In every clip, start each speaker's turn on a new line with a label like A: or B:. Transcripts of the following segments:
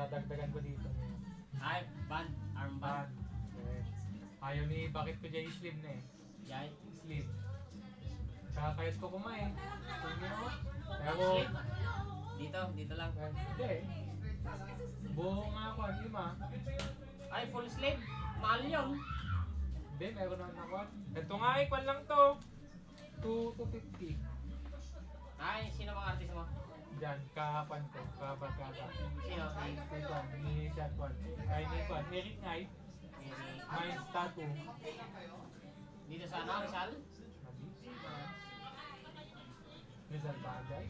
A: dadagdagan ko dito.
B: Ay, armband.
A: Okay. Ayaw ni bakit ko dyan slim na eh.
B: Yay.
A: Slim. Kakayot ko kumain. Pero...
B: Dito lang.
A: Hindi. Buo nga ako, lima.
B: Ay, full sleeve. Mahal yun.
A: Hindi, meron naman ako. Ito nga eh, kwan lang to. 250.
B: Ay, sino bang artist mo?
A: Diyan, kahapan ko. Kabarkada.
B: Sino?
A: Ni Shot One. Ay, ni Kwan. Eric Ngay. Mine's Tattoo.
B: Dito sa ano, Rizal?
A: Rizal Bagay?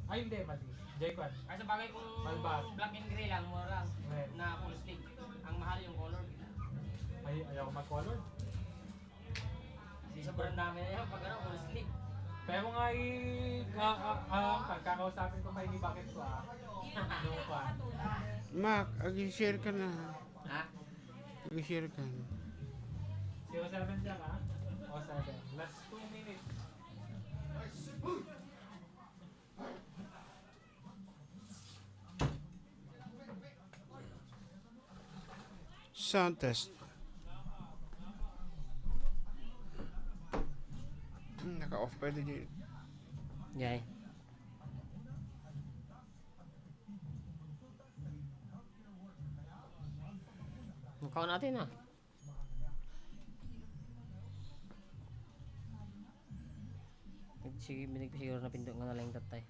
A: Ay, hindi, mali. Jay Kwan.
B: Ay, sa bagay kung
A: Malbat.
B: black and gray lang, mura lang.
A: Okay.
B: Na full sleeve. Ang mahal yung color.
A: Ay, ayaw ko mag-color.
B: Sobrang dami na yun pag ano, full sleeve.
A: Pero nga kakausapin ko may ni bakit ko Ano pa?
C: Mac, ag-share ka na.
B: Ha?
C: Ag-share ka.
A: 07 dyan O 7. Last 2 minutes.
C: Sound test. Naka-off pa din yun.
B: Yay. Mukha natin Sige, binig siguro na pindot nga na lang tatay.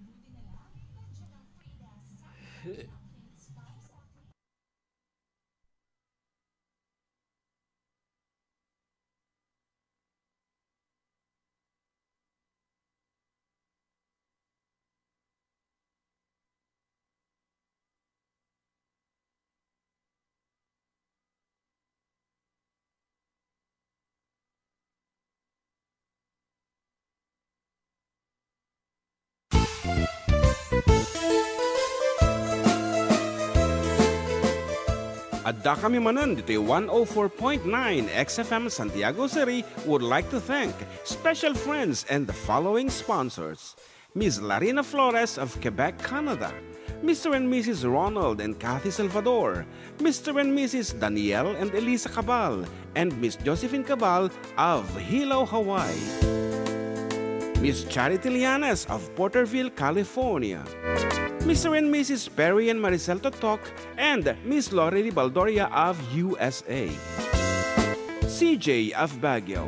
D: Adda kami Manen, Ditoy 104.9 XFM Santiago City would like to thank special friends and the following sponsors. Ms. Larina Flores of Quebec, Canada. Mr. and Mrs. Ronald and Kathy Salvador. Mr. and Mrs. Danielle and Elisa Cabal. And Miss Josephine Cabal of Hilo, Hawaii. Miss Charity Lianes of Porterville, California. Mr. and Mrs. Perry and Maricel Totok, and Miss Lori Baldoria of USA. CJ of Baguio.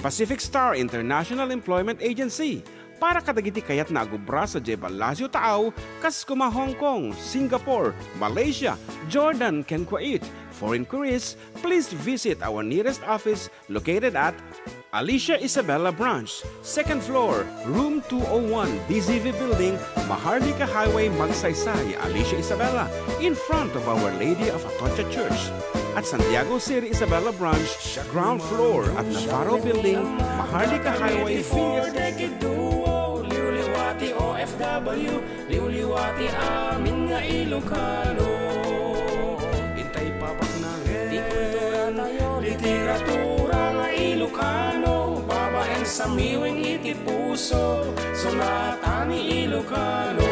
D: Pacific Star International Employment Agency. Para kadagiti kayat na agubra sa Jebel Lazio Tao, Kaskuma, Hong Kong, Singapore, Malaysia, Jordan, ken Kuwait. For inquiries, please visit our nearest office located at Alicia Isabella Branch, 2nd floor, room 201, DZV Building, Maharlika Highway, Magsaysay, Alicia Isabella, in front of Our Lady of Atocha Church. At Santiago City Isabella Branch, ground floor at Navarro Building, Maharlika Highway, Phineas.
E: Liwliwati OFW, liwliwati amin nga Ilocano.
D: Intay papak na
E: Di kultura tayo, literatura nga Ilocano. Babaeng sa miwing iti puso, sonata ni Ilocano.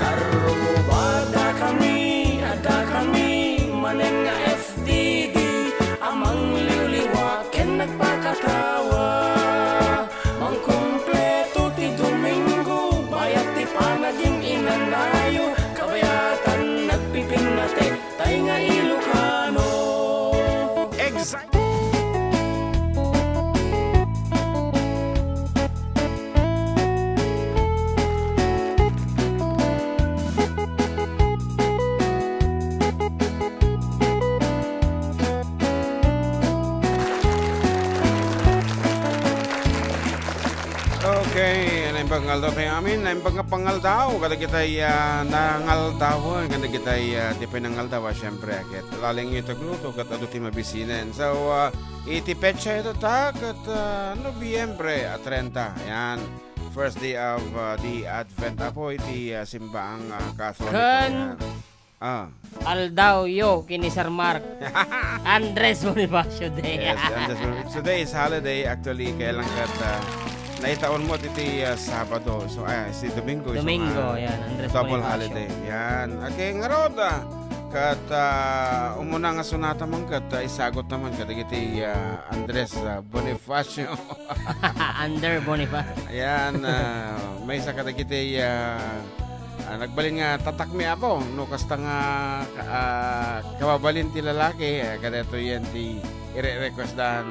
E: Karubada kami, ada kami, manen nga FTD. Amang liwliwat ken nagpakatawa. Mangkumpleto ti Domingo, bayat ti panaging inanayo. Kabayatan nagpipinate, tay nga Ilocano.
D: Exact.
C: Okay, ano yung pangaldaw tayo amin? Ano yung pangaldaw? Kada kita'y nangaldawan, kada kita'y di pinangaldawa, syempre. Kat laling ito gluto, kat aduti mabisinen. So, iti petsa ito tak, at Nobyembre 30. Ayan, first day of the Advent. Apo, iti simbaang Catholic.
B: Kan Aldaw yo kini Sir Mark. Andres Bonifacio Day.
C: Yes, and today is holiday. Actually, kaya lang kat naitaon mo iti Sabado. So si Domingo.
B: Domingo, yan. Andres
C: double
B: Bonifacio.
C: holiday. Yan. Okay, nga rod. Kat umuna nga sunata man kat isagot naman kadagiti Andres Bonifacio.
B: Under Bonifacio.
C: Ayan, may isa kadagiti nagbalin nga tatakmi ako no kasta nga kababalin ti lalaki kadato yan ti i-request dan.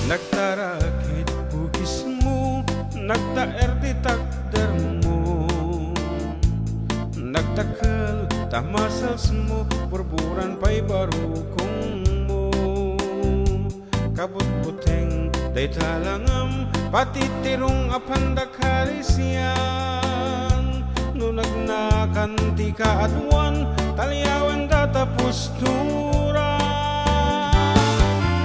D: Nagtarakit bugis mo, nagtaer di takder mo, nagtakal tamasas mo, burburan pa'y barukong mo. Kabut-buteng day talangam, pati tirong apandakarisyan. No nagnakan ti kaadwan, talyawan datapos tura.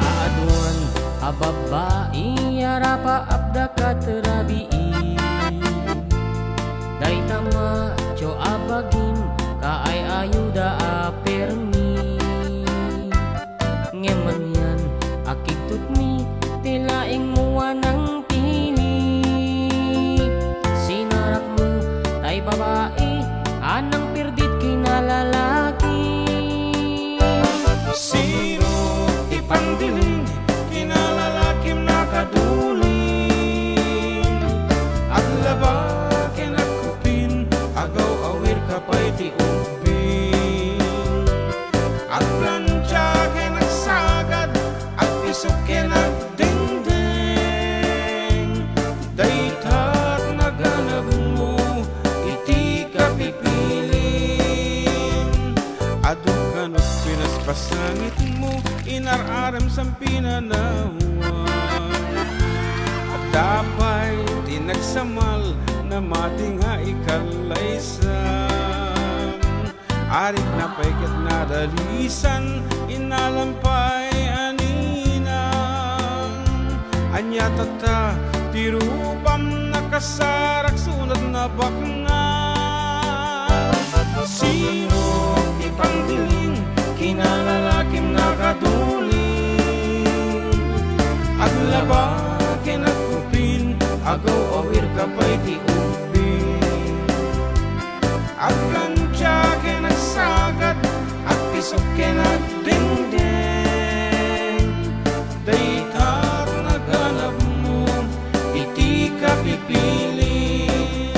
B: Aadwan, ababai, arapa abda katerabii. Day tama, cho abagin, kaay ayuda apermi. Ngeman yan, akigtut mi, tilaing muwa ng pili. Sinarak mo, tay babae, anang pirdit kinalalaki.
D: Sino ipandiling, kinalalakim nakaduling. At labakin at kupin, agaw awir ka pa'y ti ubin. At plancha ken nagsagad, at pisok ken nagdingding. Daytat naganap mo, iti kapipiling. Adok kanot pinaspasangit mo, inararem sang pinanawan. At dapay tinagsamal na mati nga ikalaysam. Arik na paikat na dalisan, inalampay aninang. Anya tata, tirupam nakasarak sunod na bakngan. Sino ipangdiling, kinalalakim nakaduling. At labakin at kupin, agaw awir ka pa'y ti ubin. At plancha ken nagsagad, at pisok ken nagdingding. Daytar naganap mo, iti kapipiling.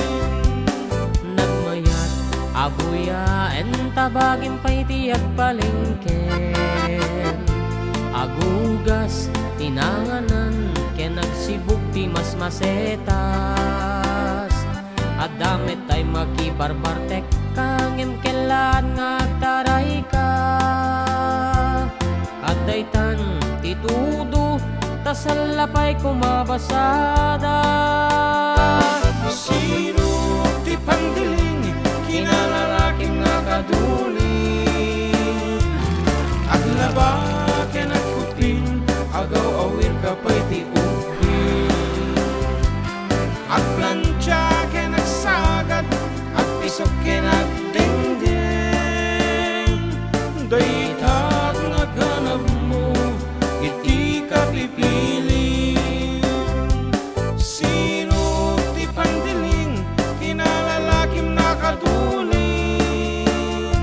B: Nagmayat, abuya, entabagin pa'y tiyak palengken. Agugas, tinanganan, ken nagsibuk ti mas masetas. At damit ay makibarbartek, kangem kelan nga taray ka. At daytan, titudo, tasalapay kumabasada.
D: Sino ti pandiling, kinalalaking nakaduling. At labakin at kupin, agaw awir ka pa'y ti upin. At plancha ken nagsagad, at pisok ken nagdingding. Daytat naganap mo, iti kapipiling. Sino ti pandiling, kinalalakim nakaduling.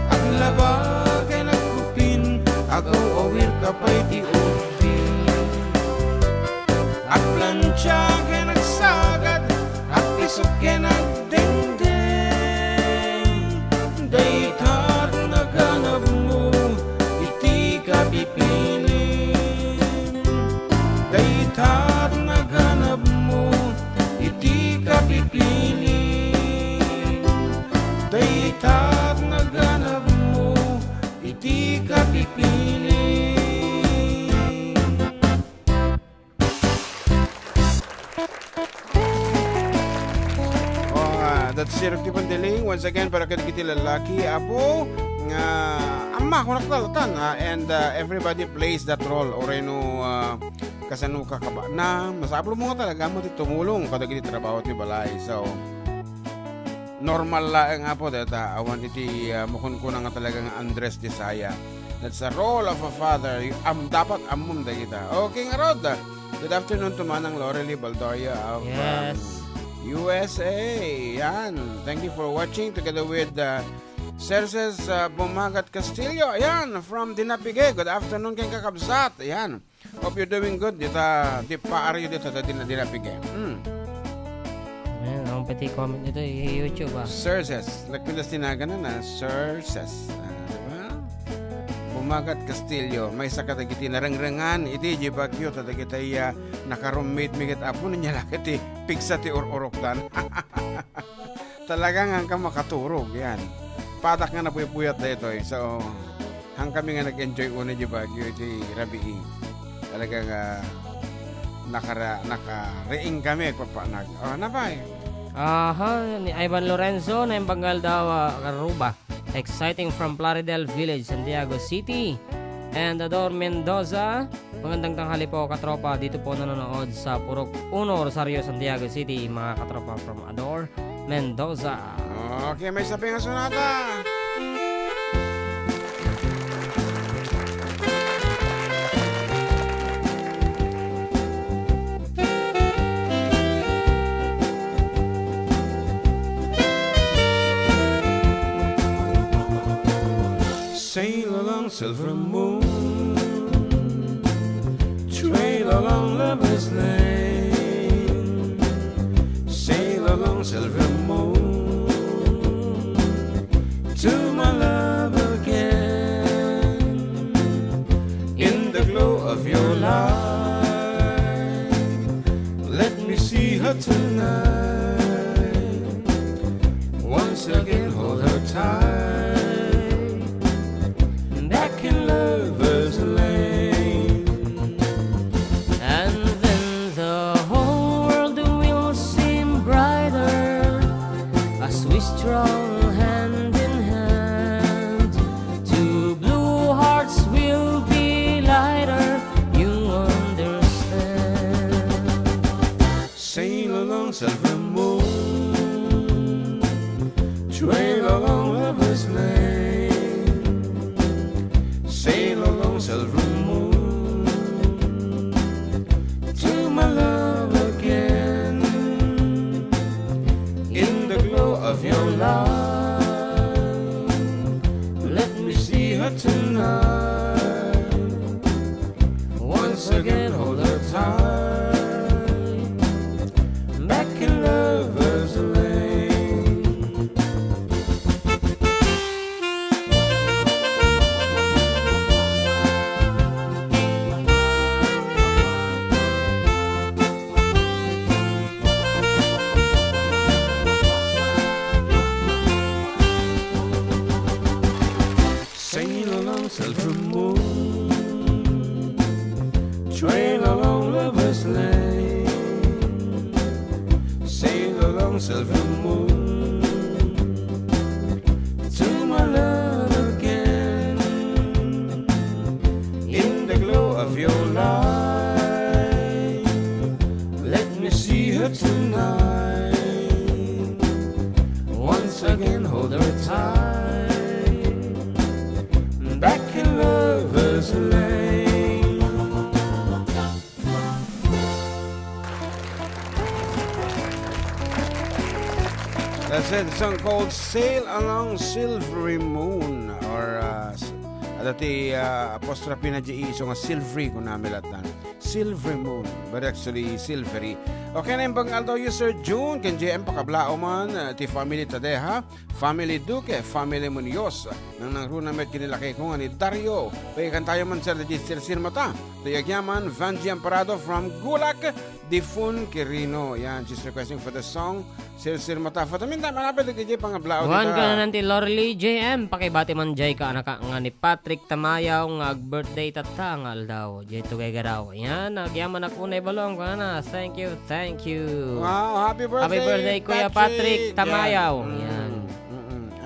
D: At labakin at kupin, agaw awir ka pa'y ti upin. At plancha ken nagsagad, at pisok ken nagdingding. Daytat naganap mo, iti kapipiling. Daytat naganap mo, iti kapipiling. Daytat naganap mo, iti kapipiling.
C: That's Sirok Di Pandiling. Once again, para kadagiti lalaki, apo, nga amma, kunaktalatan, and everybody plays that role. Oreno, kasano kakaba na, masablo mo nga talaga mo tumulong kadagiti trabaho ti balay. So, normal lang nga po data awan iti mukun ko na nga talagang Andres Desaya. That's the role of a father. Dapat amum da kita. Okay nga Rod. Good afternoon to Manang Lorely Baldoria of
B: Yes.
C: USA. Yan. Thank you for watching together with Serses Bumagat Castillo. Ayan, from Dinapige. Good afternoon kay kakabsat. Ayan. Hope you're doing good. Di paari dito sa Dinapige.
B: Ayan, ang pati comment nito YouTube
C: Serses. Nagpilas tinaga na Serses. Diba? Bumagat Castillo. May sa kadagiti narangrangan. Iti jibagyo. Tadagitay nakaroommate migit apo niya lakit pigsa ti ururok dan. Talagang hanggang makaturog. Yan. Padak nga napuyat na ito. So, hanggang kami nga nag-enjoy una jibagyo. Iti rabiing. Talagang naka-reing kami papanag. Nabay.
B: Aha, ni Ivan Lorenzo na yung Bangal daw Aruba. Exciting from Plaridel Village, Santiago City. And Ador Mendoza, magandang tanghali po katropa. Dito po nanonood sa Purok 1, Rosario, Santiago City. Mga katropa from Ador Mendoza.
C: Okay, may sabi nga sunata.
D: Sail along, silver moon, trail along lover's lane. Sail along, silver moon, to my love again. In the glow of your light, let me see her tonight. Once again, hold her tight.
B: Strong hand in hand, two blue hearts will be lighter, you understand.
D: Sail along, silver moon, trail along lover's lane. Sail along, silver moon, to my love again. In the glow of your light, let me see her tonight. Once again, hold her tight, back in lover's lane. Sail along, silver moon, trail along lover's lane. Sail along, silver moon, to my love again. In the glow of your light, let me see her tonight. Once again, hold her tight, back in lover's lane.
C: That's it. The song called Sail Along Silvery Moon or adati apostrophe na di iso nga silvery kung namilatan. Silvery Moon, but actually silvery. Okay na yung Bangal daw user June, kan JM pakablao man, ti family tadeha, family Duque, family Munoz, nang nangrunamet kinilaki ko nga ni Dario, payakan tayo man sa register sirmata, tayagyaman, Vanji Amparado from Gulak, Difun Quirino. Yan, she's requesting for the song, Sir Mata. Fatamin tayo, malapit na kajay pangablao
B: Juan ka na nanti Lorely JM, pakibati man jay ka anak nga ni Patrick Tamayaw nga birthday tatangal daw, jay Tuguegarao. Yan, nagyaman ako na ibalong ka na. Thank you, thank you.
C: Wow, happy birthday,
B: Happy birthday, Kuya Patrick Tamayaw. Yan.
C: Yan.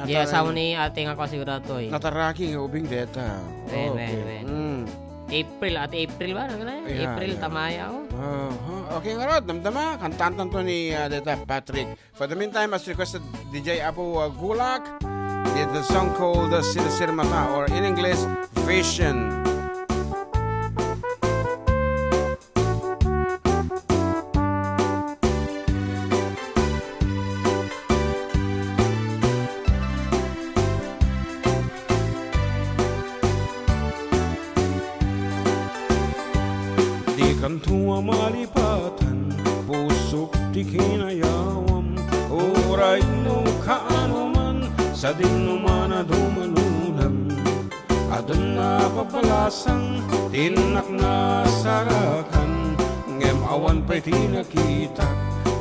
B: Di asawa ni ating ako sigurado eh.
C: Nataraki nga ubing deta.
B: Wen. April at April ba? Ano na yun?
C: Yeah,
B: April,
C: yeah.
B: tamaya ako.
C: Okay nga rod, damdama. Kantantan to ni Dita Patrick. For the meantime, as requested, DJ Apo Gulak did the song called Sir Mata, or in English, Vision.
D: Kan tua malipatan, pusok di kinayawam. Oray no kaanuman, sa dinuman na dumanunan. Adan na papalasang, tinak na sarakan. Ngem awan pa'y tinakita,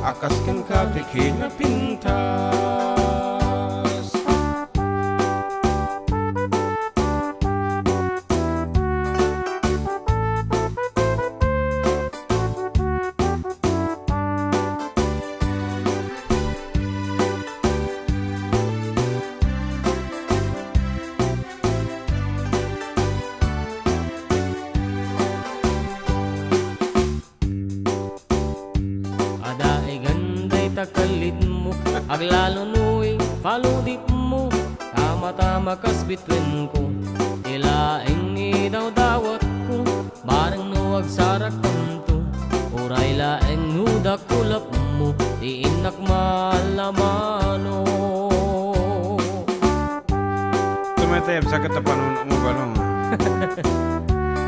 D: akas kan katikin na pintas.
B: Kalit mo, aglalo nu'y paludit mo. Tama-tama kas bitwin ko, ilaing idaw-dawat ko. Barang nuwag sarak tanto, uray laeng nuda kulap mo. Iinak malamano.
C: Tumatayab sa katapanon mo balong.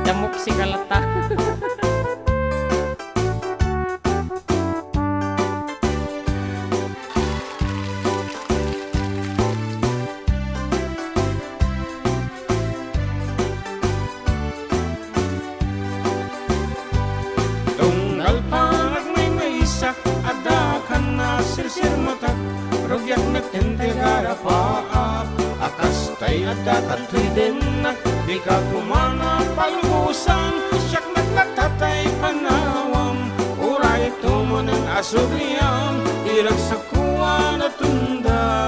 B: Damok si kalata.
D: Sir matak, rogyak na intero paap. Akas tay Adda katoy din na, di ka kumana palubusan. Siyak naglatatay panawam, uray tumunan asugliam. Irag sa kuwa na tunday.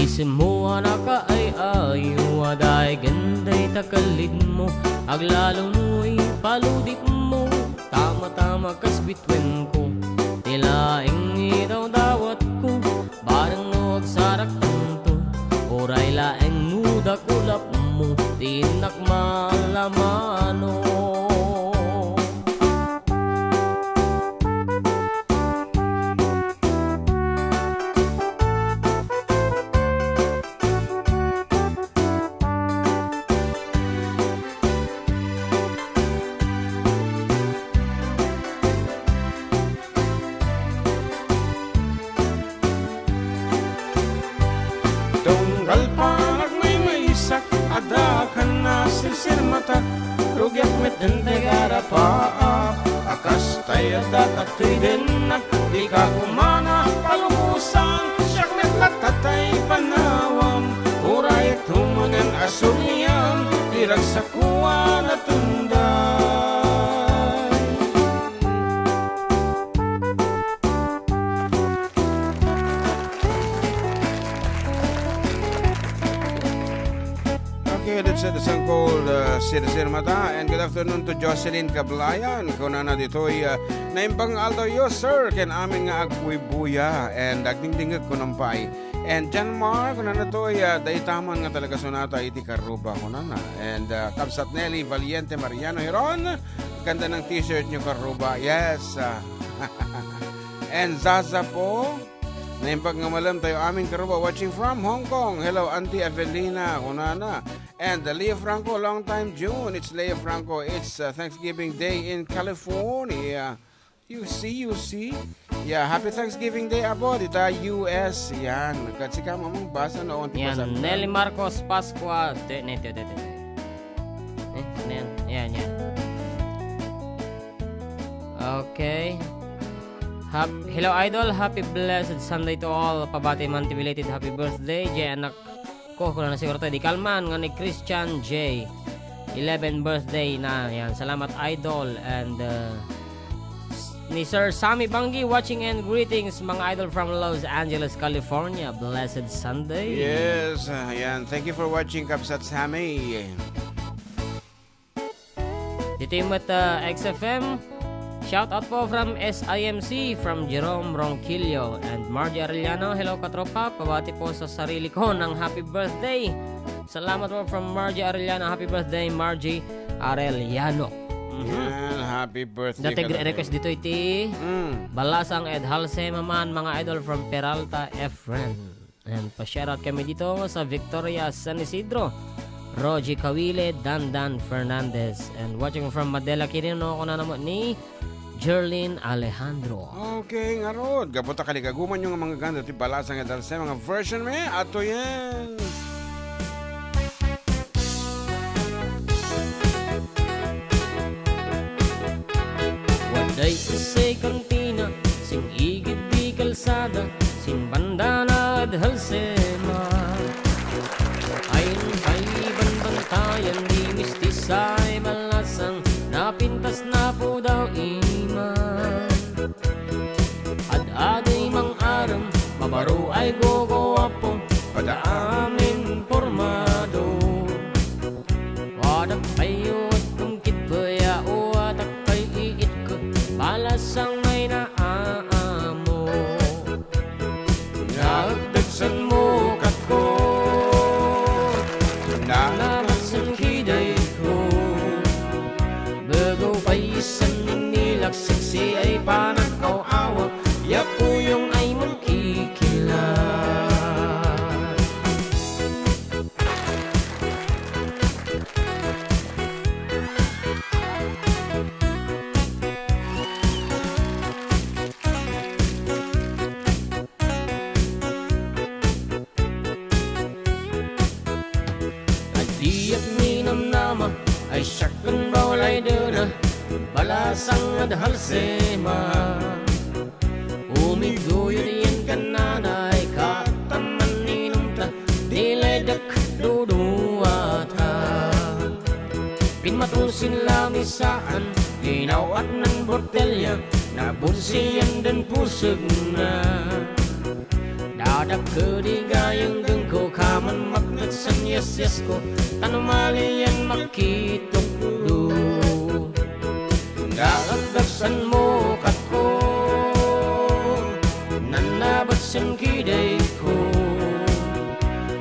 B: Isim mo anak ka ay ayo, aday ganday takalid mo. Aglalong nu'y paludit mo, tama-tama kas bitwin ko. Tilaing idaw-dawat ko, barang nuwag sarak tanto. Oray laeng nuda kulap mo, tinak malamano.
D: Adda ka na sir matak, rugyak met intero paap. Akas tay Adda katoy din na, di ka kumana palubusan. Siyak naglatatay panawam, uray tumunan asugliam. Irag sa kuwa na tunday.
C: Okay, that's the song called Sir Mata. And good afternoon to Jocelyn Cablayan. Kunana Ditoy, naimbang aldaw yo, sir. Ken amin nga agbuy-buya. And agdingdingag ko ng pay. And John Mark, kunana to'y daitaman nga talaga sonata iti karuba kunana. And Kabsat Nelly Valiente Mariano Hiron. Ganda ng t-shirt nyo karuba. Yes. And Zaza po. Naimbag nga malam tayo aming karuba watching from Hong Kong. Hello, Auntie Evelina, kunana. And Leo Franco, long time June. It's Leo Franco. It's Thanksgiving Day in California. You see. Yeah, happy Thanksgiving Day abo. Dita US. Yan. Kasi ka mamang basa noon.
B: Yan, Nelly Marcos Pascua. Yan. Okay. Hello Idol, happy blessed Sunday to all. Pabati man ti belated happy birthday. Jay anak ko na siguro tayo di kalman nga ni Christian J. 11 birthday na. Yan, salamat Idol. And ni Sir Sammy Bangi watching and greetings mga idol from Los Angeles, California. Blessed Sunday.
C: Yes, ayan. Thank you for watching, Kapsat Sammy.
B: Dito yung XFM. Shout out po from SIMC from Jerome Ronquillo and Margie Arellano. Hello katropa, pabati po sa sarili ko ng happy birthday. Salamat po from Margie Arellano. Happy birthday Margie Arellano.
C: Yan, happy birthday.
B: Dati request dito iti Balasang Ed Halsema man mga idol from Peralta Efren. And pa-shoutout kami dito sa Victoria San Isidro, Rogie Kawile, Dandan Fernandez. And watching from Madela Quirino ko na naman ni Jerlyn Alejandro.
C: Okay, nga rod. Gaputa kalikaguman yung mga ganda. Ito balasang edal sa mga version may. Ato yan.
B: Waday isay kantina, sing igid di kalsada, sing bandana at halsema. Ayon kay banbantayan di mistisay malasang, napintas na po daw iman. Ad-aday mang aram, mabaro ay gogowapo, padaamin formado. Wadak kayo at tungkit kaya o atak kay iit ko, balasang may naaamo. Naagdagsan mo kako, nanabatsan kiday ko. Bago pa isan ninilak siksi ay panakaw-awa, yapuyong ay magkikilat. Adiyak minamnama ay syakon bawalay duna, balasang adhalsema. Umiguyod yan kananay, kataman ninumta, nilaydak duduwata. Pinmatusin lamisaan, linaw at ng botelya, nabunsiyan dan pusag na. Dadak kedigayang gengko, kaman maknatsan yes ko, tanumalian makitok du. Daagdagsan mo katko, nanabatsan kiday ko.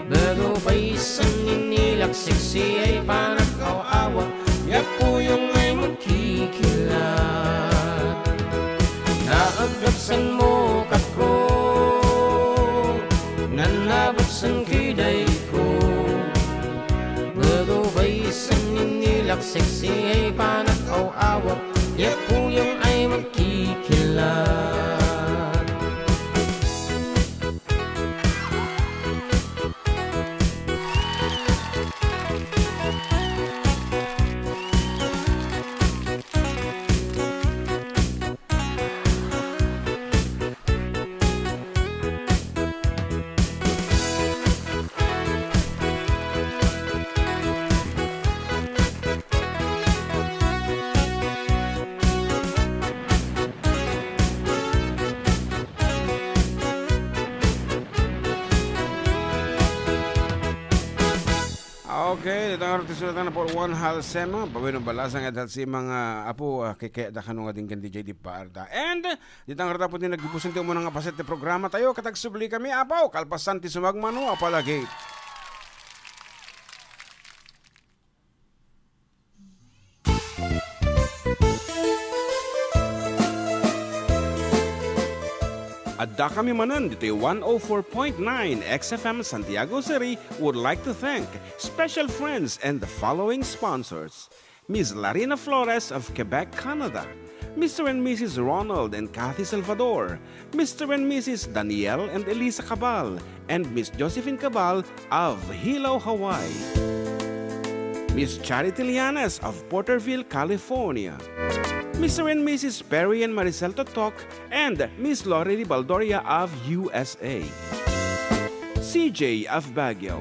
B: Bago pa isan ninilak siksi ay panakaw-awa, yapuyong ay magkikilat. Daagdagsan mo katko, nanabatsan kiday ko. Bago pa isan ninilak siksi ay panakaw-awa, yapuyong ay magkikilat.
C: Okay, ito ang artisulatan na po one halsema. Pawin ng balasang at si mga apo kaya kanong ading kan DJ di Parda. And dito ang arta po din nagpupunti mo ng paset na programa tayo. Katagsubli kami apaw, kalpasan ti sumagmano apalagi.
D: Adda kami manan dito 104.9 XFM Santiago City would like to thank special friends and the following sponsors. Ms. Larina Flores of Quebec, Canada. Mr. and Mrs. Ronald and Kathy Salvador. Mr. and Mrs. Danielle and Elisa Cabal. And Miss Josephine Cabal of Hilo, Hawaii. Miss Charity Lianes of Porterville, California. Mr. and Mrs. Perry and Maricel Totok, and Miss Lori Baldoria of USA. CJ of Baguio.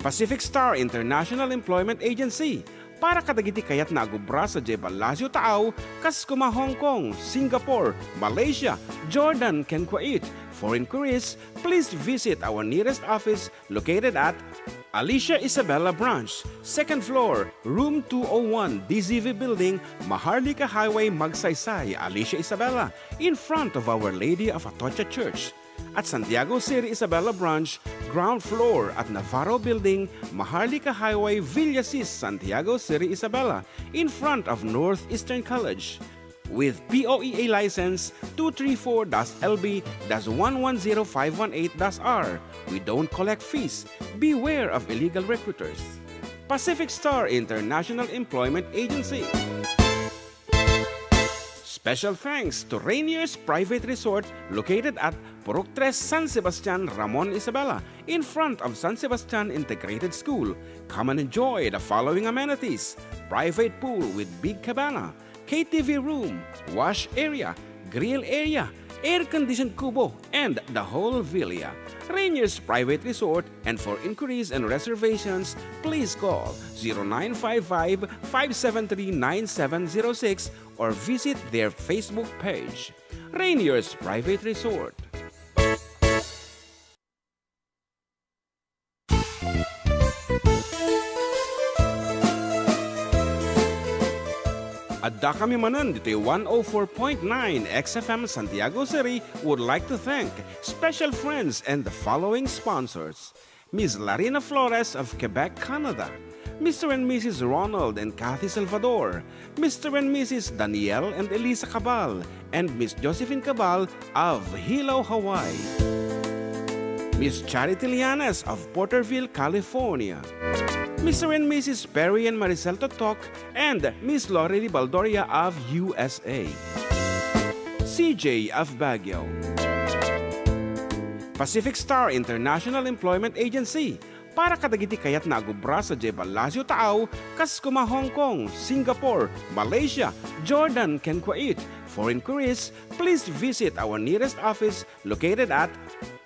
D: Pacific Star International Employment Agency, para kadagiti kayat nagubra sa Jebalasyo Taaw, kas kuma Hong Kong, Singapore, Malaysia, Jordan, ken Kuwait. For inquiries, please visit our nearest office located at Alicia Isabella Branch, 2nd floor, room 201, DZV Building, Maharlika Highway, Magsaysay, Alicia Isabella, in front of Our Lady of Atocha Church. At Santiago City Isabella Branch, ground floor at Navarro Building, Maharlika Highway, Villasis, Santiago City Isabella, in front of Northeastern College. With POEA license 234-LB-110518-R. We don't collect fees. Beware of illegal recruiters. Pacific Star International Employment Agency. Special thanks to Rainier's Private Resort located at Purok 3, San Sebastian, Ramon Isabela, in front of San Sebastian Integrated School. Come and enjoy the following amenities: private pool with big cabana, KTV room, wash area, grill area, air-conditioned kubo, and the whole villa. Rainier's Private Resort, and for inquiries and reservations, please call 0955-573-9706 or visit their Facebook page. Rainier's Private Resort. Adda kami Manen, Ditoy 104.9 XFM Santiago City would like to thank special friends and the following sponsors: Ms. Larina Flores of Quebec, Canada, Mr. and Mrs. Ronald and Kathy Salvador, Mr. and Mrs. Danielle and Elisa Cabal, and Miss Josephine Cabal of Hilo, Hawaii, Miss Charity Lianes of Porterville, California, Mr. and Mrs. Perry and Maricel Totok, and Miss Lori Baldoria of USA. CJ of Baguio. Pacific Star International Employment Agency, para kadagiti kayat nagubra sa Jebalasyo Taaw, kas kuma Hong Kong, Singapore, Malaysia, Jordan, ken Kuwait. For inquiries, please visit our nearest office located at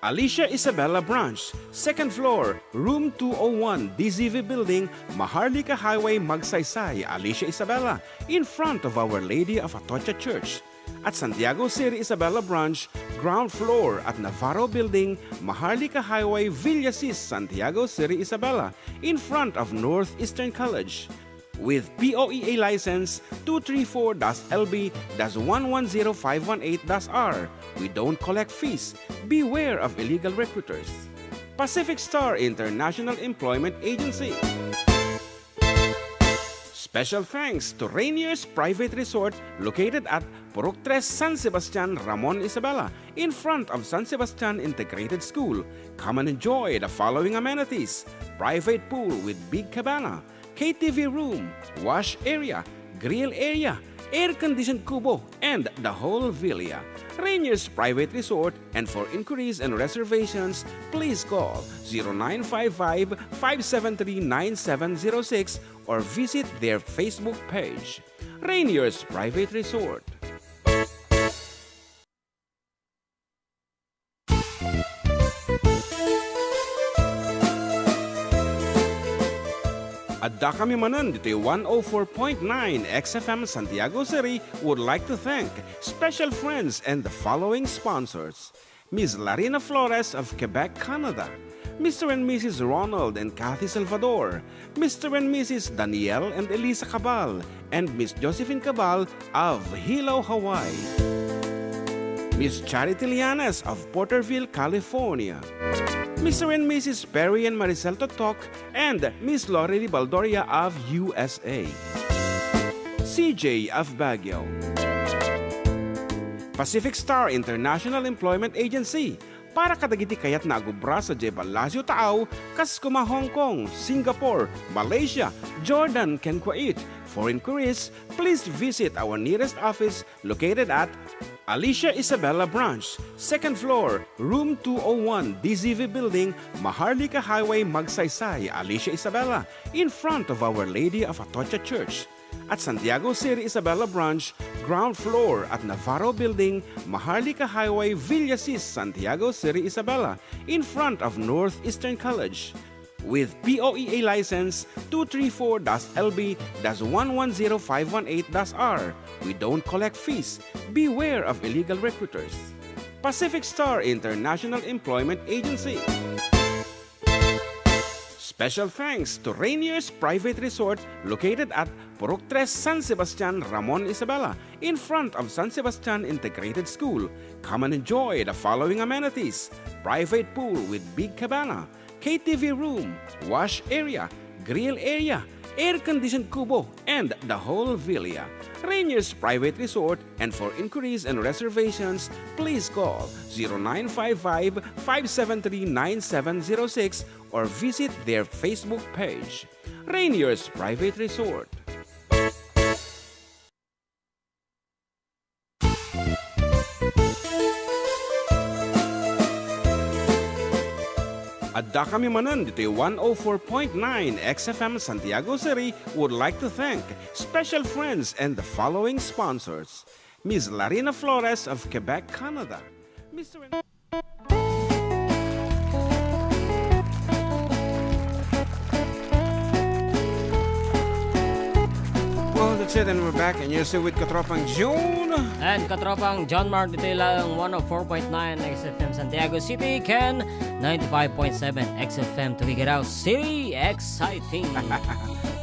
D: Alicia Isabella Branch, 2nd floor, room 201, DZV Building, Maharlika Highway, Magsaysay, Alicia Isabella, in front of Our Lady of Atocha Church. At Santiago City Isabella Branch, ground floor at Navarro Building, Maharlika Highway, Villasis, Santiago City Isabella, in front of Northeastern College. With POEA license 234-LB-110518-R. We don't collect fees. Beware of illegal recruiters. Pacific Star International Employment Agency. Special thanks to Rainier's Private Resort located at Purok 3, San Sebastian, Ramon Isabela, in front of San Sebastian Integrated School. Come and enjoy the following amenities: private pool with big cabana, KTV room, wash area, grill area, air-conditioned kubo, and the whole villa. Rainier's Private Resort, and for inquiries and reservations, please call 0955-573-9706 or visit their Facebook page. Rainier's Private Resort. Adda kami Manen, Ditoy 104.9 XFM Santiago City would like to thank special friends and the following sponsors: Ms. Larina Flores of Quebec, Canada, Mr. and Mrs. Ronald and Kathy Salvador, Mr. and Mrs. Danielle and Elisa Cabal, and Miss Josephine Cabal of Hilo, Hawaii, Miss Charity Lianes of Porterville, California, Mr. and Mrs. Perry and Maricel Totok, and Miss Lori Baldoria of USA. CJ of Baguio. Pacific Star International Employment Agency, para kadagiti kayat nagubra sa Jebalasyo Taaw, kas kuma Hong Kong, Singapore, Malaysia, Jordan, ken Kuwait. For inquiries, please visit our nearest office located at Alicia Isabella Branch, 2nd floor, room 201, DZV Building, Maharlika Highway, Magsaysay, Alicia Isabella, in front of Our Lady of Atocha Church. at Santiago City, Isabela Branch, ground floor at Navarro Building, Maharlika Highway, Villasis, Santiago City, Isabela, in front of Northeastern College. With POEA license 234-LB-110518-R. We don't collect fees. Beware of illegal recruiters. Pacific Star International Employment Agency. Special thanks to Rainier's Private Resort located at Purok 3, San Sebastian, Ramon, Isabela, in front of San Sebastian Integrated School. Come and enjoy the following amenities: private pool with big cabana, KTV room, wash area, grill area, air-conditioned kubo, and the whole villa. Rainier's Private Resort, and for inquiries and reservations, please call 0955-573-9706 or visit their Facebook page. Rainier's Private Resort. Adda kami Manen, Ditoy 104.9 XFM Santiago City would like to thank special friends and the following sponsors: Ms. Larina Flores of Quebec, Canada. Mr.
C: Well, that's it, and we're back, and you're still with Katropang June.
B: And katropang John Mark, dito lang 104.9 XFM Santiago City, Ken 95.7 XFM Tuguegarao City. Exciting!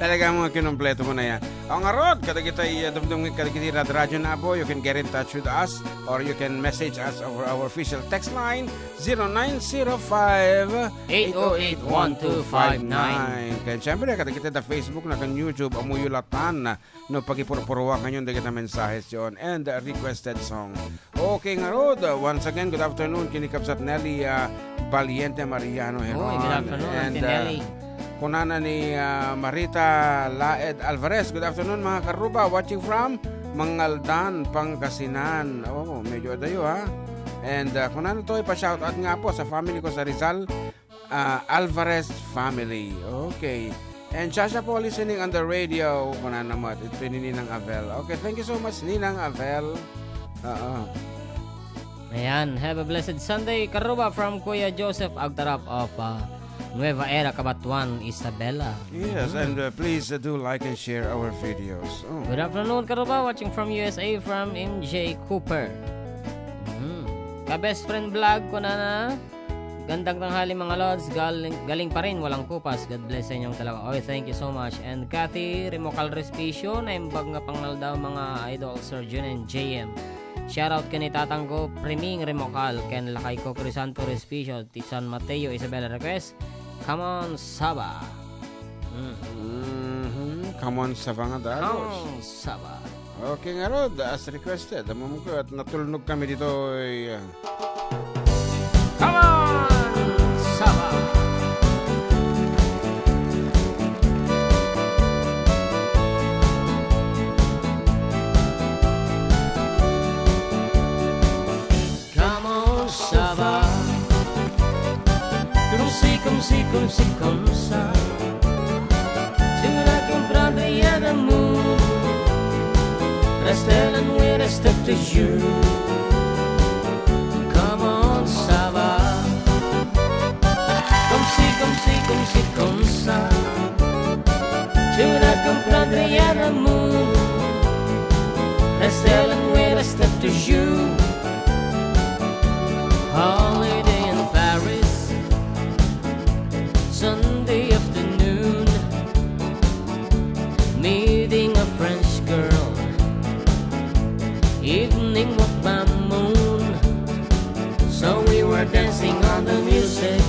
C: Talaga mga kinumpleto mo na yan. Ang arod, kadagitay dumduming kadagiti radyo na po, you can get in touch with us or you can message us over our official text line 0905-808-1259. Kaya syempre, kadagiti na Facebook na kan YouTube, amuyulatan na no pagipurpuruwa kanyon dagita mensahes yon and requested song. Okay nga rod, once again, good afternoon, kinikapsat Nelly Valiente Mariano Heron.
B: Oh, good afternoon, Auntie Nelly.
C: Kunana ni Marita Laed Alvarez. Good afternoon mga karuba. Watching from Mangaldan, Pangasinan. Oh, medyo adayo ha. And kunana to, ipa-shoutout nga po sa family ko sa Rizal, Alvarez family. Okay. And Shasha po listening on the radio. Kunana mo, ito ni Ninang Avel. Okay, thank you so much Ninang Avel.
B: Ayan, have a blessed Sunday, karuba, from Kuya Joseph Agtarap of Nueva Era, Cabatuan, Isabela.
C: Yes, and please do like and share our videos. Oh.
B: Good afternoon, karuba, watching from USA, from MJ Cooper. Ka-best friend vlog ko na gandang tanghali mga lods, galing pa rin, walang kupas. God bless sa inyong dalawa. Oh, thank you so much. And Cathy Remocal Respicio, na imbag nga pangal daw mga idol, Sir Jun and JM. Shoutout ka ni Tatang ko, Priming Remocal, Ken Lakay ko, Crisanto Respicio, San Mateo, Isabela Request. Come on, Saba.
C: Come on, Saba nga dalos.
B: Come on, Saba.
C: Okay nga Rod, as requested. Amam ko at natulnog kami dito.
B: Come on, Saba. Come on, Saba. Comme ça. Tu l'as comprendre, il y a d'amour. Reste la nuit, reste toujours. Comment ça va? Comme ça. Tu l'as comprendre, il y a d'amour. Reste la nuit, reste toujours. Holiday in Paris, Sunday afternoon, meeting a French girl, evening walk by moon. So we were dancing on the music,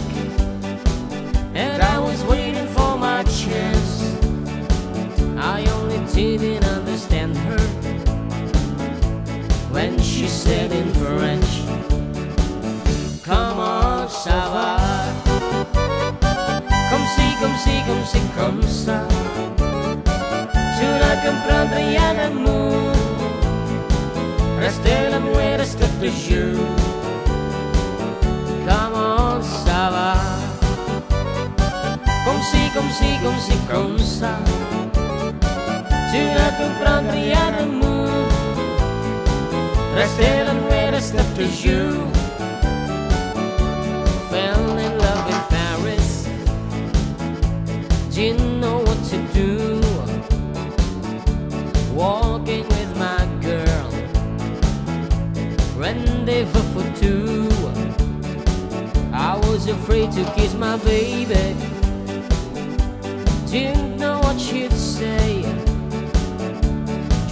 B: and I was waiting for my chance. I only didn't understand her when she said in French, come on, ça va. Comme ça. Tu l'as comprendre, il y a l'amour. Reste la nuit, reste toujours. Comment ça va? Comme ça. Tu l'as Restaurant where I stepped to you. Fell in love in Paris. Didn't know what to do. Walking with my girl. Rendezvous for two. I was afraid to kiss my baby. Didn't know what she'd say.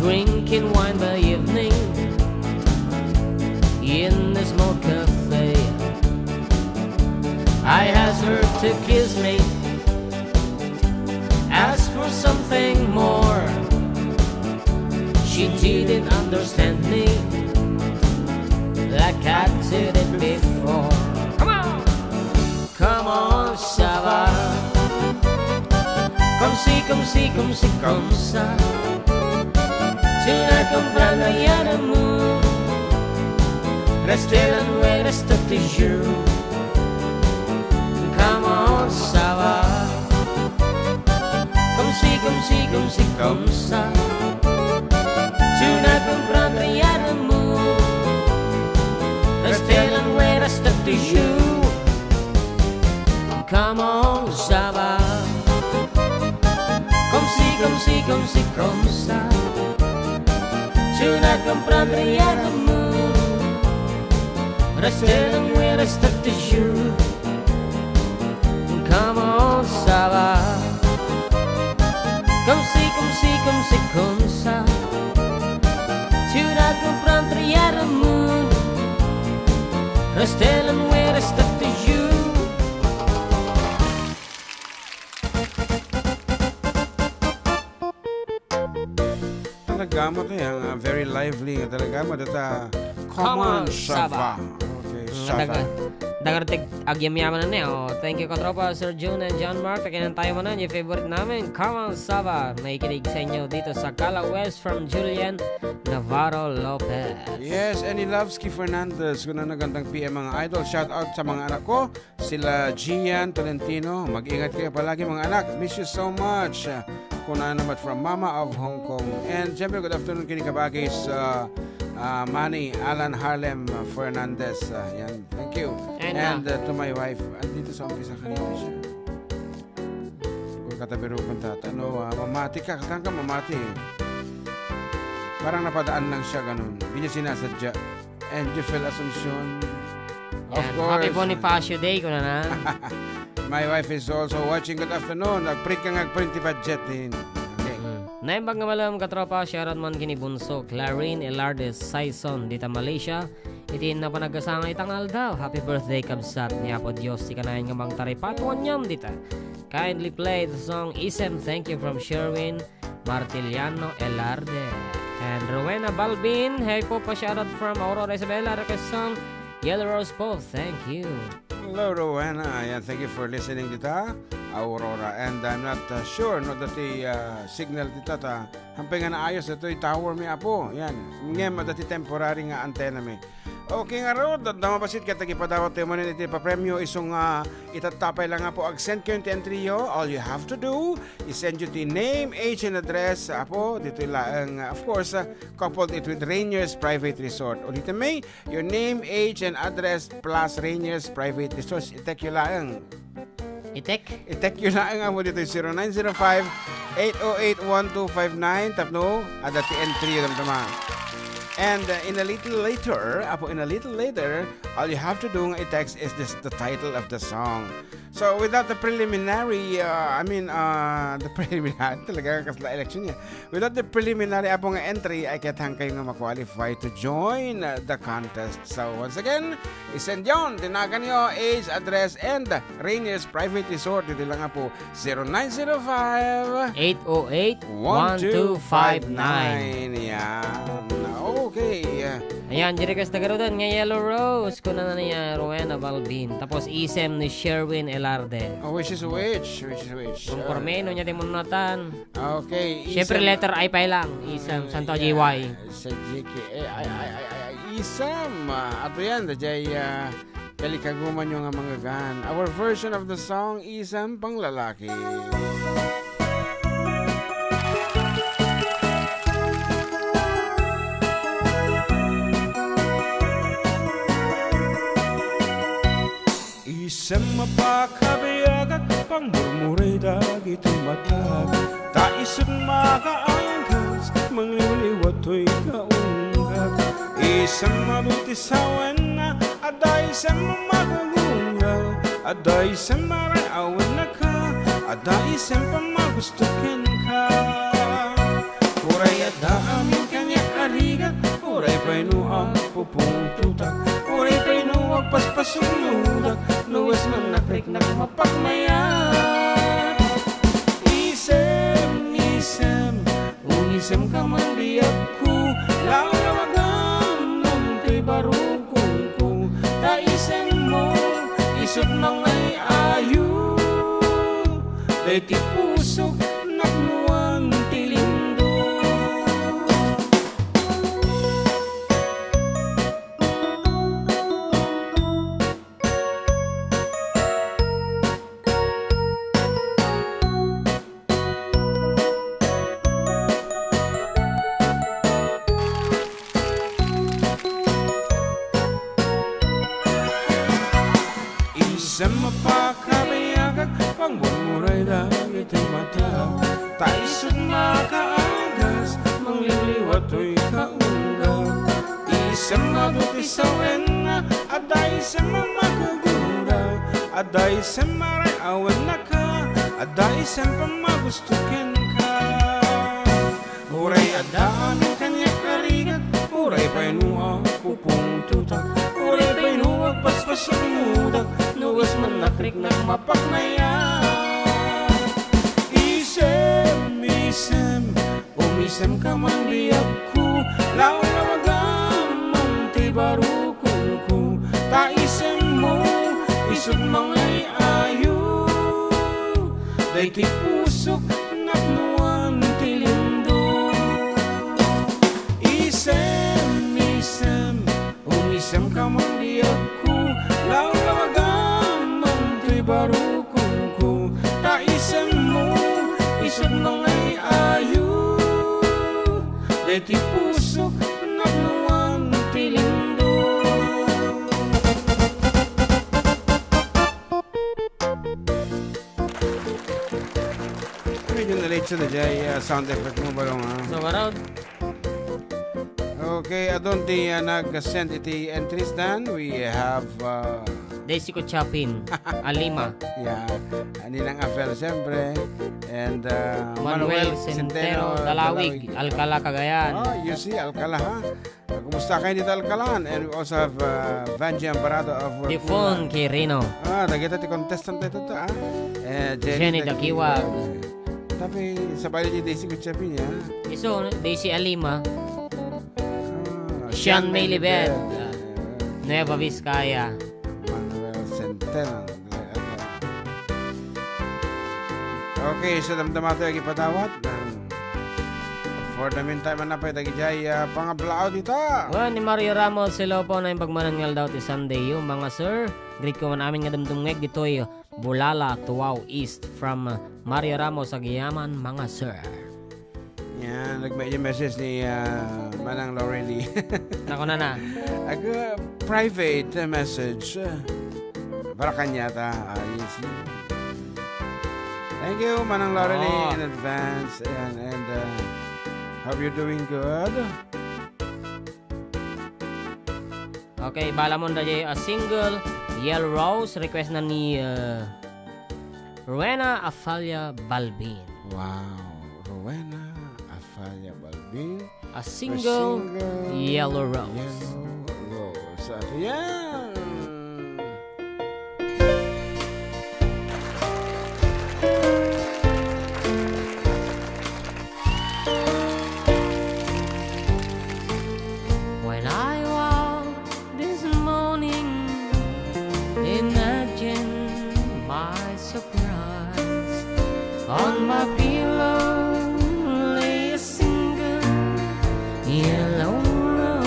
B: Drinking wine by evening in a small cafe. I asked her to kiss me, asked for something more. She didn't understand me like I did it before. Come on, ça va. Comme si, comme si, comme si, comme ça. Tonight, comprendre, y'a l'amour. Rester là où est resté toujours. Come on, ça va. Comme si, comme si, comme si, comme ça. Tonight, comprendre, y'a l'amour. Rester là où est resté toujours. Come on, ça va. Comme si, comme si, comme si, comme ça. Tonight, comprendre, y'a l'amour. Rester là où est resté toujours. Come on, ça va. Comme si, comme si, comme si, comme ça. Tonight, comprendre, y'a l'amour. Rester là où est resté toujours.
C: Talaga mo tayo, very lively nga talaga mo data. Come on, Sava. Okay, Sava.
B: Dagartig agyam-yaman na niya. Oh, thank you katropa Sir June and John Mark. Takinan tayo mo na yung favorite namin. Come on, Sava. Nakikinig sa inyo dito sa Cala West from Julian Navarro Lopez.
C: Yes, and Ilovsky Fernandez. Kung na nagandang PM mga idol. Shout out sa mga anak ko. Sila Gian Tolentino. Mag-ingat kayo palagi mga anak. Miss you so much. Kuna naman from Mama of Hong Kong. And siyempre, good afternoon kinikabagay sa Manny Alan Harlem Fernandez. Yan, thank you. And to my wife, andito sa umpisa kanina siya. Kung katabiro kong tatano, mamati ka. Saan ka mamati? Parang napadaan lang siya ganun. Hindi niya sinasadya. And Jeffel Asuncion. Of course.
B: Happy Bonifacio Day ko na.
C: My wife is also watching. Good afternoon. Nag-print ka nag-print budget din. Okay.
B: Naimbag nga malam katropa, shoutout man kini Bunso, Clarine Elardes, Saison, dita Malaysia. Itin na panagasangay tangal daw. Happy birthday kabsat. Niya po Diyos, di ka na yung ngamang taripatuan niyam dita. Kindly play the song Isem. Thank you from Sherwin Martiliano Elarde. And Rowena Balbin. Hey po pa shoutout from Aurora Isabela. Request song Yellow Rose Pole. Thank you.
C: Hello, Rowena. Ayan, thank you for listening dita, Aurora. And I'm not sure no that the signal dita ta hampay nga naayos ito tower mi apo. Yan. Ngem dati temporary nga antena mi. Okay nga ro, damabasit ka tagipadawat tayo mo na iti papremyo isong itatapay lang nga po ag-send kayo yung entry-yo. All you have to do is send you the name, age, and address. Apo, dito lang, of course, coupled it with Rainier's Private Resort. Ulitin may, your name, age, and address plus Rainier's Private Resort. Itek yun lang. Itek yun lang nga mo dito 0905-808-1259. Tapno, adati entry yun naman. And in a little later, all you have to do i-text is the title of the song. So without the preliminary, the preliminary, talaga kasla election niya. Without the preliminary apong entry, ay katang kayo nga ma-qualify to join the contest. So once again, isend yon, tinagan nyo, age, address, and Rainier's Private Resort. Dito lang nga po,
B: 0905-808-1259.
C: Yan. Okay.
B: Ayan, request na garudan nga Yellow Rose. Kuna na niya Rowena Balbin. Tapos isem ni Sherwin Elarde.
C: Oh, which is which?
B: Kung pormeno niya timunatan.
C: Okay.
B: Siyempre letter I pa lang. Isem, Santo GY.
C: Sa JK. Isam. Ato yan. Dajay kalikaguman yung mga gan. Our version of the song, Isam pang lalaki. Isang mapakabiyagat pangmurmuray dagiti matag taisod makaangkas mangliliwatoy kaunggag isang mabutisawan na aday sa mamagagunga aday sa maraawan na ka aday sa pamagustukin ka Uray at daamin kanya arigat Uray pa'y nuang pupungtutak Uray pa'y nuwag paspasuludak Nuwas man nakrik na mapagmayat Isem, isem Unisem ka man biyag ko Lawagam nung to'y barukong ko Taisem mo Isot mangay ayo Day ti pusok Naknuan tilindo Isang mapakabayagag Pangmumuray dagit ay mata Taisod makaagas Mangliliwatoy kaunggag Isang mabutisawen na Aday sa mamagagura Aday sa maraawan na ka Aday sa pamagustukin ka Uray adaan ang kanya karigat Uray pa'y nuwag pupong tutak Uray pa'y nuwag paspasang mudak Nuwas man nakrik na mapagmayat Isem, isem Umisem ka man biyag ko Lawagam ang tibarukong ko Taisem mo Isod mangay ayo Day ti pusok Naknuan tilindo Isem, isem Umisem ka man biyag ko Lawagam ang tibarukong ko Taisem mo Isod mangay ayo Day ti pusok Naknuan tilindo Medyo na-late siya na dyan, sound effect mo ba yung
B: So around
C: Okay, adon di nag-send iti entries dan. We have,
B: Daisy ko Chapin Alima
C: yeah, Nilang Afel siyempre. And
B: Manuel Centeno Dalawig Alcala Cagayan
C: Oh, you see, Alcala ha. Kumusta kayo dito Alcalan? And we also have Vanji Amparado of
B: Tifon Quirino
C: Nagita ti contestant ito ha.
B: Jenny Dakiwag
C: Tapi sabay di Daisy Kuchapin ya.
B: Iso Daisy Alima Sean Maylibet Nueva Vizcaya
C: Manuel Centeno. Okay, so damdama tayo ipatawat. For the meantime, manapay tayo jay pangablao dito.
B: Well, ni Mario Ramos sila po na yung pagmanangal daw ti Sunday yung mga sir. Greet ko man amin nga damdumngeg ditoy Bulala, Tuaw East from Mario Ramos Agiyaman mga sir.
C: Yan, nag-medyo message ni Manang Lorelei.
B: Nako na.
C: Private message. Para kanya ta. Yes. Thank you, Manang Lorelei, in advance. And hope you're doing good.
B: Okay, bala mo na dyan a single Yellow Rose. Request na ni Rowena Afalia Balbin.
C: Wow. Rowena Afalia Balbin.
B: A single Yellow Rose.
C: Yellow Rose. Yan.
B: When I woke this morning, imagine my surprise. On my pillow lay a single yellow rose.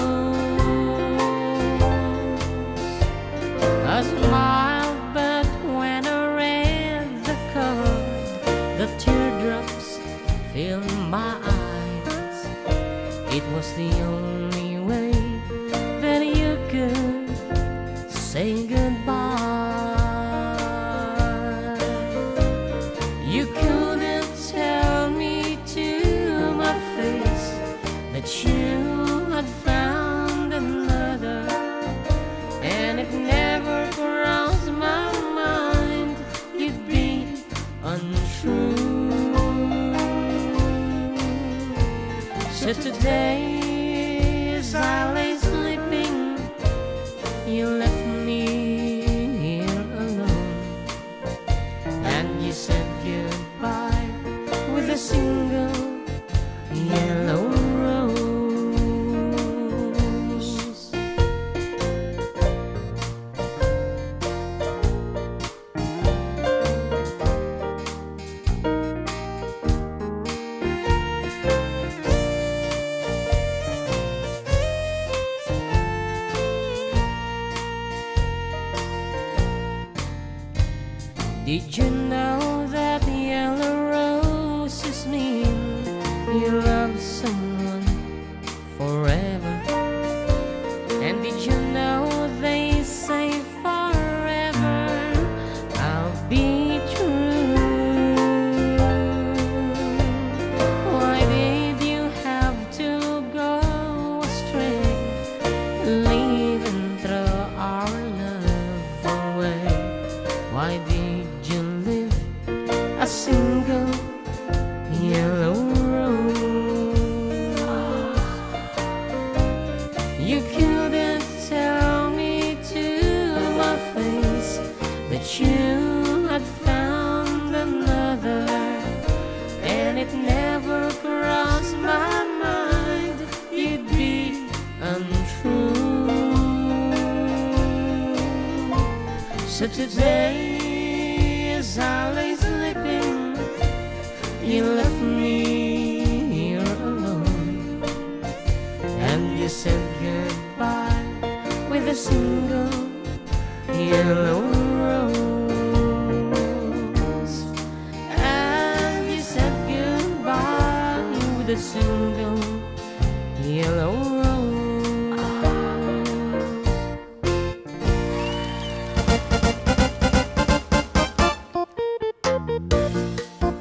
B: Did you know that yellow roses mean you love someone forever? And did you know they say forever I'll be true? Why did you have to go astray, leaving throw our love away? Why did you leave a single yellow rose? You couldn't tell me to my face that you had found another, and it never crossed my mind you'd be untrue. So today, as I lay sleeping, you left me here alone, and you said goodbye with a single yellow rose. And you said goodbye with a single yellow rose.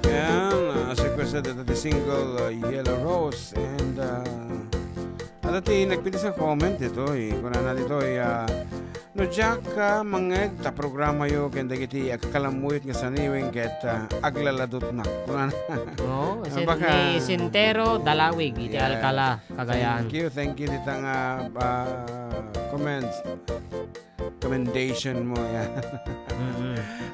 C: Yan, as I said, the single Yellow Rose. And adati nagpili sa comment dito kung na dito no Jack mangeg ta programa yo kenda giti agkalamuyot nga saniwing ket aglaladot na kuna
B: Oh,
C: Baka-
B: ni Sintero Dalawig iti
C: Yeah.
B: Alcala, Cagayan.
C: Thank you dito nga commendation mo yan.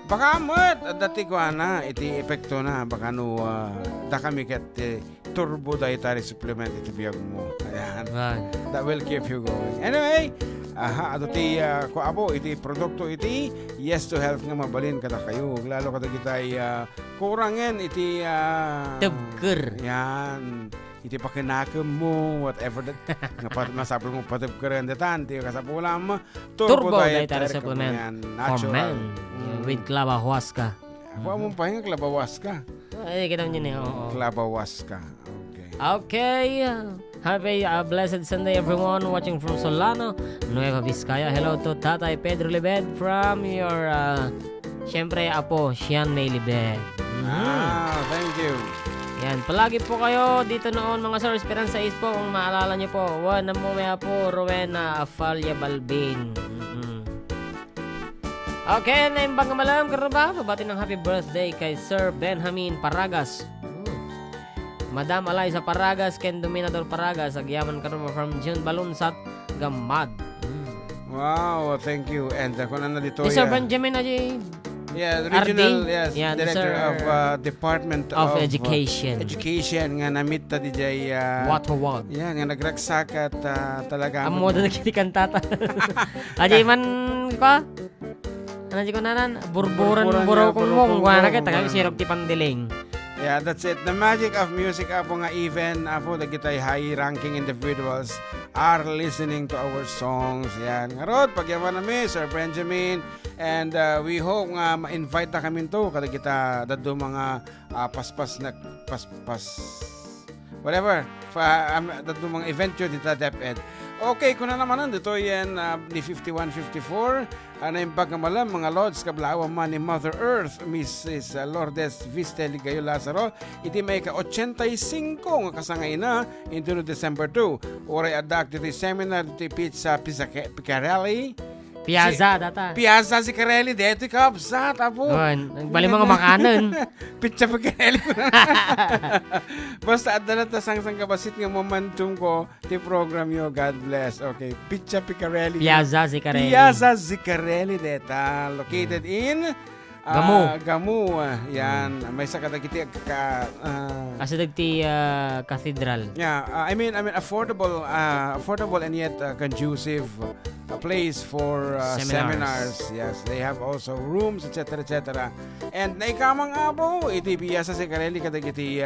C: Baka mo't dati ko iti epekto na baka no da kami ket turbo dietary supplement iti biyag mo. Ayan.
B: Right.
C: That will keep you going. Anyway, ato ti ko abo iti produkto iti yes to health nga mabalin kada kayo. Lalo kada kitay kurangen iti
B: Tebker.
C: yan. Iti pakinakam mo, whatever that. Nga pat masapul mo patibkeren datan. Tiyo kasapulam mo.
B: Turbo dietary supplement for
C: Natural.
B: men with clava huasca.
C: Ako mong pahinga, klabawas ka.
B: Ay, kita nyo niya. Oo.
C: Klabawas ka. Okay.
B: Okay. Have a blessed Sunday, everyone watching from Solano, Nueva Vizcaya. Hello to Tatay Pedro Libed from your, syempre, apo, Sian May Libed.
C: Thank you.
B: Yan, palagi po kayo dito noon mga sir, Esperanza East po, kung maalala nyo po, namumaya po, Rowena Afalia Balbin. Okay, naimbang malam, karoon ba? Pabati ng happy birthday kay Sir Benjamin Paragas. Madam Eliza Paragas, Ken Dominador Paragas, agyaman karoon from June Balunsat, Gamad.
C: Wow, thank you. And kung ano dito,
B: Ni Sir Benjamin Aji
C: yeah, the regional,
B: RD?
C: yes,
B: Yeah,
C: director
B: Sir
C: of Department
B: of Education.
C: Education nga namit ta DJ
B: Watawag.
C: yeah, nga nagragsak at talaga
B: Amo da nakitikan tata. Aji man pa. Ano di ko nanan? Burburan buraw kong mong. Wana kita kami sirok ti pandiling.
C: Yeah, that's it. The magic of music apo nga even apo da kitay high-ranking individuals are listening to our songs. Yan. Ngarod, pagyaman nami, Sir Benjamin. And we hope nga ma-invite na kami to kada kita dado mga paspas whatever. Dado mga event yun dito DepEd. Okay, kuna naman dito yan ni 5154 yung pagkamalam mga lords kablawa man ni Mother Earth Mrs. Lourdes Viste Ligayo Lazaro iti may ka 85 nga kasangay na into December 2 oray adak dito seminar dito pizza Picarelli
B: Piazza data.
C: Piazza si Carelli dito kapsat apo
B: Nagbali mga makanan.
C: pizza Picarelli basta adda na ta sang kabasit nga momentum ko ti program yo. God bless. Okay, pizza Picarelli
B: Piazza Zicarelli.
C: Piazza Zicarelli deta located in Gamu. Yan. May sa kadagiti
B: Kasi dagti cathedral.
C: yeah, I mean affordable and yet conducive place for seminars. Yes, they have also rooms, etc. And naikamang abo iti Piazza Zicarelli kadagiti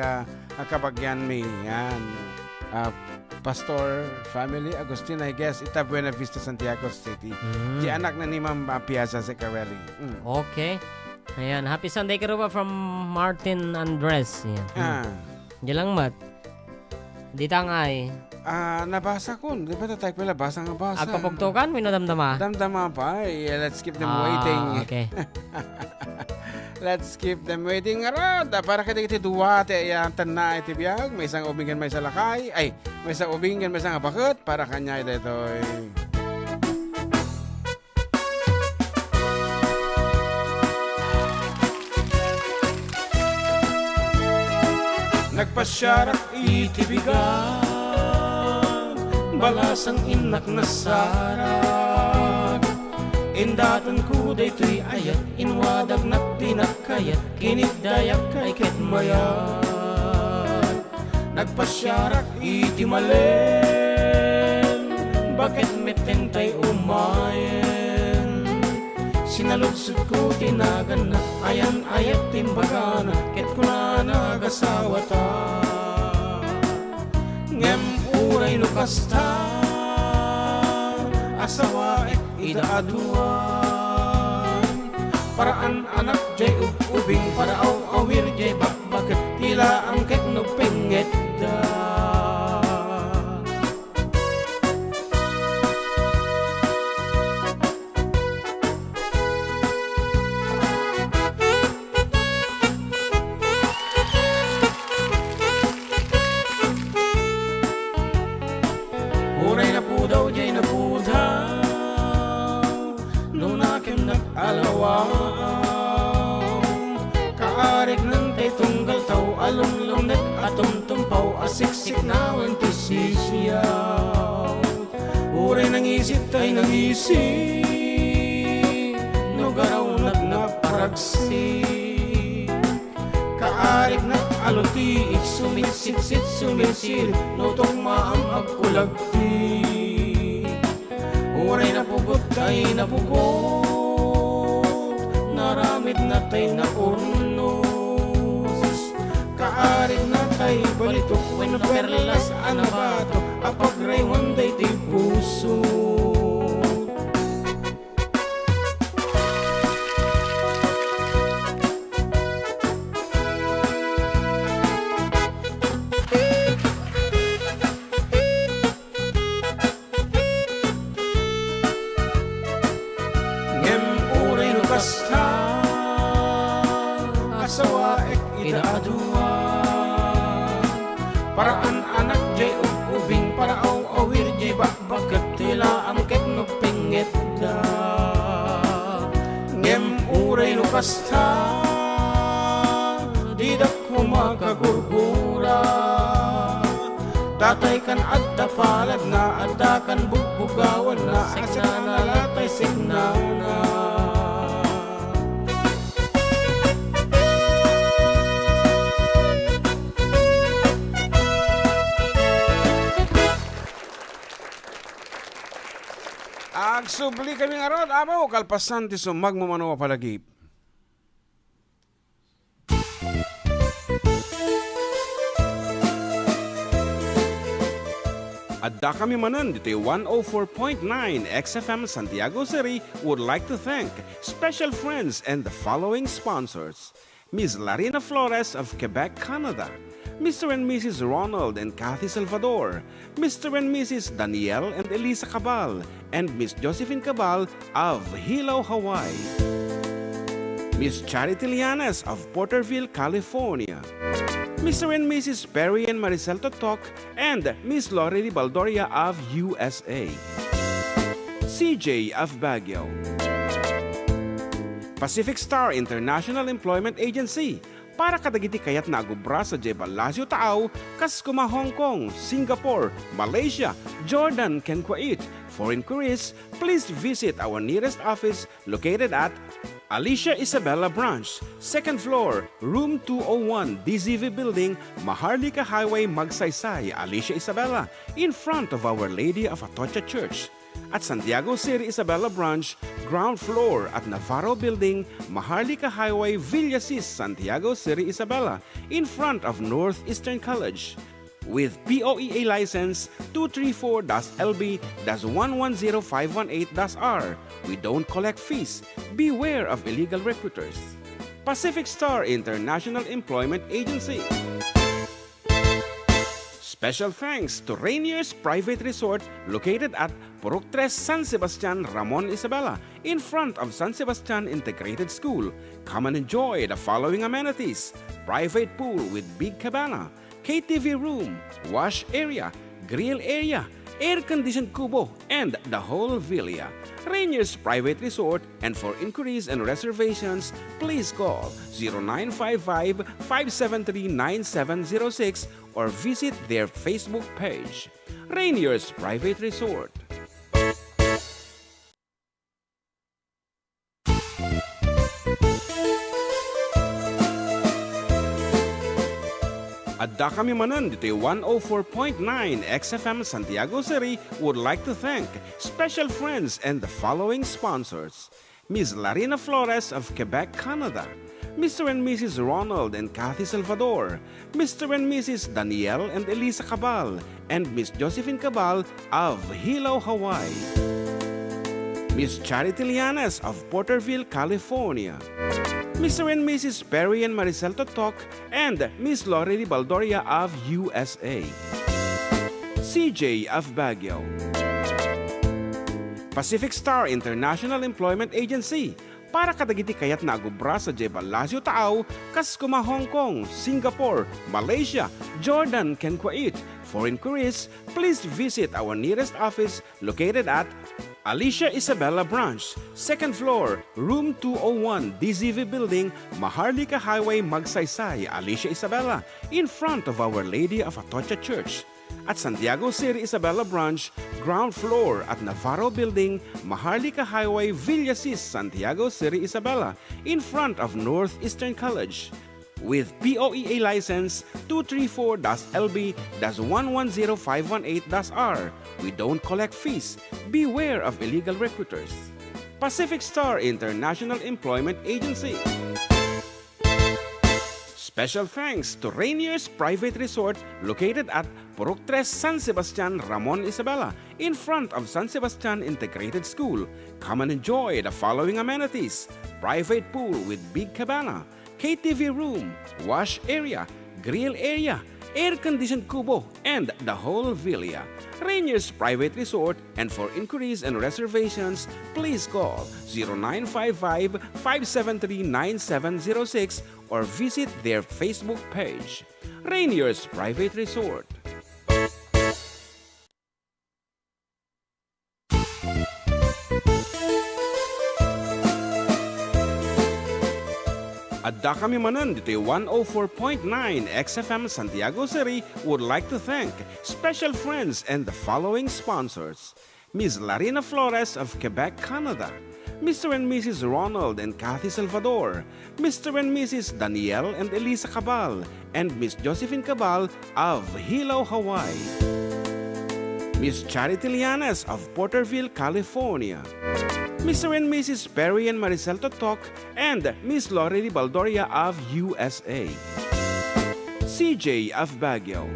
C: kabagyan mi yan. Pastor family Agustin, I guess ita Buena Vista Santiago City. Di anak na ni Ma'am Piazza Zicarelli.
B: Okay. Ayan, happy Sunday Karuba from Martin Andres. Ayan. Diyan lang mat. Di tangay.
C: Nabasa ko. Di ba tayo pala basa nga basa?
B: Agpapugtukan, may nadamdama.
C: Damdama pa. Let's keep them waiting.
B: Okay.
C: Let's keep them waiting. Arad, para kita iti duwa, ayan, tanna iti biyag. May isang ubingan, may isang lakay. Ay, may isang ubingan, may isang bakit. Para kanya ito.
E: Nagpasyarak itibigan, balasang inak na sarag. Indatan ko daytoy ayat, inwadag na tinakayat, kinigdayak kay ketmayan. Nagpasyarak iti malen, bakit meteng tay umayen? Sinaludsod ko tinagan na, ayan ayat timbagana, ket ko na nagasawa ta. Ngem uray lukas ta, asawa idaaduan. Paraan anak jay ubing, para awir jay bakbakit, tila ang ket no penget da. Uray na po daw jay na po daw, nung nakim nag-alawaw. Kaarik ng tay tunggal taw, alumlum nag-atom tumpaw, asiksik na wanto sisiyaw. Uray nang isip tay nang isip, nugaraw nagnaparagsi. Kaarik nag-aluti, sumitsit sumisit, nutong maam agkulagti. Uray na pugot tay na pugot, naramid na tay na urnos. Kaarig na tay balitok, when perlas anabato, apagraywan day ti puso. Basta asawa idaaduan. Paraan anak jay ubing, para awir jay bakbakat, tila ang ket no penget da. Ngem uray no kasta, di da ko makagurgura. Tatay kan adda palag na, adda kan bugbugawan na, asa na latay signana.
C: Agsubli kami nga ron, amaw, kalpasan ti sumag mo mano palagip.
D: Adda kami manan dito'y 104.9 XFM Santiago City would like to thank special friends and the following sponsors. Ms. Larina Flores of Quebec, Canada. Mr. and Mrs. Ronald and Kathy Salvador. Mr. and Mrs. Danielle and Elisa Cabal. And Miss Josephine Cabal of Hilo, Hawaii. Miss Charity Lianes of Porterville, California. Mr. and Mrs. Perry and Maricel Totok, and Miss Lori Baldoria of USA. CJ of Baguio. Pacific Star International Employment Agency, para kadagiti kayat nagubra sa Jebalasyo Tao, kas kuma Hong Kong, Singapore, Malaysia, Jordan, ken Kuwait. For inquiries, please visit our nearest office located at Alicia Isabella Branch, 2nd floor, room 201, DZV Building, Maharlika Highway, Magsaysay, Alicia Isabella, in front of Our Lady of Atocha Church. At Santiago City Isabella Branch, ground floor at Navarro Building, Maharlika Highway, Villasis, Santiago City Isabella, in front of Northeastern College. With POEA license 234-LB-110518-R. We don't collect fees. Beware of illegal recruiters. Pacific Star International Employment Agency. Special thanks to Rainier's Private Resort located at Purok 3 San Sebastian, Ramon Isabela, in front of San Sebastian Integrated School. Come and enjoy the following amenities: private pool with big cabana, KTV room, wash area, grill area, air-conditioned kubo, and the whole villa. Rainier's Private Resort, and for inquiries and reservations, please call 0955-573-9706 or visit their Facebook page. Rainier's Private Resort. Adda kami Manen, Ditoy 104.9 XFM Santiago City would like to thank special friends and the following sponsors: Ms. Larina Flores of Quebec, Canada, Mr. and Mrs. Ronald and Kathy Salvador, Mr. and Mrs. Danielle and Elisa Cabal, and Miss Josephine Cabal of Hilo, Hawaii, Miss Charity Lianes of Porterville, California, Mr. and Mrs. Perry and Maricel Totok, and Miss Lorely Baldoria of USA, CJ of Baguio, Pacific Star International Employment Agency, para kadagiti kayat na agubra sa Jebalasyo Tao, Kaskuma, Hong Kong, Singapore, Malaysia, Jordan, and Kuwait. For inquiries, please visit our nearest office located at Alicia Isabella Branch, 2nd floor, room 201, DZV Building, Maharlika Highway, Magsaysay, Alicia Isabella, in front of Our Lady of Atocha Church. At Santiago City Isabella Branch, ground floor at Navarro Building, Maharlika Highway, Villasis, Santiago City Isabella, in front of Northeastern College. With POEA license 234-LB-110518-R. We don't collect fees. Beware of illegal recruiters. Pacific Star International Employment Agency. Special thanks to Rainier's Private Resort located at Purok 3 San Sebastian, Ramon Isabela, in front of San Sebastian Integrated School. Come and enjoy the following amenities: private pool with big cabana, KTV room, wash area, grill area, air-conditioned kubo, and the whole villa. Rainier's Private Resort, and for inquiries and reservations, please call 0955-573-9706 or visit their Facebook page. Rainier's Private Resort. Adda kami Manen, Ditoy 104.9 XFM Santiago City would like to thank special friends and the following sponsors: Ms. Larina Flores of Quebec, Canada, Mr. and Mrs. Ronald and Kathy Salvador, Mr. and Mrs. Danielle and Elisa Cabal, and Miss Josephine Cabal of Hilo, Hawaii, Miss Charity Lianes of Porterville, California, Mr. and Mrs. Perry and Maricel Totok, and Miss Lorely Baldoria of USA, CJ of Baguio,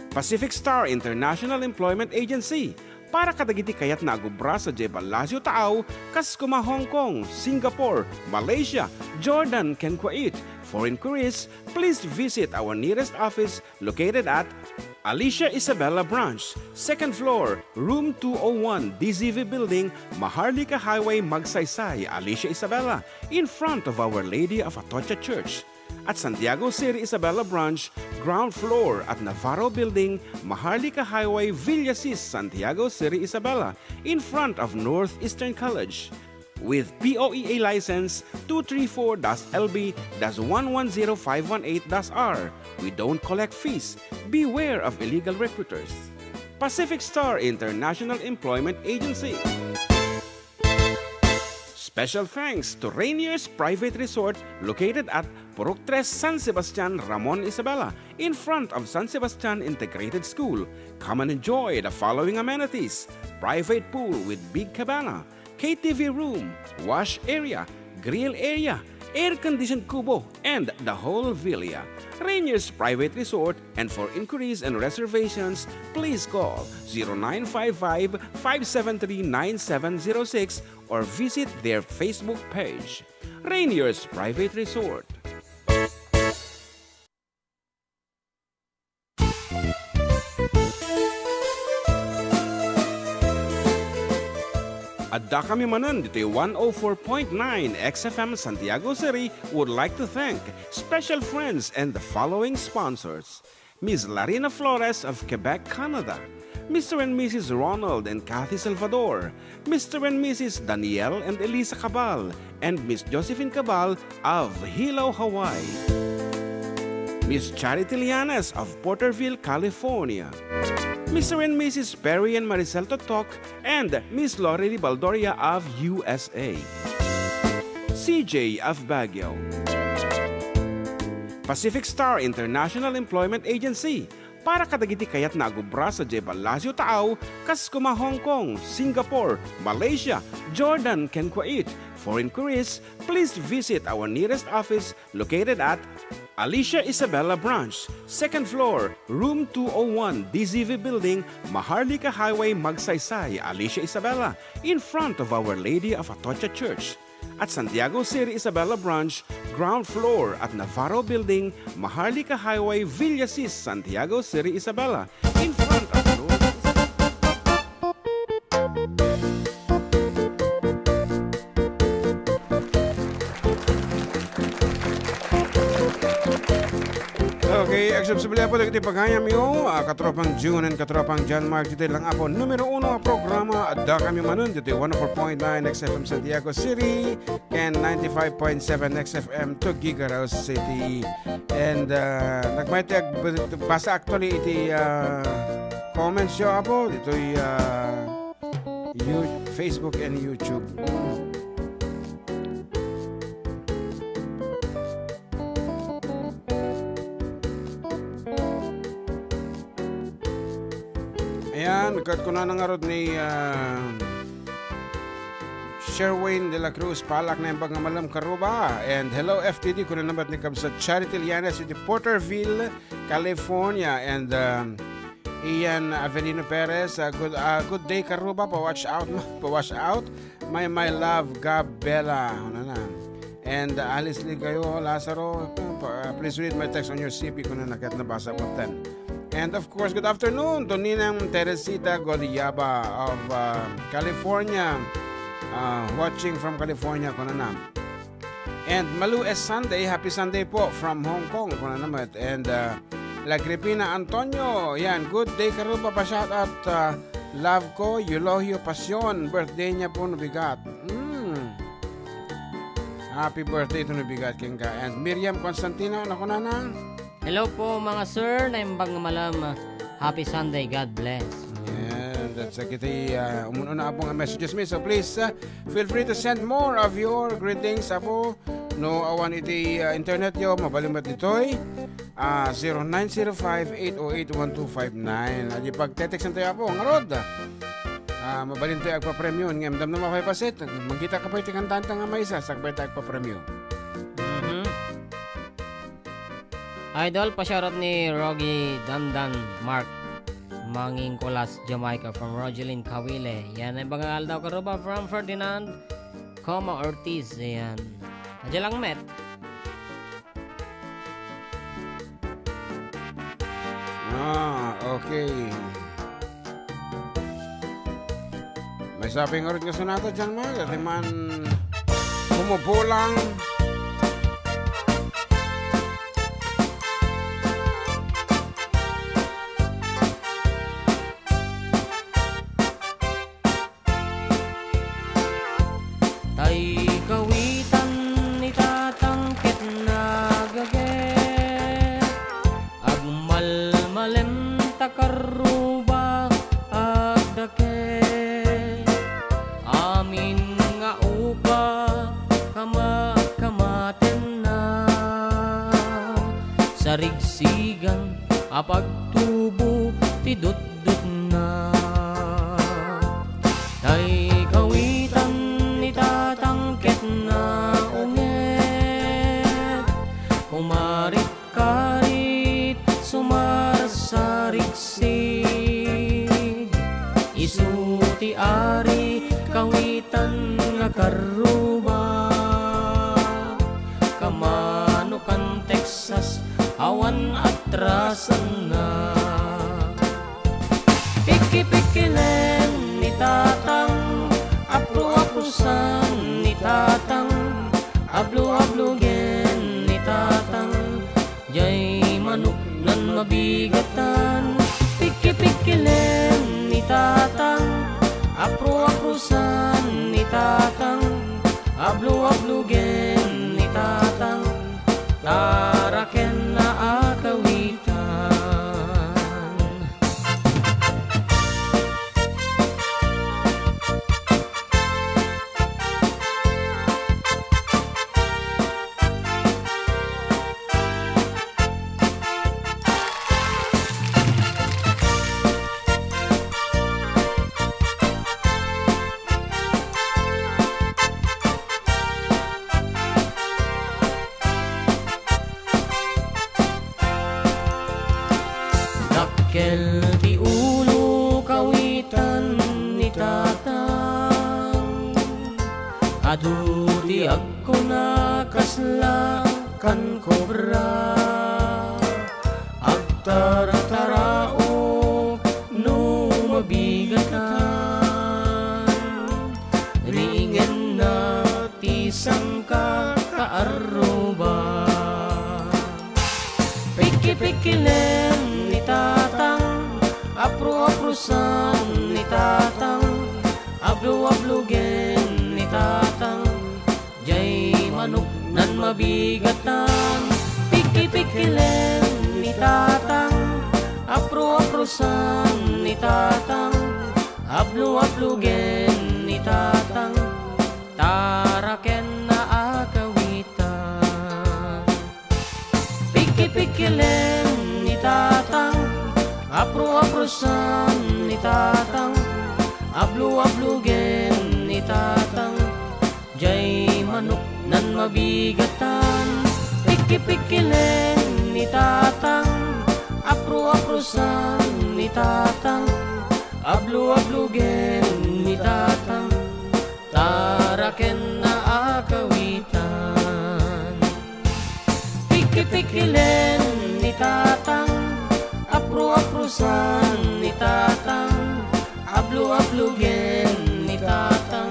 D: Pacific Star International Employment Agency, para kadagiti kayat na agubra sa Jebalasyo Tao, Kaskuma, Hong Kong, Singapore, Malaysia, Jordan, and Kuwait. For inquiries, please visit our nearest office located at Alicia Isabella Branch, 2nd floor, room 201, DZV Building, Maharlika Highway, Magsaysay, Alicia Isabella, in front of Our Lady of Atocha Church. At Santiago City Isabella Branch, ground floor at Navarro Building, Maharlika Highway, Villasis, Santiago City Isabella, in front of Northeastern College. With POEA license 234-LB-110518-R. We don't collect fees. Beware of illegal recruiters. Pacific Star International Employment Agency. Special thanks to Rainier's Private Resort located at Purok 3 San Sebastian, Ramon Isabela, in front of San Sebastian Integrated School. Come and enjoy the following amenities: private pool with big cabana, KTV room, wash area, grill area, air-conditioned kubo, and the whole villa. Rainier's Private Resort, and for inquiries and reservations, please call 0955-573-9706 or visit their Facebook page. Rainier's Private Resort. Adda kami Manen, Ditoy 104.9 XFM Santiago City would like to thank special friends and the following sponsors. Ms. Larina Flores of Quebec, Canada. Mr. and Mrs. Ronald and Kathy Salvador. Mr. and Mrs. Danielle and Elisa Cabal. And Miss Josephine Cabal of Hilo, Hawaii. Miss Charity Lianas of Porterville, California. Mr. and Mrs. Perry and Maricel Totok, and Miss Lori Baldoria of USA. CJ of Baguio. Pacific Star International Employment Agency, para kadagiti kayat na agubra sa Jebalasio Tao, Kaskuma, Hong Kong, Singapore, Malaysia, Jordan, ken Kuwait. For inquiries, please visit our nearest office located at Alicia Isabella Branch, 2nd floor, room 201, DZV Building, Maharlika Highway, Magsaysay, Alicia Isabella, in front of Our Lady of Atocha Church. At Santiago City Isabella Branch, ground floor at Navarro Building, Maharlika Highway, Villasis, Santiago City Isabella, in front of Lord.
C: Okay, acceptable po dagiti pagayam yo, katropang June and katropang John Mark dito lang ako. Numero 1 ang programa Adda kami Manen dito 104.9 XFM Santiago City and 95.7 XFM Tuguegarao City. And nagmaytag basa actually iti comments yo apo dito Facebook and YouTube. Ayan, nagkat ko na nangarod ni Sherwayne de la Cruz, palak na yung pagngamalam karuba. And hello FTD, ko na naman ni Kabsa Charity Lianas in Porterville, California. And Ian Avelino Perez, good day karuba, pa-watch out, my love, Gabella. And Alice Ligayo, Lazaro, please read my text on your CP ko na nakat nabasa mo 10. And of course, good afternoon to Ninang Teresita Godiaba of California, watching from California ko na. And Malu S. Sunday, happy Sunday po from Hong Kong ko na naman. And Lagripina Antonio, yan, good day karuba pa shout out, love ko, Eulogio Pasyon, birthday niya po nabigat. Happy birthday to nabigat king ka. And Miriam Constantino, nako na.
B: Hello po mga sir, naimbang malam. Happy Sunday, God bless.
C: Yeah, that's kiti umununa apong messages me. So please feel free to send more of your greetings apo. No awan iti internet yo mabalimbat ditoy 0905-808-1259. Adi pagtetext tayo apo ngarod. Mabalin tayo agpa-premium ngem damdam ako paset. Magkita ka pa iti kantanta nga maysa sakbay tayo agpa-premium.
B: Idol, pa-shoutout ni Rogi Dandan Mark Manging Colas, Jamaica from Rogelyn Kawile. Yan ay bangal daw karuba from Ferdinand Coma Ortiz. Yan. Adya lang met.
C: Okay. May saping orit nga sunata dyan mga. Kasi man pumupulang.
B: Sarigsigan apagtubo ti dut-dut na tay kawitan ni tatangket na unget kumarit-karit sumarasarigsig isuti ari kawitan nga karuba man atrasan na. Piki-pikilen ni tatang, apro-aprosan ni tatang, ablo-ablogen ni tatang, jay manok nan mabigatan. Piki-pikilen ni tatang, apro-aprosan ni tatang, ablo-ablogen ni tatang, taraken na akawitan. Dakkel di ulo kawitan ni tatang, adu di ako nakaslakan kobra, agtara-tarao no mabigatan, ringen na tisang kaaruba. Piki-pikilen ni tatang, apro-aprosan ni tatang, ablo-ablogen ni tatang, jay manok nan mabigatan. Piki-pikilen ni tatang, apro-aprosan ni tatang, ablo-ablogen ni tatang, taraken na akawitan. Piki-pikilen ni tatang, apro-aprosan ni tatang, ablo-ablogen ni tatang, jay manok nan mabigatan. Piki-pikilen ni tatang, apro-aprosan ni tatang, ablo-ablogen ni tatang, taraken na akawitan. Piki-pikilen ni tatang, apro-aprosan ni tatang, ablo-ablogen ni tatang,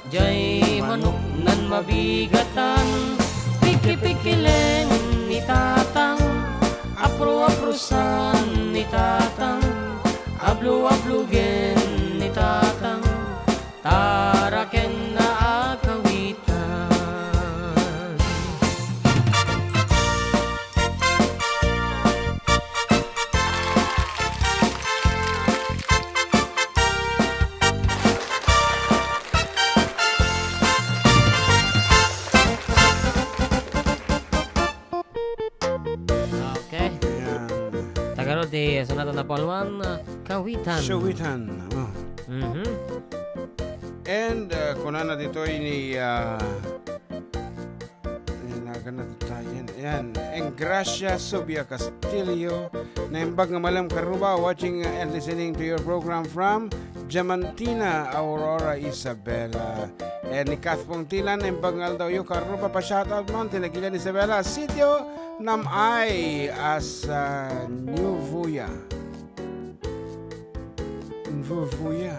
B: jay manok nan mabigatan. Piki-pikilen ni tatang, apro-aprosan ni tatang, ablo-ablogen ni tatang, taraken na akawitan. Okay.
C: Ayan.
B: Tagarod di sonata na polwan, kawitan.
C: Shawitan. Oh.
B: Mhm.
C: And kunana dito ni nagana tayo. Ayan. Engracia Subia Castillo. Naimbag nga malam karuba watching and listening to your program from Diamantina, Aurora, Isabela. And ni Kath Pongtilan, naimbag nga daw yung karuba pa shoutout mo. Tinagilan Isabela. Sitio Namay as New Vuya. Vuya.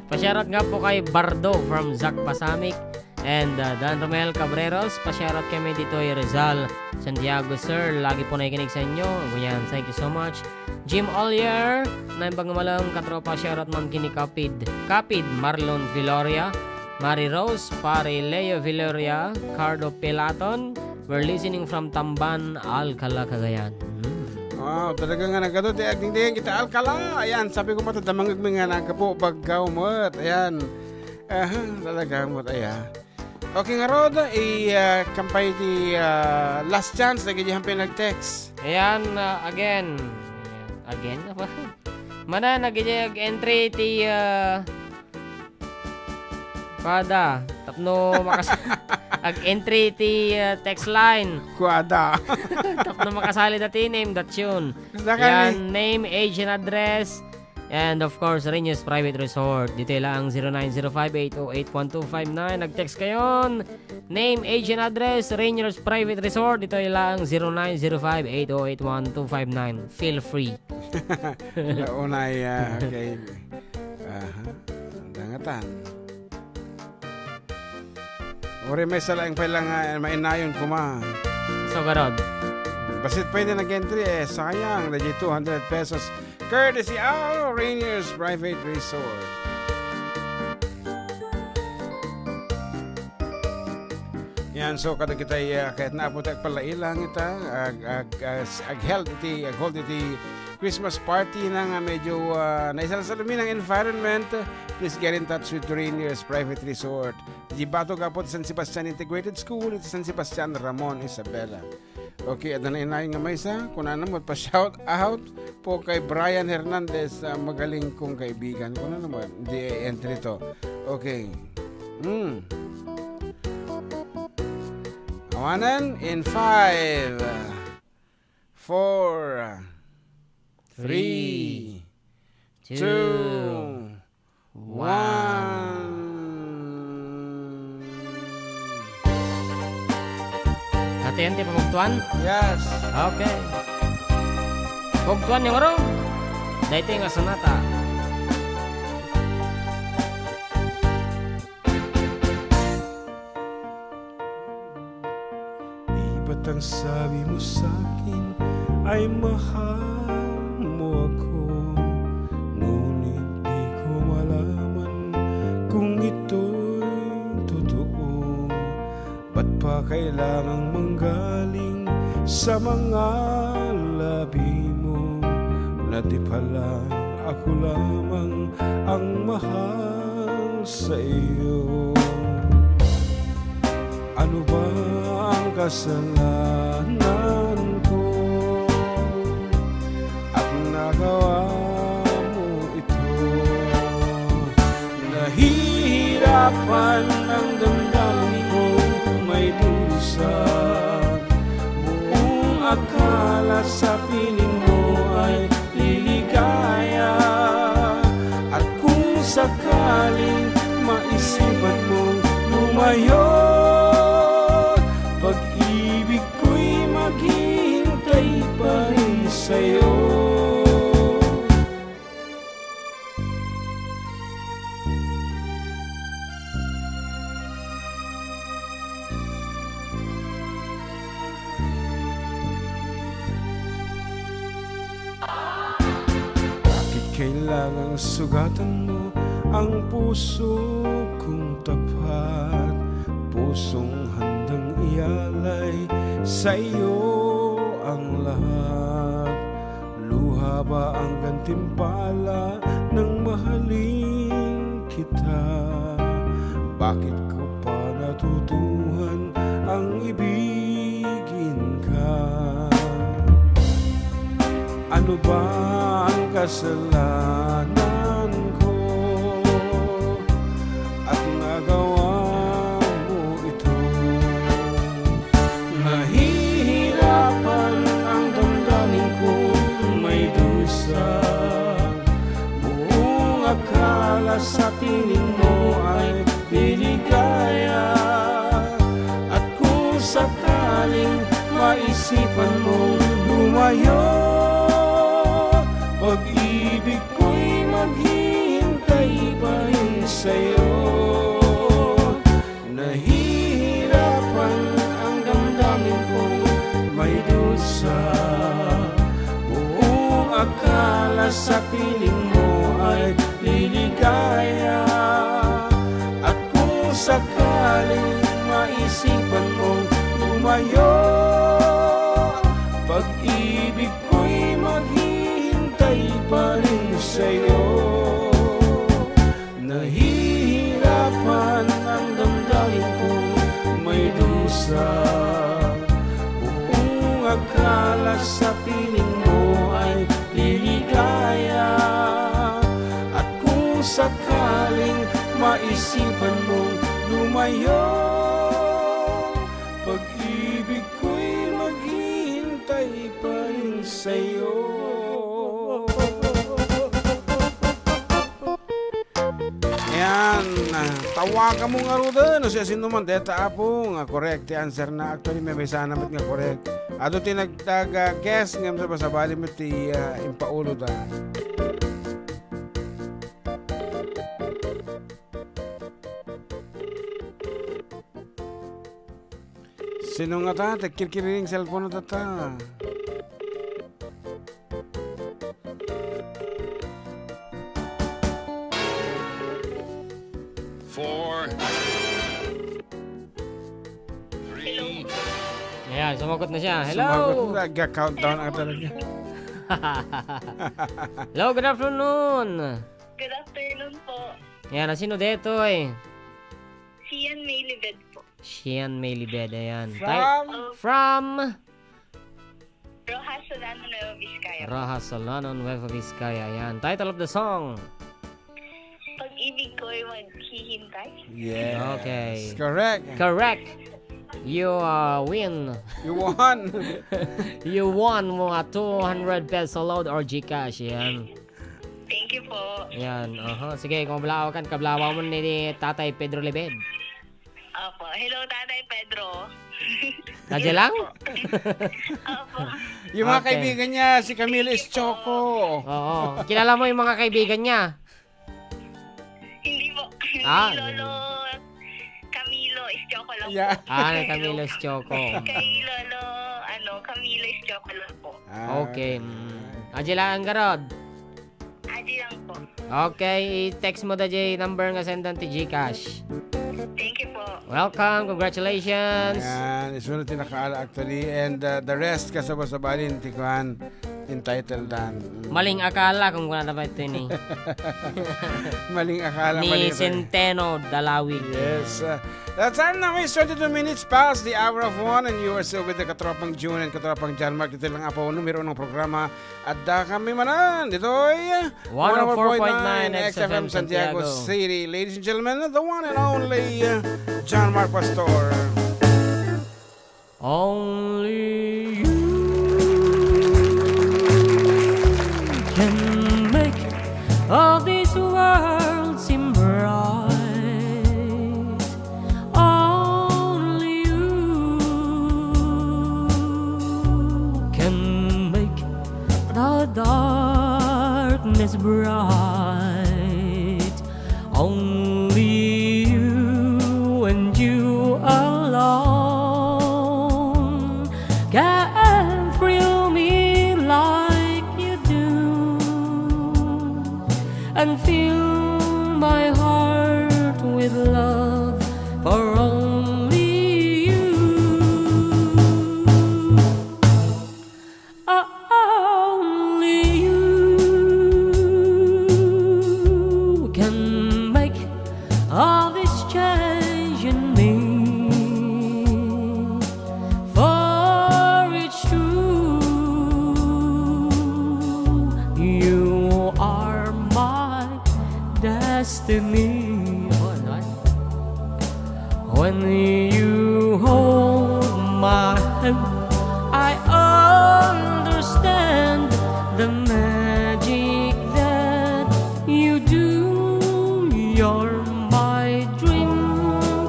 B: Pasyarat nga po kay Bardo from Zac Pasamik and Dan Romel Cabreros. Pasyarat kami Ditoy Rizal, Santiago Sir. Lagi po nakikinig sa inyo. Ganyan, thank you so much. Jim Ollier, naimbang malang katropa, pasyarat man kini Kapid, Marlon Viloria, Mary Rose, Pare Leo Viloria, Cardo Pilaton. We're listening from Tamban, Alcala, Cagayan.
C: Wow, talaga nga nagkado. Tingnan kita Alcala. Ayan, sabi ko pa ito, damangag mga nagkapo pagkaw mo. Ayan. Talaga mo. Ayan. Okay nga Rod, kampay di last chance. Nagigihang pinag-text.
B: Ayan, again. Again? Apa? Mana, nagigihag entry ti Pada. Tapno ag-entry ti text line.
C: Kuada.
B: Tapno makasali dati name, dat yun. Yan, name, age and address. And of course, Rainiers Private Resort. Dito lang 0905-808-1259. Nag-text kayo. Name, age, and address. Rainiers Private Resort. Dito lang 0905-808-1259. Feel free.
C: Unay, okay. Dangatan. Uri may salaing pala nga mainayon kuma.
B: So, garod.
C: Basit pwede nag-entry sayang. Legit 200 pesos. Courtesy of Rainiers Private Resort. Yan, so kada kita kahit naabot pala ilang ita ag-hold iti Christmas party na nga medyo naisalasalamin ang environment. Please get in touch with Rainiers Private Resort. Di bato ka po San Sebastian Integrated School at San Sebastian Ramon Isabela. Okay, at na nga may isa. Kung ano mo, pa-shout out po kay Brian Hernandez, magaling kong kaibigan. Kung ano naman, hindi entry to. Okay. Awanan in 5, 4, 3, 2, 1.
B: Hati-hati pamugtuan?
C: Yes.
B: Okay. Pagtuan yung araw. Dahito yung asanata.
E: Di ba't ang sabi mo sa'kin ay mahal mo ako? Ngunit di ko malaman kung ito'y totoo. Ba't pa kailangang manggaling sa mga labi mo? Na di pala ako lamang ang mahal sa iyo. Ano ba ang kasalanan ko at nagawa mo ito? Nahihirapan ang damdamin ko, may dusa. Buong akala sa piling mo ay liligaya. At kung sakaling maisipan mong lumayo, pag-ibig ko'y maghihintay pa rin sa'yo. Bakit kailangang sugatan mo ang puso kong tapat? Pusong handang ialay sa iyo ang lahat. Luha ba ang gantimpala ng mahalin kita? Bakit ko pa natutuhan ang ibigin ka? Ano ba ang kasalanan ko at nagawa mo ito? Nahihirapan ang damdamin ko, may dusa. Buong akala sa piling mo ay biligaya. At kung sakaling maisipan mo lumayo, pag-ibig ko'y maghihintay pa rin sa'yo. Nahihirapan ang damdamin ko, may dusa. Buong akala sa piling mo ay liligaya. At kung sakaling maisipan mong lumayo, pag-ibig ko'y maghihintay pa rin sa'yo. Nahihirapan ang damdamin ko, may dusa. Buong akala sa piling mo ay liligaya. At kung sakaling maisipan mong lumayo, pag-ibig ko'y maghihintay pa rin sa'yo.
C: tawa ka mo nga rudan. O siya sinuman, deta apo nga correct. Ti answer na actually may sana naman nga correct. Ado ti nagtaga-guess nga sa basabali mo ti impaulo da. Sino nga ta? Tagkirkiriring cellphone na ta.
B: Ayan, sumagot na siya.
C: Sumagot
B: Hello!
C: na, countdown ang talaga.
B: Hello, good afternoon!
F: Good afternoon po.
B: Ayan, sino Ditoy?
F: Sian Maylibed po.
B: Sian Maylibed, ayan.
C: From?
F: Rojas Solano, Nueva Vizcaya.
B: Rojas Solano, Nueva Vizcaya, ayan. Title of the song?
F: Pag-ibig ko ay maghihintay.
C: Yes.
B: Okay.
C: Correct.
B: Correct! You win.
C: You won.
B: You won mga 200 peso load or Gcash, ayan.
F: Thank you po.
B: Ayan, sige, kung kablawa kablawa mo ni Tatay Pedro Lebed.
F: Opo. Hello, Tatay Pedro.
B: Nadya lang?
F: Opo.
C: Yung mga
B: Okay.
C: kaibigan niya, si Camille Choco.
B: Oo. Kilala mo yung mga kaibigan niya?
F: Hindi po.
B: Ah.
F: Lolo Camilo is choco lang
C: Yeah.
F: po.
B: Ni Camilo's Choco.
F: Kay Lolo, Camilo is choco lang po.
B: Okay. Adjila ang garod.
F: Adi lang po.
B: Okay, i-text mo da Jay number nga sendan ti Gcash.
F: Thank you po.
B: Welcome, congratulations.
C: Ayan, isunod din nakaala actually. And the rest kasabas-sabalin, tikuhan, entitled dan.
B: Maling akala kung wala na ba ito ni.
C: Maling akala.
B: Ni
C: maling
B: Centeno Dalawig.
C: Yes. That time now is 22 minutes past the hour of 1 and you are still with the Katropang June and Katropang John Mark. Ito lang po numero ng programa. Adda kami manan. Ditoy
B: 104.9
C: XFM Santiago City. Ladies and gentlemen, the one and only John Mark Pastor.
B: Only you can make all this world seem bright. Only you can make the darkness bright. Only you and you alone can thrill me like you do and fill my heart with love for only you. Only you can make all this change in me. For it's true, you are my destiny. When you hold my hand, I understand the magic that you do. You're my dream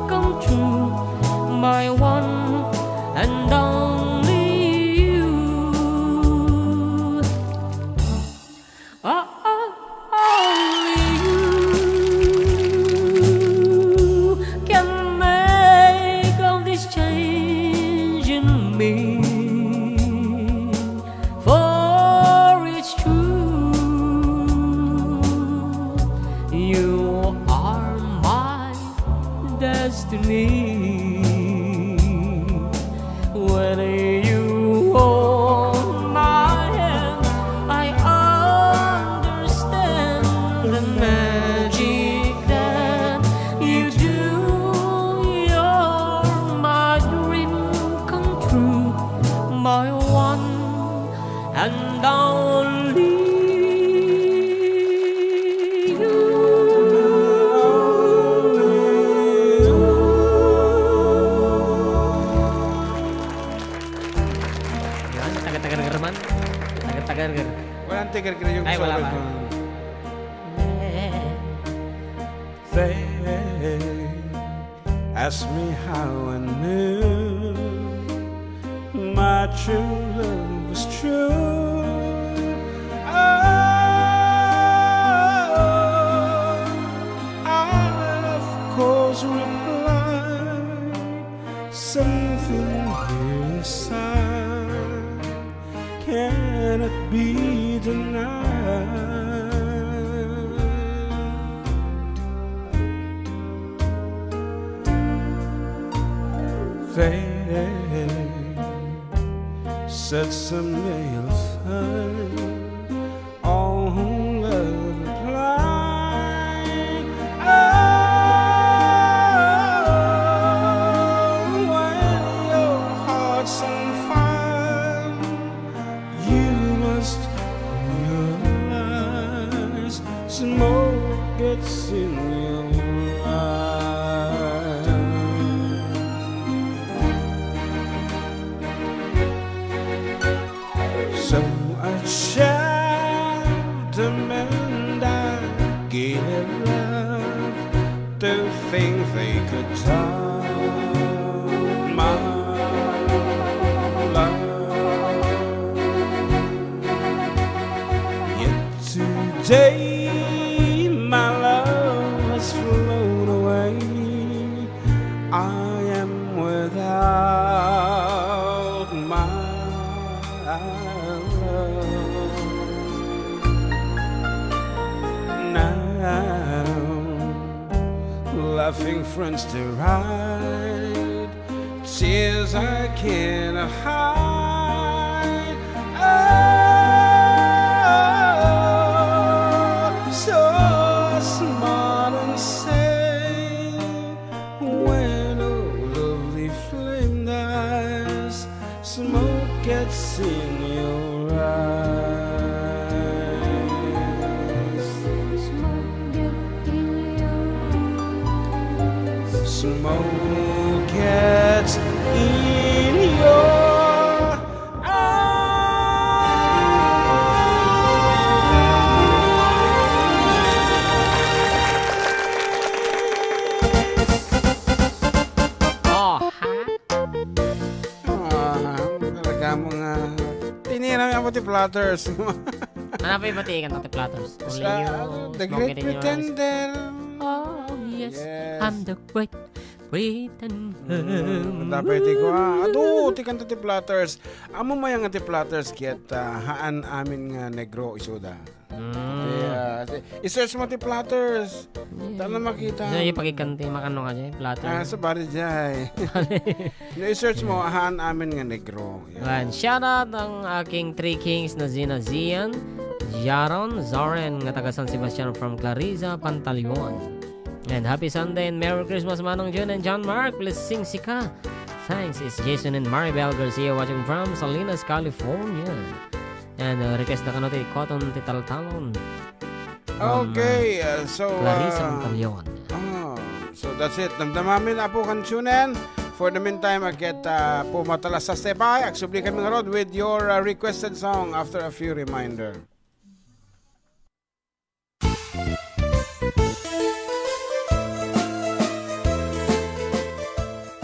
B: come true, my one and only you. Only you can make all this change in me. For it's true, you are my destiny. When you hold my hand, I understand the magic that you do. You're my dream come true, my one and only Yan, taga-taga man. Taga-taga.
C: Walang tigar ka na yung
B: Ay, wala
C: solo
B: ba?
C: ko.
E: Ask me how I knew my true love was true. I of course replied something inside cannot be denied. Fate said someday you'll find all who love replied. Oh, when your heart's on fire, you must realize smoke gets in your eyes. So I shoved them and I gave it love to think they could talk my love. Yet today my love has flown away. I am without my now, laughing friends to ride, tears I cannot hide. Oh, so smart and say, when a lovely flame dies, smoke gets in your eyes. Smoke gets in your
C: Talaga mga tinira yung Puti Platters.
B: Ano pa yung batiin ka ng Platters? Only you.
C: The
B: Smoke
C: Great
B: it in your eyes.
C: Pretender.
B: Oh, yes.
C: Yes.
B: I'm the great pretender.
C: Dapat ko aduh tikan Puti Platters. Amo mayang Puti Platters ket haan amin nga negro isuda. Yeah. I-search mo Puti Platters. Tala makita.
B: So, yung pagikanti, makano ka dyan, Platters.
C: Sa bari jay. I-search mo haan amin nga negro.
B: Yan. Shoutout ang aking 3 kings na Zina Zian, Jaron, Zoren, nga taga San Sebastian from Clarissa, Pantaleon. And happy Sunday and Merry Christmas, Manong June and John Mark. Blessing Sika. Thanks. It's Jason and Maribel Garcia watching from Salinas, California. And request na kanoti Cotton Titaltalon.
C: Okay, so
B: Clarissa, Pantaleon.
C: So that's it. Damdamin na po kan tunen. For the meantime, agad po matalas sa stepay. Aksubli kami nga rod with your requested song after a few reminder.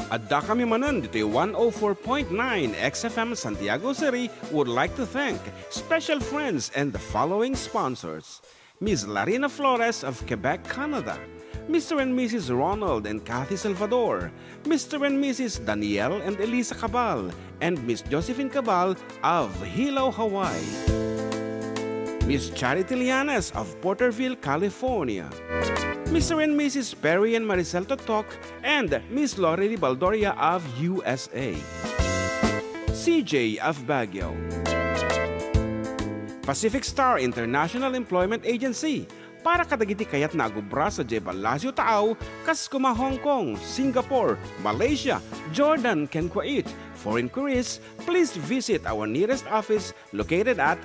D: Adda kami Manen, Ditoy 104.9 XFM Santiago City would like to thank special friends and the following sponsors. Ms. Larina Flores of Quebec, Canada. Mr. and Mrs. Ronald and Kathy Salvador. Mr. and Mrs. Danielle and Elisa Cabal. And Miss Josephine Cabal of Hilo, Hawaii. Miss Charity Lianes of Porterville, California. Mr. and Mrs. Perry and Maricel Totok, and Miss Lori Baldoria of USA. CJ of Baguio. Pacific Star International Employment Agency. Para kadagiti kayat nagubra sa Jebalasyo Tao, Kaskuma, Hong Kong, Singapore, Malaysia, Jordan, can Kuwait. For inquiries, please visit our nearest office located at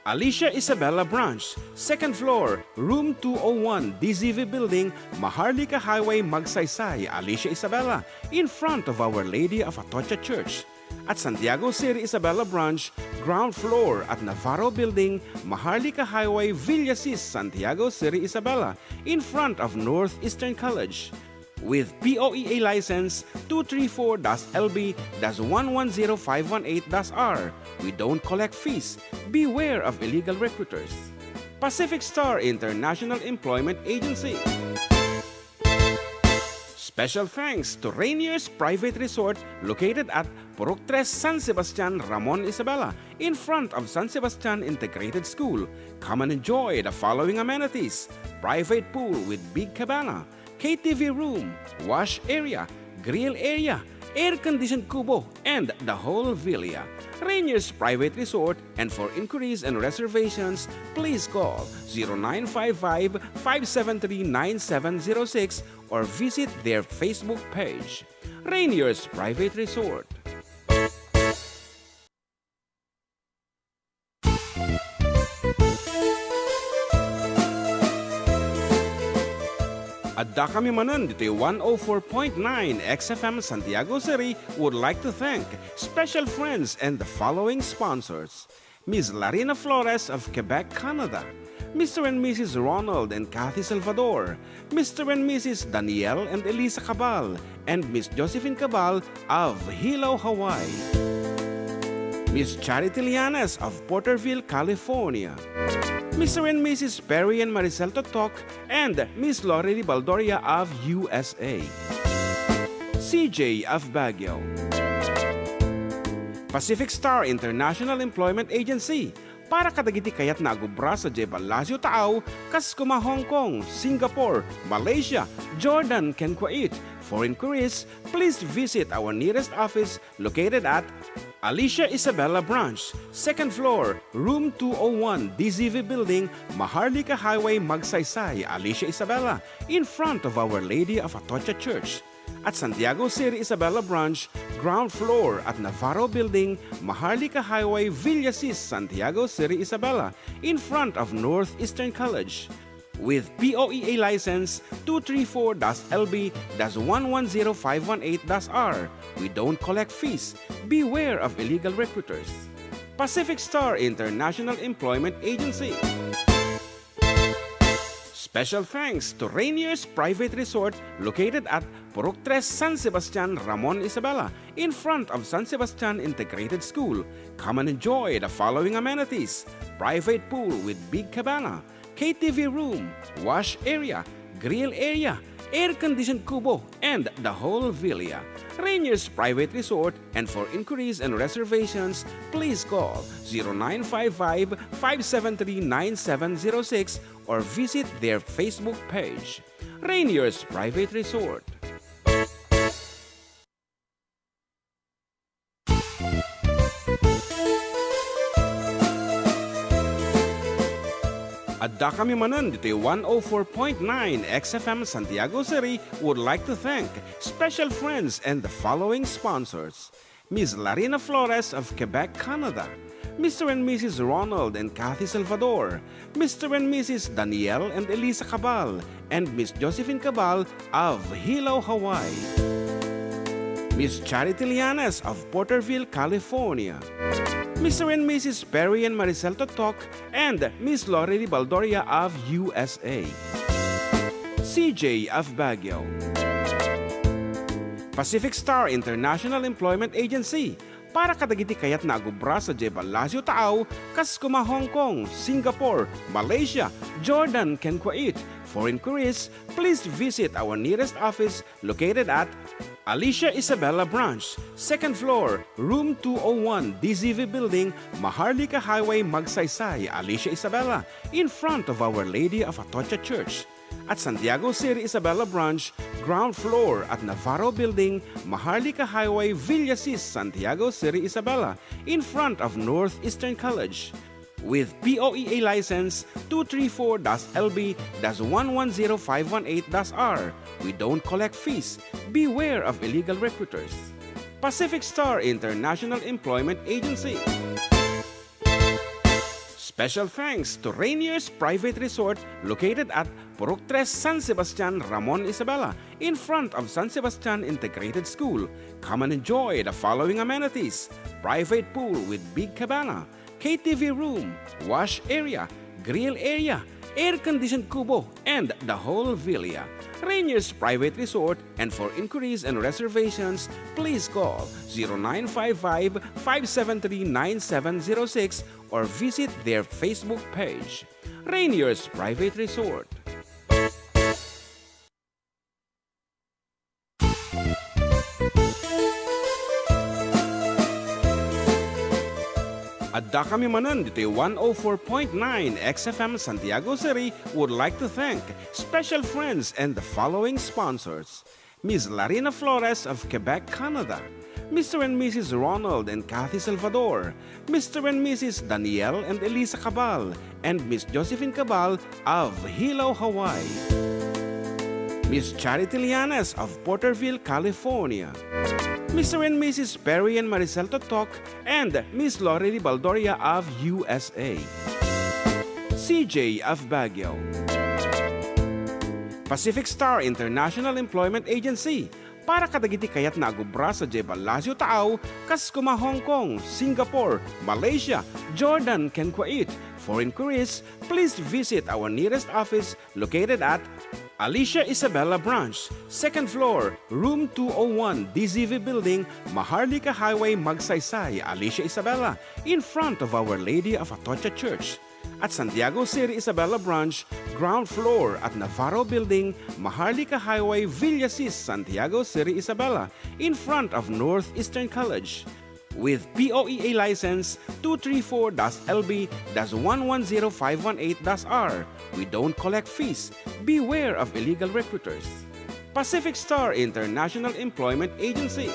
D: Alicia Isabella Branch, 2nd floor, room 201, DZV Building, Maharlika Highway, Magsaysay, Alicia Isabella, in front of Our Lady of Atocha Church. At Santiago City Isabella Branch, ground floor at Navarro Building, Maharlika Highway, Villasis, Santiago City Isabella, in front of Northeastern College. with POEA license 234-LB-110518-R. We don't collect fees. Beware of illegal recruiters. Pacific Star International Employment Agency. Special thanks to Rainier's Private Resort located at Purok 3 San Sebastian, Ramon Isabela, in front of San Sebastian Integrated School. Come and enjoy the following amenities: private pool with big cabana, KTV room, wash area, grill area, air-conditioned kubo, and the whole villa. Rainier's Private Resort, and for inquiries and reservations, please call 0955-573-9706 or visit their Facebook page. Rainier's Private Resort. Adda kami Manen, Ditoy 104.9 XFM Santiago City would like to thank special friends and the following sponsors: Ms. Larina Flores of Quebec, Canada, Mr. and Mrs. Ronald and Kathy Salvador, Mr. and Mrs. Danielle and Elisa Cabal, and Miss Josephine Cabal of Hilo, Hawaii, Miss Charity Lianes of Porterville, California, Mr. and Mrs. Perry and Maricel Totok, and Miss Lorely Baldoria of USA, CJ of Baguio, Pacific Star International Employment Agency, para kadagiti kayat nagubra sa Jebalasyo Tao, Kaskuma, Hong Kong, Singapore, Malaysia, Jordan, ken Kuwait. For inquiries, please visit our nearest office located at Alicia Isabela Branch, 2nd floor, room 201, DZV Building, Maharlika Highway, Magsaysay, Alicia Isabela, in front of Our Lady of Atocha Church. At Santiago City Isabela Branch, ground floor at Navarro Building, Maharlika Highway, Villasis, Santiago City Isabela, in front of Northeastern College. With POEA license 234-LB-110518-R. We don't collect fees. Beware of illegal recruiters. Pacific Star International Employment Agency. Special thanks to Rainier's Private Resort located at Purok 3 San Sebastian, Ramon Isabela, in front of San Sebastian Integrated School. Come and enjoy the following amenities: private pool with big cabana, KTV room, wash area, grill area, air-conditioned kubo, and the whole villa. Rainier's Private Resort, and for inquiries and reservations, please call 0955-573-9706 or visit their Facebook page. Rainier's Private Resort. Adda kami Manen, Ditoy 104.9 XFM Santiago City would like to thank special friends and the following sponsors: Ms. Larina Flores of Quebec, Canada, Mr. and Mrs. Ronald and Kathy Salvador, Mr. and Mrs. Danielle and Elisa Cabal, and Miss Josephine Cabal of Hilo, Hawaii, Miss Charity Lianes of Porterville, California, Mr. and Mrs. Perry and Maricel Totok, and Miss Lorely Baldoria of USA, CJ of Baguio, Pacific Star International Employment Agency, para kadagiti kayat nagubra sa Jebalasyo Tao, Kaskuma, Hong Kong, Singapore, Malaysia, Jordan, ken Kuwait. For inquiries, please visit our nearest office located at Alicia Isabela Branch, 2nd floor, room 201, DZV Building, Maharlika Highway, Magsaysay, Alicia Isabela, in front of Our Lady of Atocha Church. At Santiago City Isabela Branch, ground floor at Navarro Building, Maharlika Highway, Villasis, Santiago City Isabela, in front of Northeastern College. With POEA license 234-LB-110518-R. We don't collect fees. Beware of illegal recruiters. Pacific Star International Employment Agency. Special thanks to Rainier's Private Resort located at Purok 3 San Sebastian, Ramon Isabela, in front of San Sebastian Integrated School. Come and enjoy the following amenities: private pool with big cabana, KTV room, wash area, grill area, air-conditioned kubo, and the whole villa. Rainier's Private Resort, and for inquiries and reservations, please call 0955-573-9706 or visit their Facebook page. Rainier's Private Resort. Adda kami Manen, Ditoy 104.9 XFM Santiago City would like to thank special friends and the following sponsors. Ms. Larina Flores of Quebec, Canada. Mr. and Mrs. Ronald and Kathy Salvador. Mr. and Mrs. Danielle and Elisa Cabal. And Miss Josephine Cabal of Hilo, Hawaii. Miss Charity Lianes of Porterville, California. Mr. and Mrs. Perry and Maricel Totok, and Miss Lorely Baldoria of USA. CJ of Baguio. Pacific Star International Employment Agency. Para kadagiti kayat na agubra sa Jebalasio Tao, Kaskuma, Hong Kong, Singapore, Malaysia, Jordan, ken Kuwait. For inquiries, please visit our nearest office located at Alicia Isabella Branch, 2nd floor, room 201, DZV Building, Maharlika Highway, Magsaysay, Alicia Isabella, in front of Our Lady of Atocha Church. At Santiago City Isabella Branch, ground floor at Navarro Building, Maharlika Highway, Villasis, Santiago City Isabella, in front of Northeastern College. With POEA license 234-LB-110518-R. We don't collect fees. Beware of illegal recruiters. Pacific Star International Employment Agency.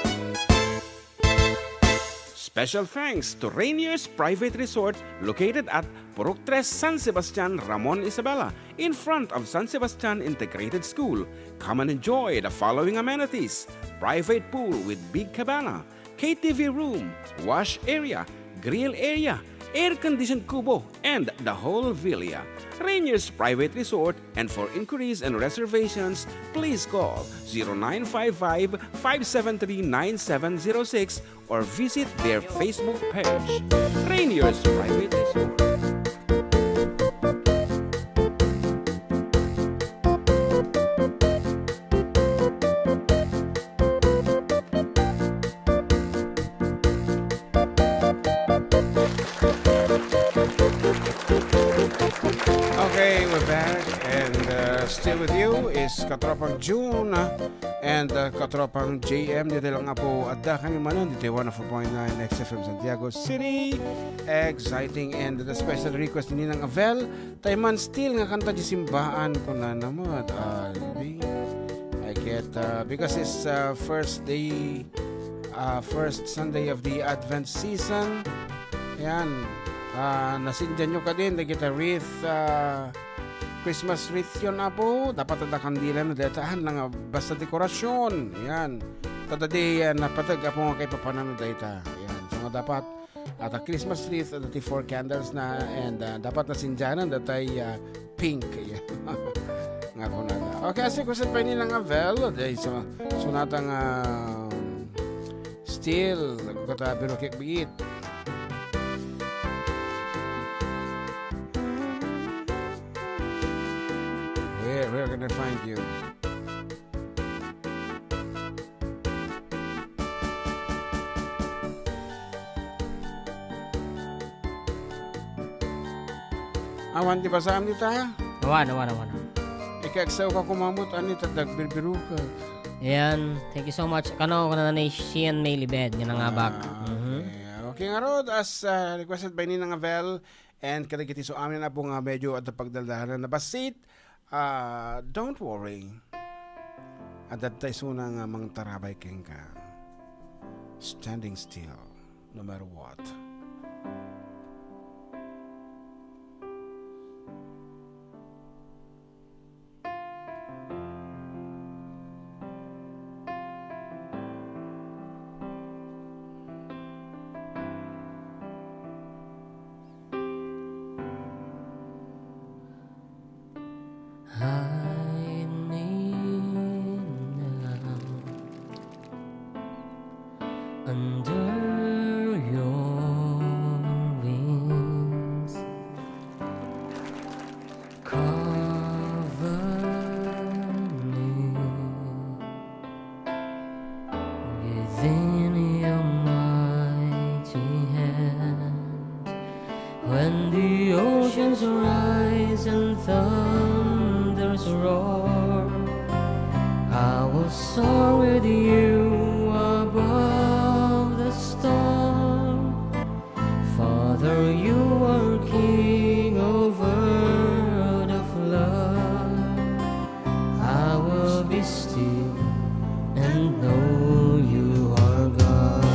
D: Special thanks to Rainier's Private Resort located at Purok 3 San Sebastian, Ramon Isabela, in front of San Sebastian Integrated School. Come and enjoy the following amenities: private pool with big cabana, KTV room, wash area, grill area, air-conditioned kubo, and the whole villa. Rainier's Private Resort, and for inquiries and reservations, please call 0955-573-9706 or visit their Facebook page. Rainier's Private Resort.
C: Okay, we're back, and still with you is Katropang June and Katropang JM. Dito lang nga po, Adda kami Manen, dito 104.9 XFM Santiago City. Exciting, and the special request ni ng Avel, Tayman still nga kanta di simbahan ko na naman. I get, because it's first Sunday of the Advent season. Yan. Nasindyan nyo ka din, kita wreath, Christmas wreath yun na po. Dapat ada kandilan na datahan lang, basta dekorasyon. Yan. Tadadi, napatag po nga kay papanan na data. Yan. So dapat, at Christmas wreath, at 4 candles na, and dapat nasindyanan, datay pink. Yan. Nga po na. Okay, kasi kusat pa nilang Avel, so natang still, kata pero kikbiit. Where can I find you? Awan di ba sa amin ta?
B: Awan.
C: Ikaksaw ka kumamot, ani tadag birbiru ka.
B: Ayan, thank you so much. Kano na Sian may libed, nga nangabak.
C: Okay nga Rod, as requested by Ninang Avel, and kadagiti so amin na po nga medyo at pagdaldahan na basit. Don't worry. Adad tayo suna nga mang tarabay keng ka. Standing still, no matter what.
B: I need now under your wings. Come soar with you above the storm. Father, you are king over the flood. I will be still and know you are God.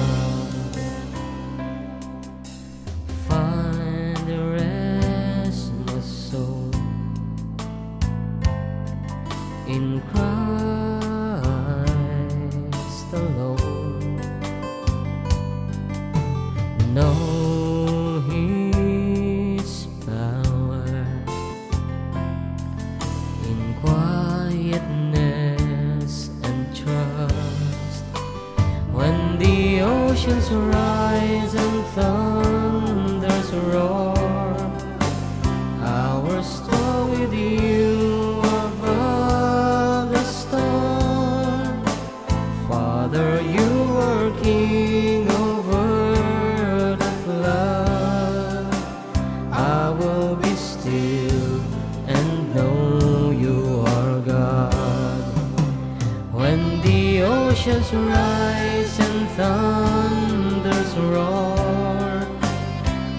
B: Find the rest, my soul, in Christ alone. Know His power in quietness and trust. When the oceans rise and thunders roar, I will soar with you above the storm. Father, you are king over the flood. I will be still and know you are God. When the oceans rise and thunders roar,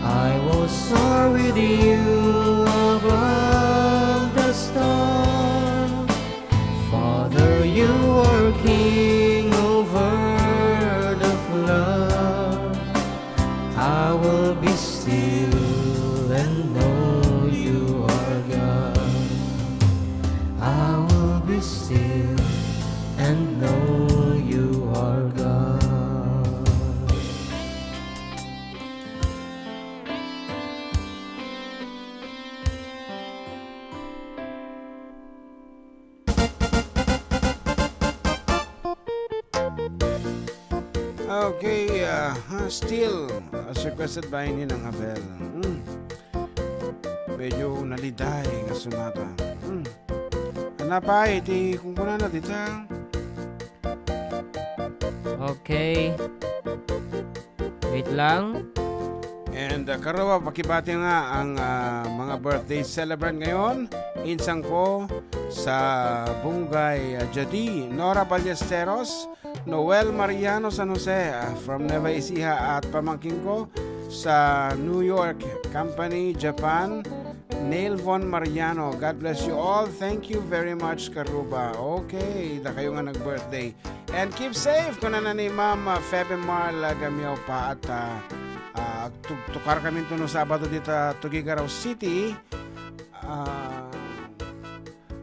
B: I will soar with you above the storm. Father, you are king over the flood. I will be still and know you are God. I will be still and know you are God.
C: Okay, still, as requested by Ninang Abel. Medyo naliday nga sunata. Anapay, iti kung kuna na dita.
B: Okay. Wait lang.
C: And karawa, pakibati nga ang mga birthday celebrant ngayon. Insang ko sa Bungay Jadi, Nora Ballesteros, Noel Mariano San Jose from Nueva Ecija, at pamangkin ko sa New York Company, Japan, Neil Von Mariano. God bless you all. Thank you very much, Karuba. Okay, da kayo nga nag-birthday. And keep safe ko na ni Ma'am Febe Marl Gamiao pa, at tukar kami ito no Sabado dito Tuguegarao City.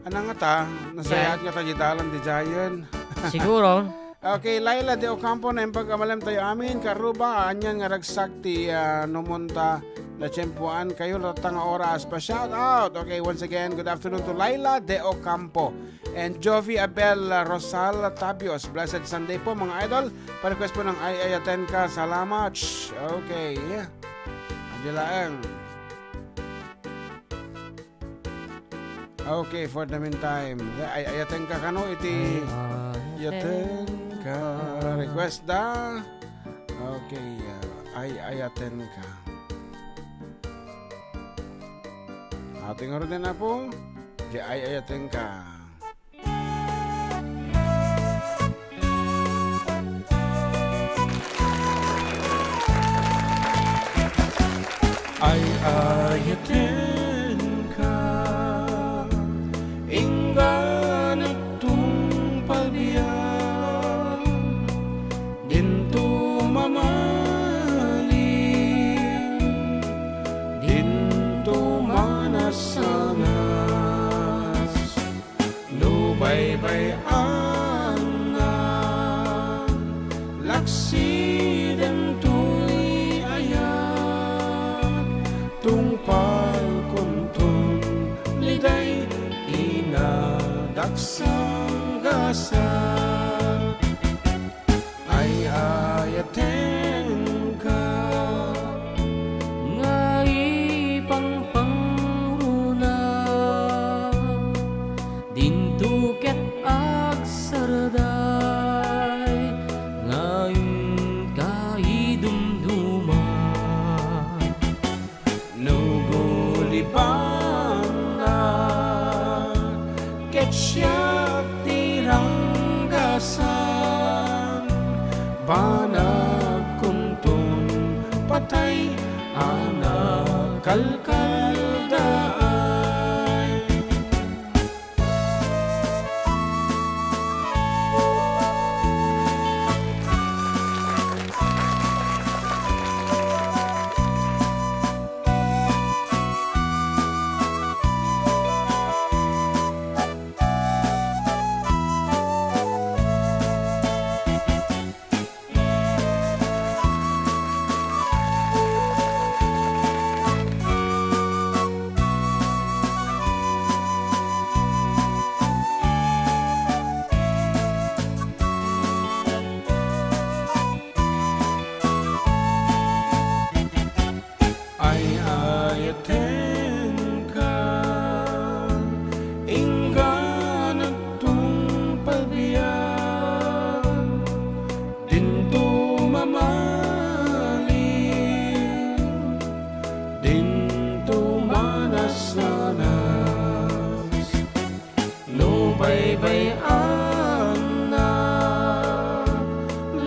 C: Anang nga ta? Nasayat nga ta dalan di Jayan.
B: Siguro.
C: Okay, Laila de Ocampo na yung pag-amalam tayo amin. Karuba, anyan nga ragsakti numunta na tiyempuan kayo latang oras pa. Shout out! Okay, once again, good afternoon to Laila de Ocampo and Jovi Abel Rosal Tabios. Blessed Sunday po mga idol. Pa-request po ng ay attend ka. Salamat. Okay, yeah. Adilaang. Okay, for the meantime, ay attend ka kano iti attend ka request da. Okay, ay attend ka. Ating orden na po. Di ay attend ka.
E: Ay ayaten ka inggan itong pagbiyan dinto mamaling dinto manasanas nubaybayan na laksi dento'y ayan tungpal kuntun liday inadaksang gasa ay ayaten ka
B: Nga ipangpangruna dintuket agsarday ngayon kaidumduman
E: nugulipan na ketsyat tirang banag kuntun patay anak kalkaldaay.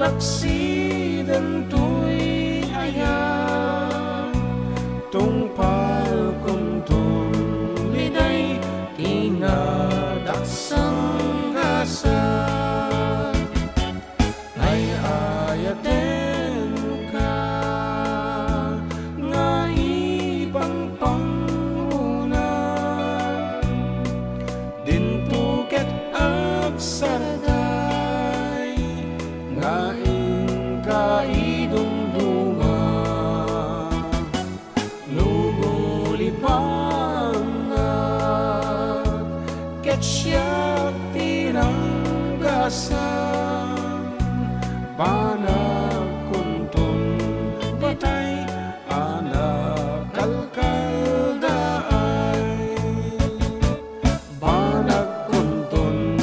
E: Laksidan tuy ayam tungpal kuntun liday tinadaksang gasa ay ayaten ka nga ibang pangunan dintuket agsaday nga kaidumduma nugulipangat ketsyat tinanggasan banag kuntun batay anak kalkaldaay banag kuntun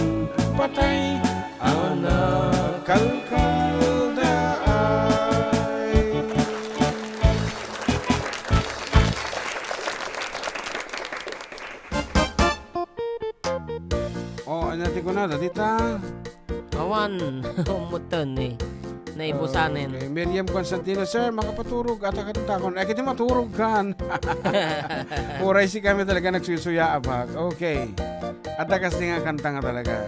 E: batay anak kalkaldaay.
C: Natin ko na, dita.
B: Awan, umutan eh. Naibusanin.
C: Okay. Miriam Constantino, sir, makapaturog at akatantakon. Kita maturog kan. Puray si kami talaga nagsusuya abag. Okay. At kasi nga kanta nga talaga.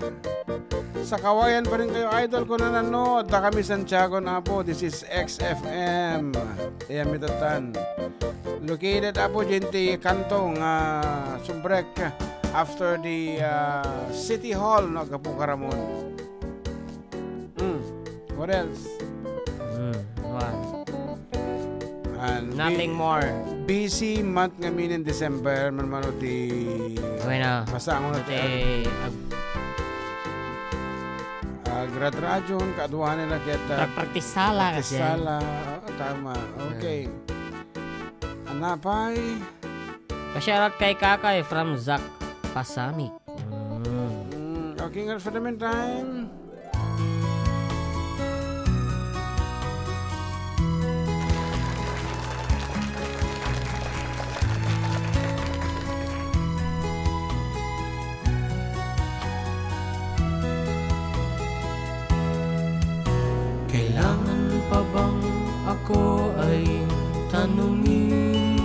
C: Sa kawayan pa rin kayo, idol ko na nanood. Da kami Santiago na po. This is XFM. Ayan, mitatan. Located po jinti kantong Sumbrek. After the City Hall, no, Kapukaramon. What else?
B: What?
C: And
B: Nothing more.
C: Busy month ngamin in December. Manmano di...
B: Bueno.
C: Masangon na
B: Ate,
C: gradrajon, kaaduhan nila kita.
B: praktisala kasi.
C: Sala. Tama. Okay. Anapay.
B: Pasyarat kay Kakay from Zach Pasamik.
C: Okay nga for the meantime.
E: Kailangan pa bang ako ay tanungin?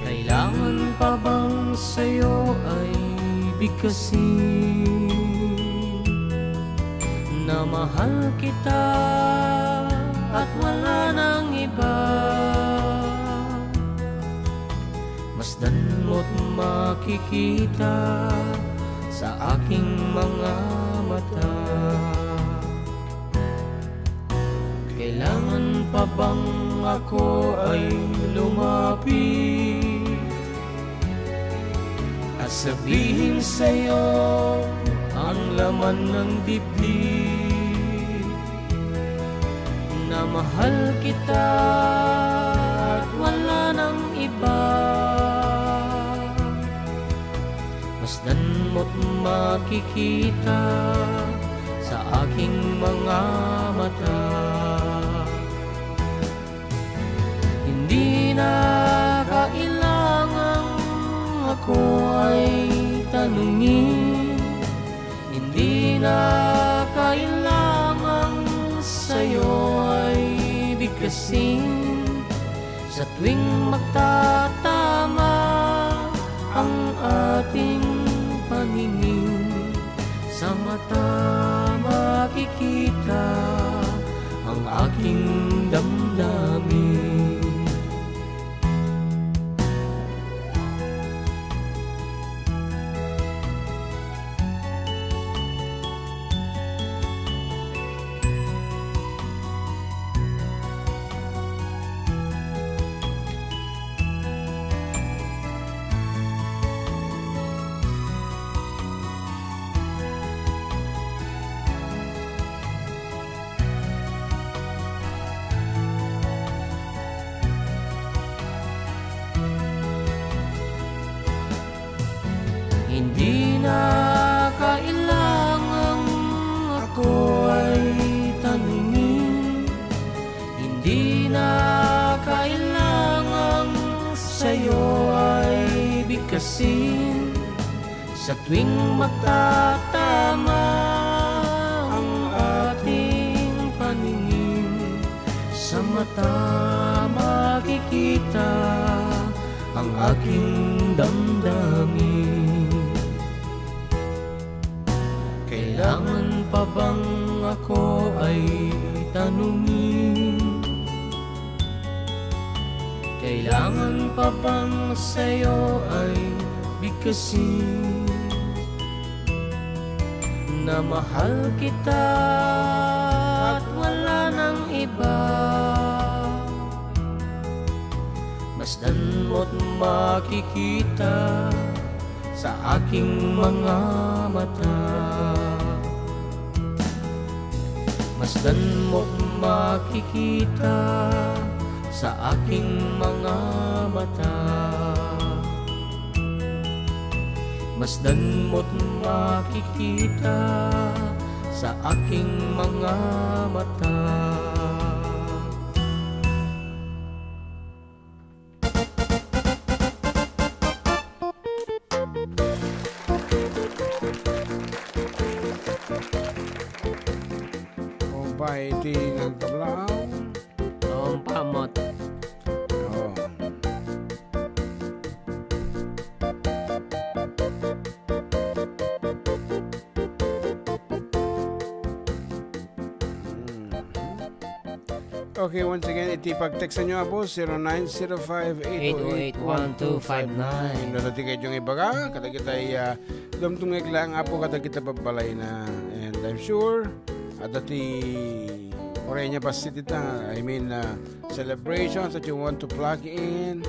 E: Kailangan pa bang sa'yo ay bigkasin? Na mahal kita at wala nang iba. Masdan mo't makikita sa aking mga mata. Kailangan pa bang ako ay lumapit at sabihin sa'yo ang laman ng dibdib? Na mahal kita at wala nang iba. Masdan mo't makikita sa aking mga mata. Hindi na kailangang ako ay tanungin. Hindi na kailangan
B: bigkasin sa tuwing magtatama ang ating paningin. Sa mata makikita ang aking damdamin. Hindi na kailangang ako ay tanungin, hindi na kailangang sa'yo ay bigkasin. Sa tuwing magtatama ang ating paningin, sa mata makikita ang aking damdamin. Kailangan pa bang ako ay tanungin? Kailangan pa bang sa'yo ay bigkasin? Na mahal kita at wala nang iba. Masdan mo't makikita sa aking mga mata. Masdan mo't makikita sa aking mga mata. Masdan mo't makikita sa aking mga mata.
C: Baiti ng tablao.
B: Ang pamot.
C: Oh. Okay, once again, itipag-text nyo po 0905-808-1259. Nalati kayo yung ibaga, kada kita ay dumtungig lang po kada kita babalay na. And I'm sure, at dati Orenya Pasitita, I mean, celebrations that you want to plug in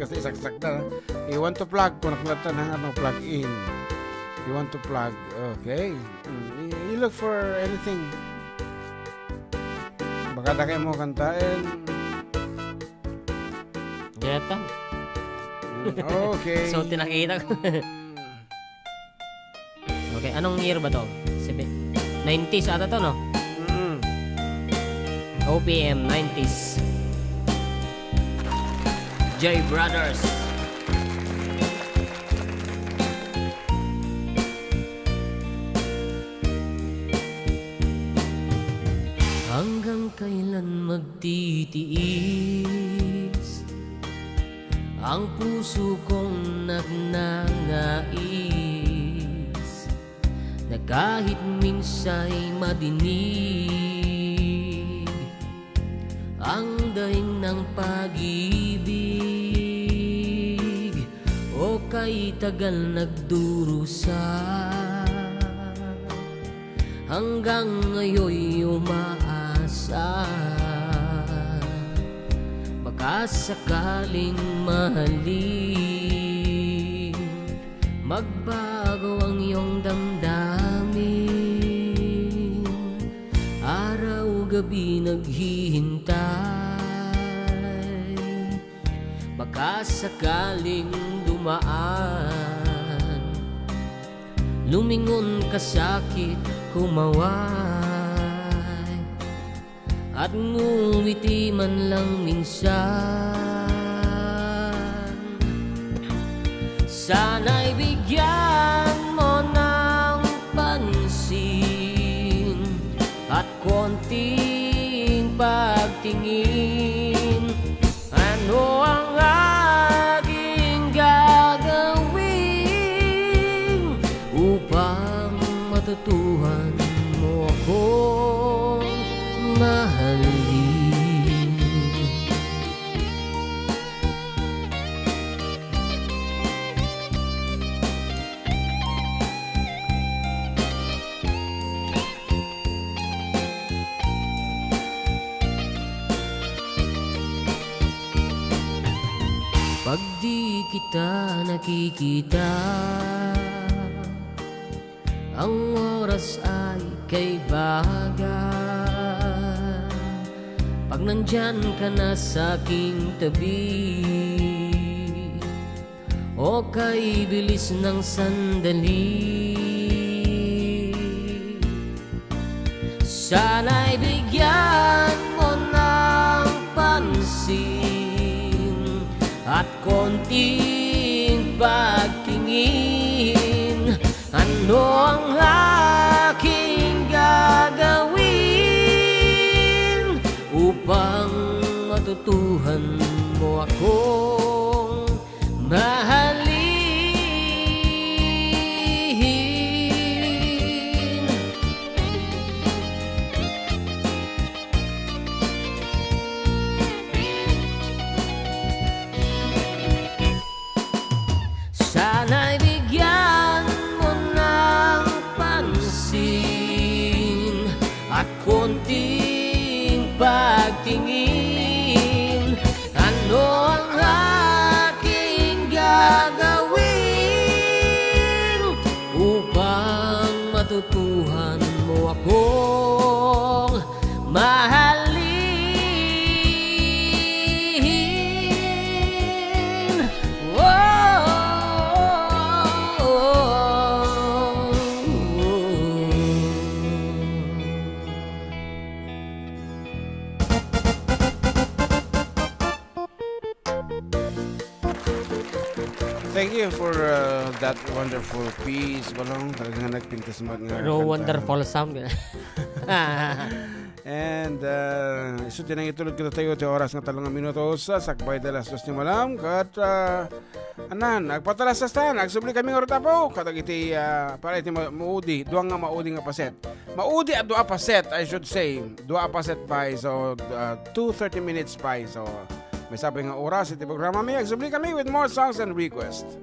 C: kasi isaksak na. You want to plug, kung nakulatan ng plug in. You want to plug, okay. You look for anything. Baka na kayo mo kantain.
B: Geta.
C: Okay.
B: So, tinakita ko. Okay, anong year ba to? 90s ata to, no? OPM 90s. J Brothers. Hanggang kailan magtitiis ang puso kong nagnanais, na kahit minsa'y madinig ang daing ng pag-ibig, o kay tagal nagdurusa, hanggang ngayon'y umaasa, baka sakaling mahalin, magbago ang iyong damdamin. Araw-gabi naghihintay, baka sakaling dumaan, lumingon ka sakit kumaway, at ngumiti man lang minsan. Sana'y bigyan mo ng pansin at konting pagtingin kita nakikita. Ang oras ay kay baga. Pag nandyan ka na sa aking tabi, o kay bilis ng sandali, sana'y bigyan mo ng pansin at konting pagtingin. Ano ang aking gagawin upang matutuhan mo akong mahalin? Sana'y bigyan mo ng pansin at konting pagtingin. Ano ang aking gagawin upang matutuhan mo akong mahalin?
C: Thank you for that wonderful piece. Walang talagang nagpintas mga
B: No
C: kanta.
B: wonderful sound.
C: And iso din ang itulog kita tayo sa oras ng 3 minutos sa sakbay de las 2 ni malam. Kat anan, agpatalas sa stan, agsubli kami nga rotapo. Kadagiti para iti maudi, duang nga maudi nga paset. Maudi at dua paset, I should say. Dua paset pa, so 2:30 minutes pa. So may sabi nga oras iti programa mi. Agsubli kami with more songs and requests.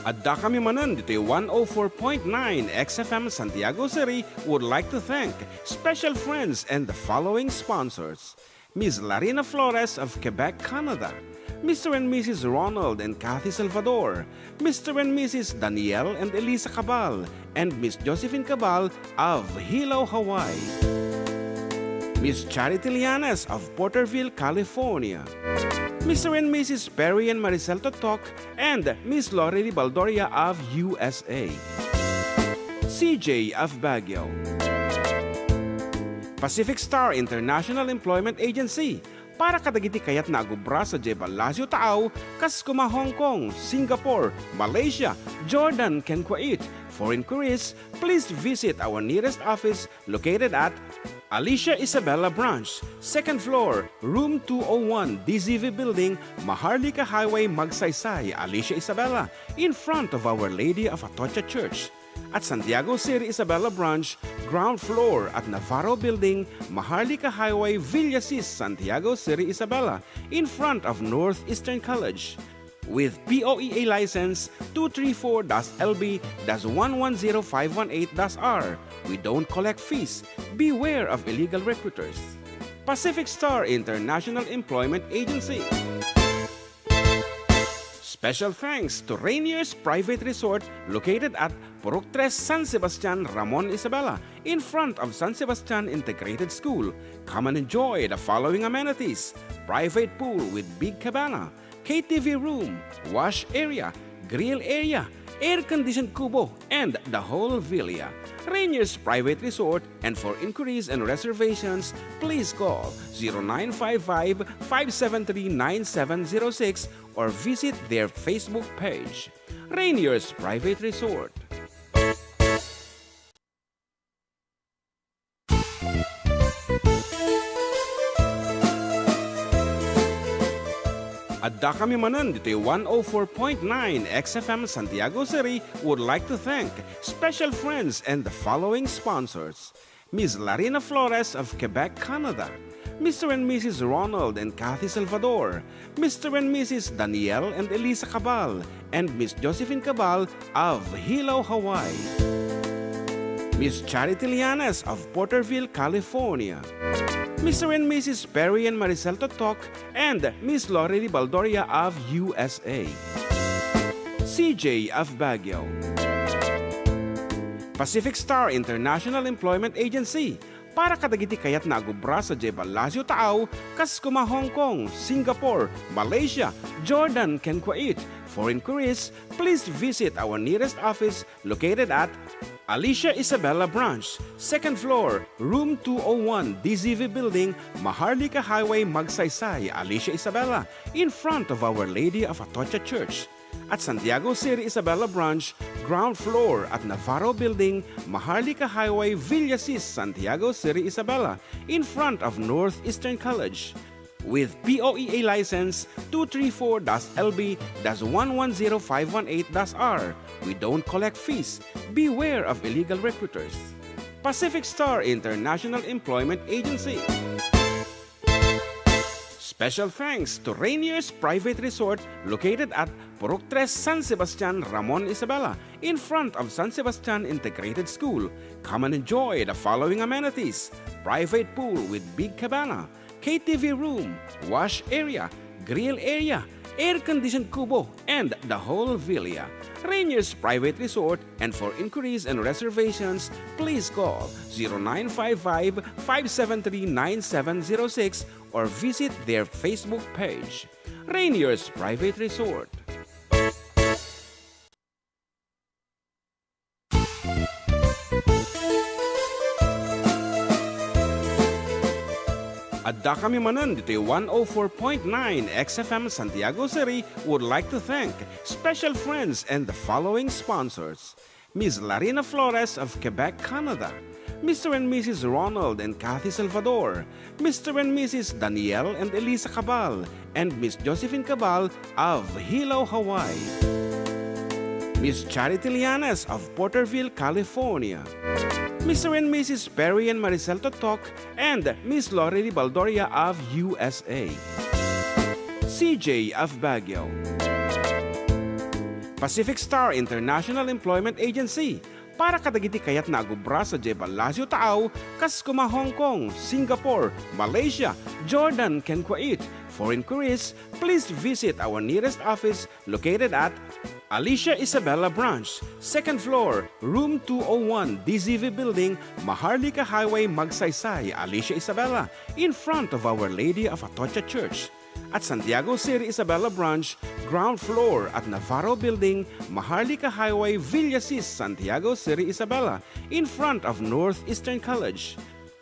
D: Adda kami Manen, Ditoy 104.9 XFM Santiago City would like to thank special friends and the following sponsors: Ms. Larina Flores of Quebec, Canada, Mr. and Mrs. Ronald and Kathy Salvador, Mr. and Mrs. Danielle and Elisa Cabal, and Miss Josephine Cabal of Hilo, Hawaii, Miss Charity Lianes of Porterville, California, Mr. and Mrs. Perry and Maricel Totok, and Miss Lorely Baldoria of USA, CJ of Baguio, Pacific Star International Employment Agency, para kadagiti kayat na agubra sa Jebalasyo Tao, Kaskuma, Hong Kong, Singapore, Malaysia, Jordan, ken Kuwait. For inquiries, please visit our nearest office located at Alicia Isabella Branch, 2nd floor, room 201, DZV Building, Maharlika Highway, Magsaysay, Alicia Isabella, in front of Our Lady of Atocha Church. At Santiago City Isabella Branch, ground floor at Navarro Building, Maharlika Highway, Villasis, Santiago City Isabella, in front of Northeastern College. With POEA license 234-LB-110518-R. We don't collect fees. Beware of illegal recruiters. Pacific Star International Employment Agency. Special thanks to Rainier's Private Resort located at Purok 3, San Sebastian, Ramon, Isabela, in front of San Sebastian Integrated School. Come and enjoy the following amenities: private pool with big cabana, KTV room, wash area, grill area, air-conditioned kubo, and the whole villa. Rainier's Private Resort, and for inquiries and reservations, please call 0955-573-9706 or visit their Facebook page. Rainier's Private Resort. Adda kami Manen, Ditoy 104.9 XFM Santiago City would like to thank special friends and the following sponsors: Ms. Larina Flores of Quebec, Canada, Mr. and Mrs. Ronald and Kathy Salvador, Mr. and Mrs. Danielle and Elisa Cabal, and Miss Josephine Cabal of Hilo, Hawaii, Miss Charity Lianes of Porterville, California. Mr. and Mrs. Perry and Maricel Totok, and Miss Lorely Baldoria of USA. CJ of Baguio. Pacific Star International Employment Agency, para kadagiti kayat na agubra sa Jebal Lazio Tao, Kaskuma, Hong Kong, Singapore, Malaysia, Jordan, ken Kuwait. For inquiries, please visit our nearest office located at Alicia Isabella Branch, 2nd floor, room 201, DZV Building, Maharlika Highway, Magsaysay, Alicia Isabella, in front of Our Lady of Atocha Church. At Santiago City Isabella Branch, ground floor at Navarro Building, Maharlika Highway, Villasis, Santiago City Isabella, in front of Northeastern College. With POEA license 234-LB-110518-R. We don't collect fees. Beware of illegal recruiters. Pacific Star International Employment Agency. Special thanks to Rainier's Private Resort located at Purok 3, San Sebastian, Ramon Isabela, in front of San Sebastian Integrated School. Come and enjoy the following amenities: private pool with big cabana, KTV room, wash area, grill area, air-conditioned kubo, and the whole villa. Rainier's Private Resort, and for inquiries and reservations, please call 0955-573-9706 or visit their Facebook page. Rainier's Private Resort. Adda kami Manen, Ditoy 104.9 XFM Santiago City would like to thank special friends and the following sponsors: Ms. Larina Flores of Quebec, Canada, Mr. and Mrs. Ronald and Kathy Salvador, Mr. and Mrs. Danielle and Elisa Cabal, and Miss Josephine Cabal of Hilo, Hawaii, Miss Charity Lianes of Porterville, California, Mr. and Mrs. Perry and Maricel Totok, and Miss Lorely Baldoria of USA, CJ of Baguio, Pacific Star International Employment Agency, para kadagiti kayat na agubra sa Jebal Lazio Tao, Kaskuma, Hong Kong, Singapore, Malaysia, Jordan, ken Kuwait. For inquiries, please visit our nearest office located at Alicia Isabella Branch, 2nd floor, room 201, DZV Building, Maharlika Highway, Magsaysay, Alicia Isabella, in front of Our Lady of Atocha Church. At Santiago City Isabella Branch, ground floor at Navarro Building, Maharlika Highway, Villasis, Santiago City Isabella, in front of Northeastern College.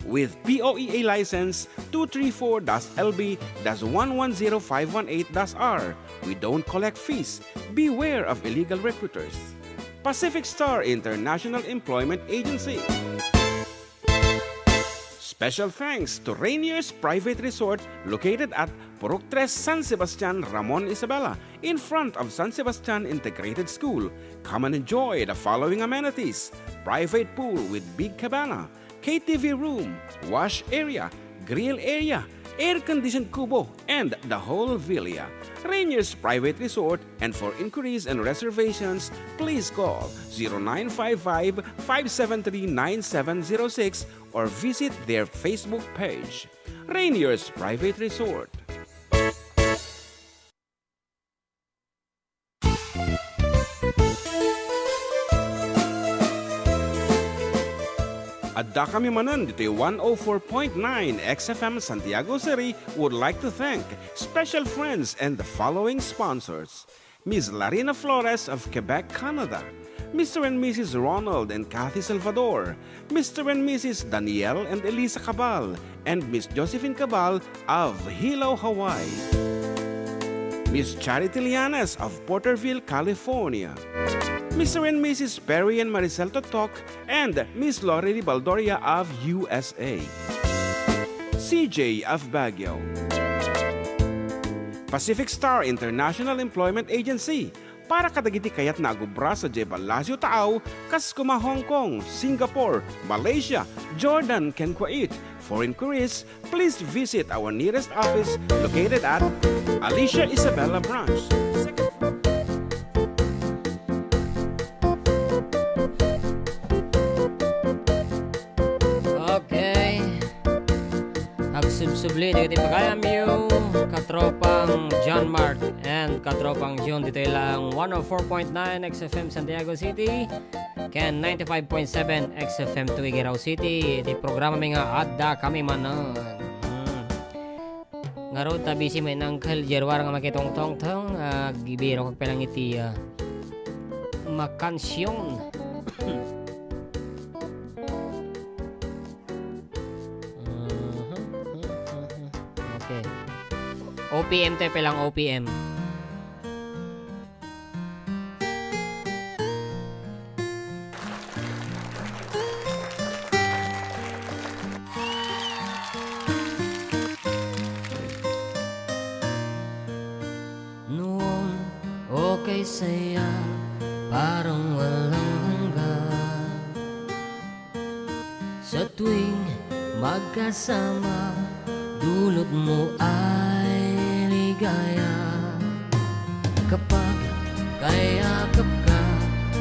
D: With POEA license 234-LB-110518-R. We don't collect fees. Beware of illegal recruiters. Pacific Star International Employment Agency. Special thanks to Rainier's Private Resort located at Purok 3, San Sebastian, Ramon Isabela, in front of San Sebastian Integrated School. Come and enjoy the following amenities: private pool with big cabana, KTV room, wash area, grill area, air-conditioned kubo, and the whole villa. Rainier's Private Resort, and for inquiries and reservations, please call 0955-573-9706 or visit their Facebook page. Rainier's Private Resort. Adda kami Manen, Ditoy 104.9 XFM Santiago City would like to thank special friends and the following sponsors: Ms. Larina Flores of Quebec, Canada, Mr. and Mrs. Ronald and Kathy Salvador, Mr. and Mrs. Danielle and Elisa Cabal, and Miss Josephine Cabal of Hilo, Hawaii, Miss Charity Lianes of Porterville, California, Mr. and Mrs. Perry and Maricel Totok, and Miss Lorely Baldoria of USA, CJ of Baguio, Pacific Star International Employment Agency, para kadagiti kayat na agubra sa Jebal Lazio Tao, Kaskuma, Hong Kong, Singapore, Malaysia, Jordan, ken Kuwait. For inquiries, please visit our nearest office located at Alicia Isabella Branch, 2nd floor.
B: Subli, dito pagayam you, katropang John Mark and katropang John. Dito lang 104.9 XFM Santiago City, ken 95.7 XFM Tuguegarao City. Di programa may nga Adda kami manan. Nga ro tabi si may Uncle Jerwar nga makitong tong gibiro kag pelang iti makansyon. Okay. OPM tayo pelang OPM.
E: Noon, okay saya, parang walang hanggan. Sa tuwing magkasama, dulot mo ay ligaya. Kapag kayakap ka,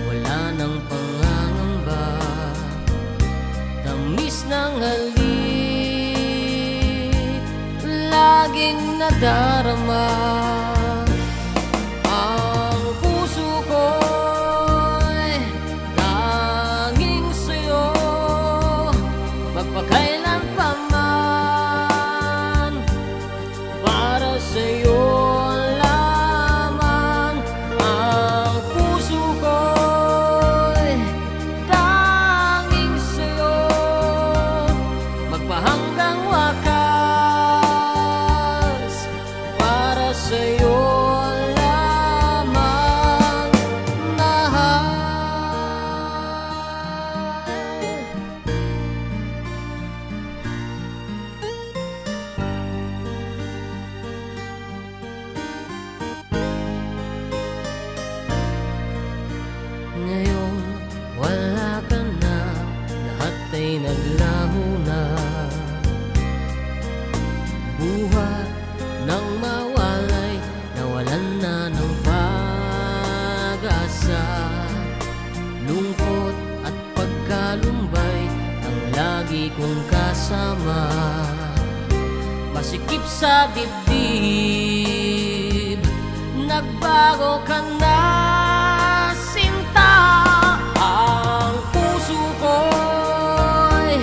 E: wala nang pangangamba. Tamis ng halik, laging nadarama. Ang puso ko'y tanging sa'yo, magpakailan pa man. Para sa'yo lamang. Ang puso ko'y tanging sa'yo, magpahanggang wakas. Para sa'yo lamang, mahal. Ngayon wala ka na, lahat ay naglaho na. Buhat nang mawalay, nawalan na ng pag-asa. Lungkot at pagkalumbay ang lagi kong kasama. Masikip sa dibdib, nagbago ka na, sinta. Ang puso ko'y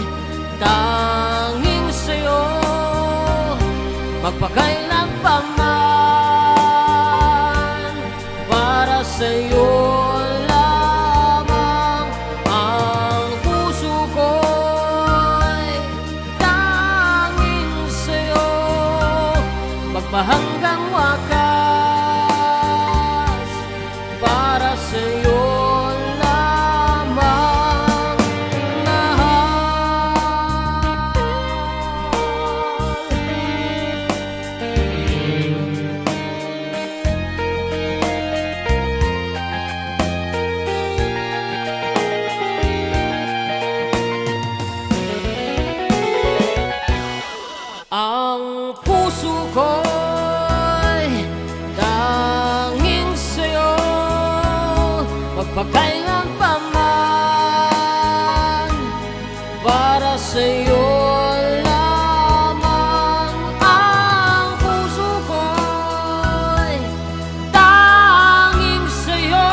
E: tanging sa'yo, magpakailan pa man. Para sa'yo lamang. Ang puso ko'y tanging sa'yo, magpahanggang wakas. Para sa'yo lamang, mahal. Ang puso ko'y tanging sa'yo, magpakailan pa man. Para sa'yo lamang. Ang puso ko'y tanging sa'yo,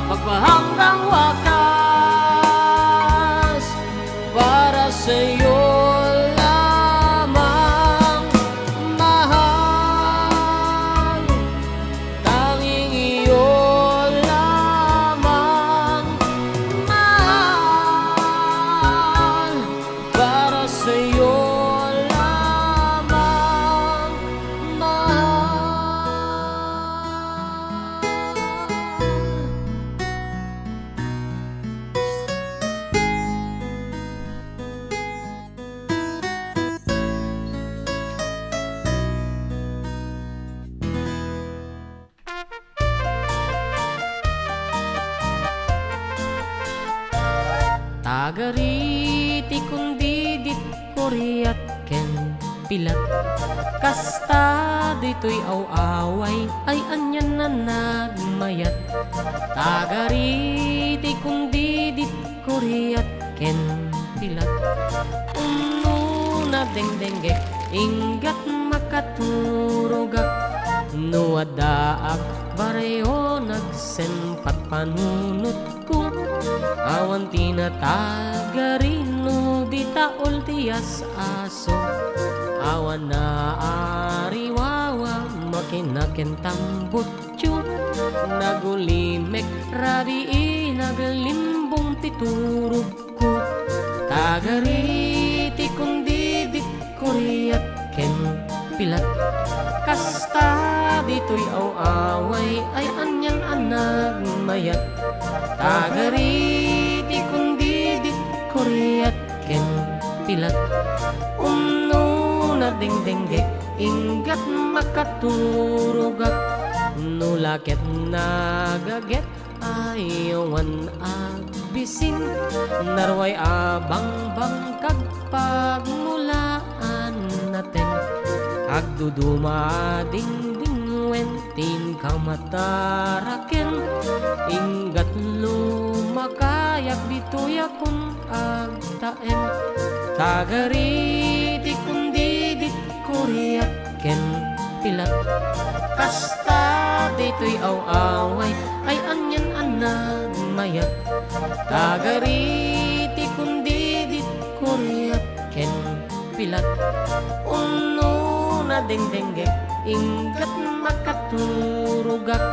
E: magpahanggang wakas. Para sa'yo lamang, mahal. Tanging iyo lamang, mahal. Para sa'yo lamang, mahal. Tagariti kundi dit koriyat ken pilat. Kasta dito'y aw-away, ay anyan na nagmayat. Tagariti kundi dit koriyat ken pilat. Uno
B: na dengdengge inggat makaturugak no adaak bareo nagsempat panunot ko awan tinatagarino di taol tias aso awan na ariwawa makinaken tambutyo nagulimek rabi naglimbong titurog ko tagariti kundi di koriyat ken pilat kasta ditoy away ay anyang anag mayat tagariti kundi di koriyat ken pilat na dingdingge inggat makaturugak nulaket nagaget ayawan agbisin narway abang bangkag pagmulaan natin agduduma dingding wentin kamataraken inggat lumakayak bituya kun agtaen tagariti kundi di koriyat ken pilat kasta ditoy away ay anyan anag mayat tagariti kundi di koriyat ken pilat na dengdengge inggat makaturugak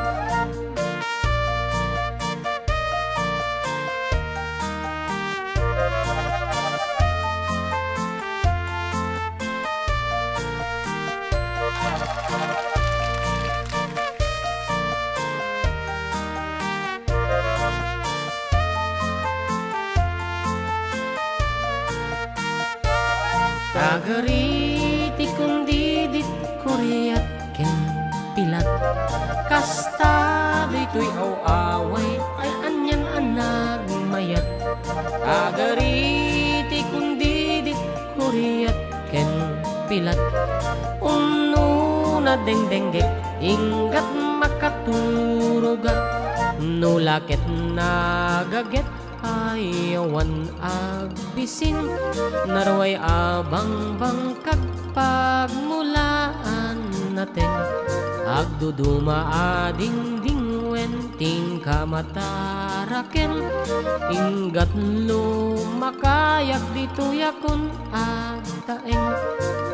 B: tagariti kundi di koriyat ken pilat kasta ditoy away ay anyan anag mayat tagariti kundi di koriyat ken pilat na dengdengge inggat makaturugat nulaket nagaget ayawan agbisin narway abang bangkag pagmulaan natin agduduma adingding wenting kamataraken inggat lumakayak dituyakon agtaeng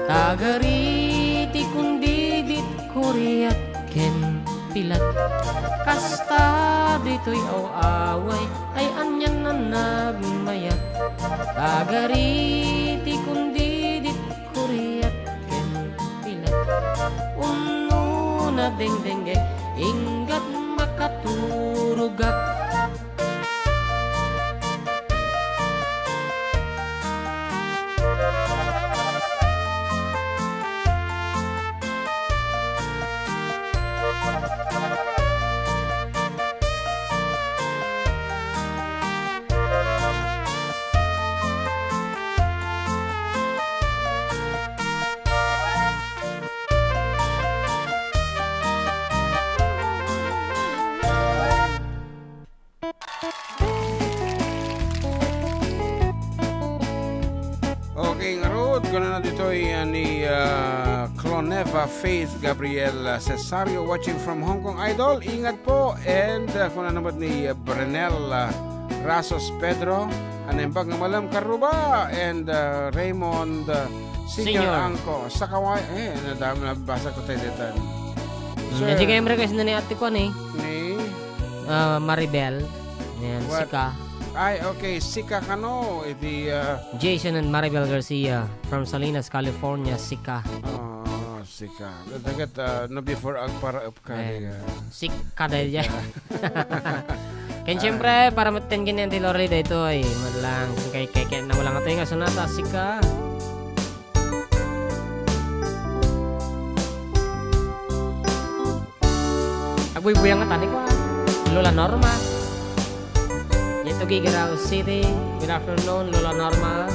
B: tagariti kundi dit koriyat ken pilat kasta ditoy away ay anyan nanag mayat tagariti kundi di koriyat ken pilat na dengdengge inggat makaturugak
C: Okay, ngarod ko na ditoy ni Cloneva Faith Gabriel Cesario watching from Hong Kong Idol. Ingat po. And kung na naman ni Brenel Rasos Pedro Anembag ng Malam Karuba and Raymond Senior Angko sa Kawai. Nadami na basa ko tayo dito.
B: Hindi kayo request na ni ate ko ni Maribel. Ayan,
C: What?
B: Sika.
C: Ay, okay. Sika Kano.
B: Jason and Maribel Garcia from Salinas, California. Sika.
C: Sika. Dagat no before para up ka.
B: Sika dahil dyan. Kaya siyempre, para matin ganyan di Lorelei dito ay madlang kay na walang ito yung sonata. Sika. Agbuyang nga tani ko Lola Norma. Tuguegarao City. Good afternoon, Lola Norma.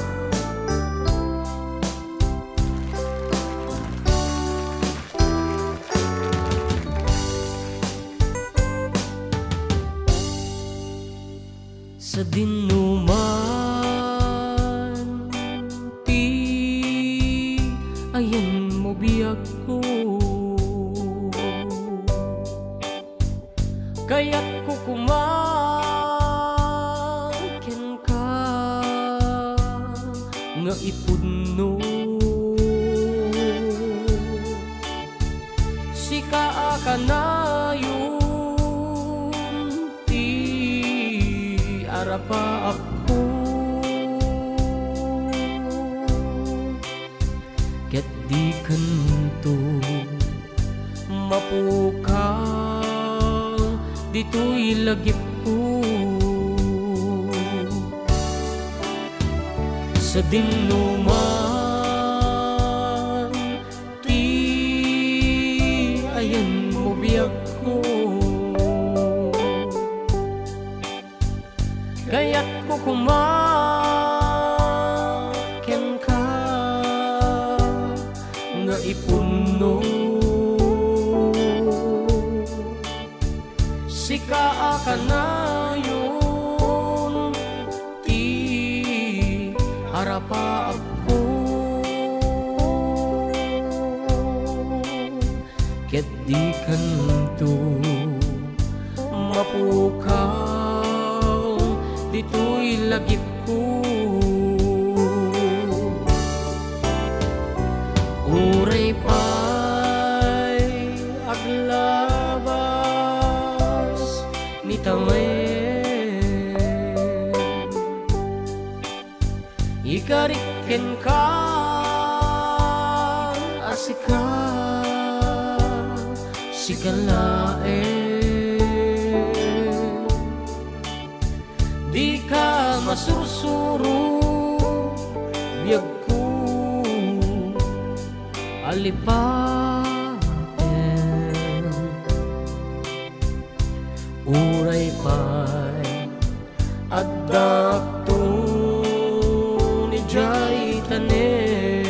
B: Sa dinuman ti ayan mo biyag ko, kaya't ko kumakin ka nga ipudno. Sika ka na yung ti arapa ako, ket di kanto mapuka dito'y lagip ko sa dinuman ti ayan mo biyag ko, kaya't ko kumaken ka nga ipuno. Sika ka na yun ti harapa ako, ket di kanto mapukaw dito'y lagip ko. Uray pa'y aglabas ni tamen, ikariken ka asika sikalaen, di ka masursuro biyag ko alipaten. Uray pa'y adda to ni jay tanen,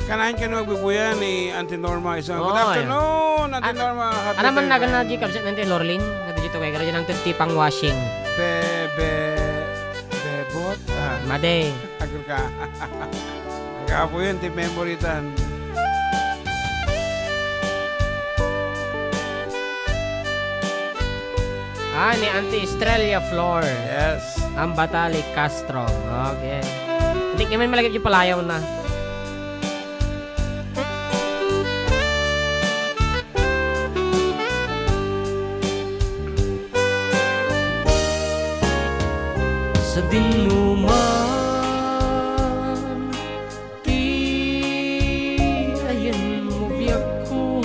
C: Kanahin ka na magbibuya ni Auntie Norma. Isang good
B: Oo,
C: afternoon, Auntie Norma. Happy
B: ano man
C: birthday.
B: nagan na di kabsat nanti Lorlin nga dito kay gara ng tipang washing
C: Bebot.
B: made.
C: Agro ka. Nagkapo yun, tip memoritan.
B: Ni Auntie Estrella Flor
C: Yes.
B: ang Batali Castro. Okay. Hindi kami malagay yung palayaw na. Sa dinuman ti ayan mo biyag ko,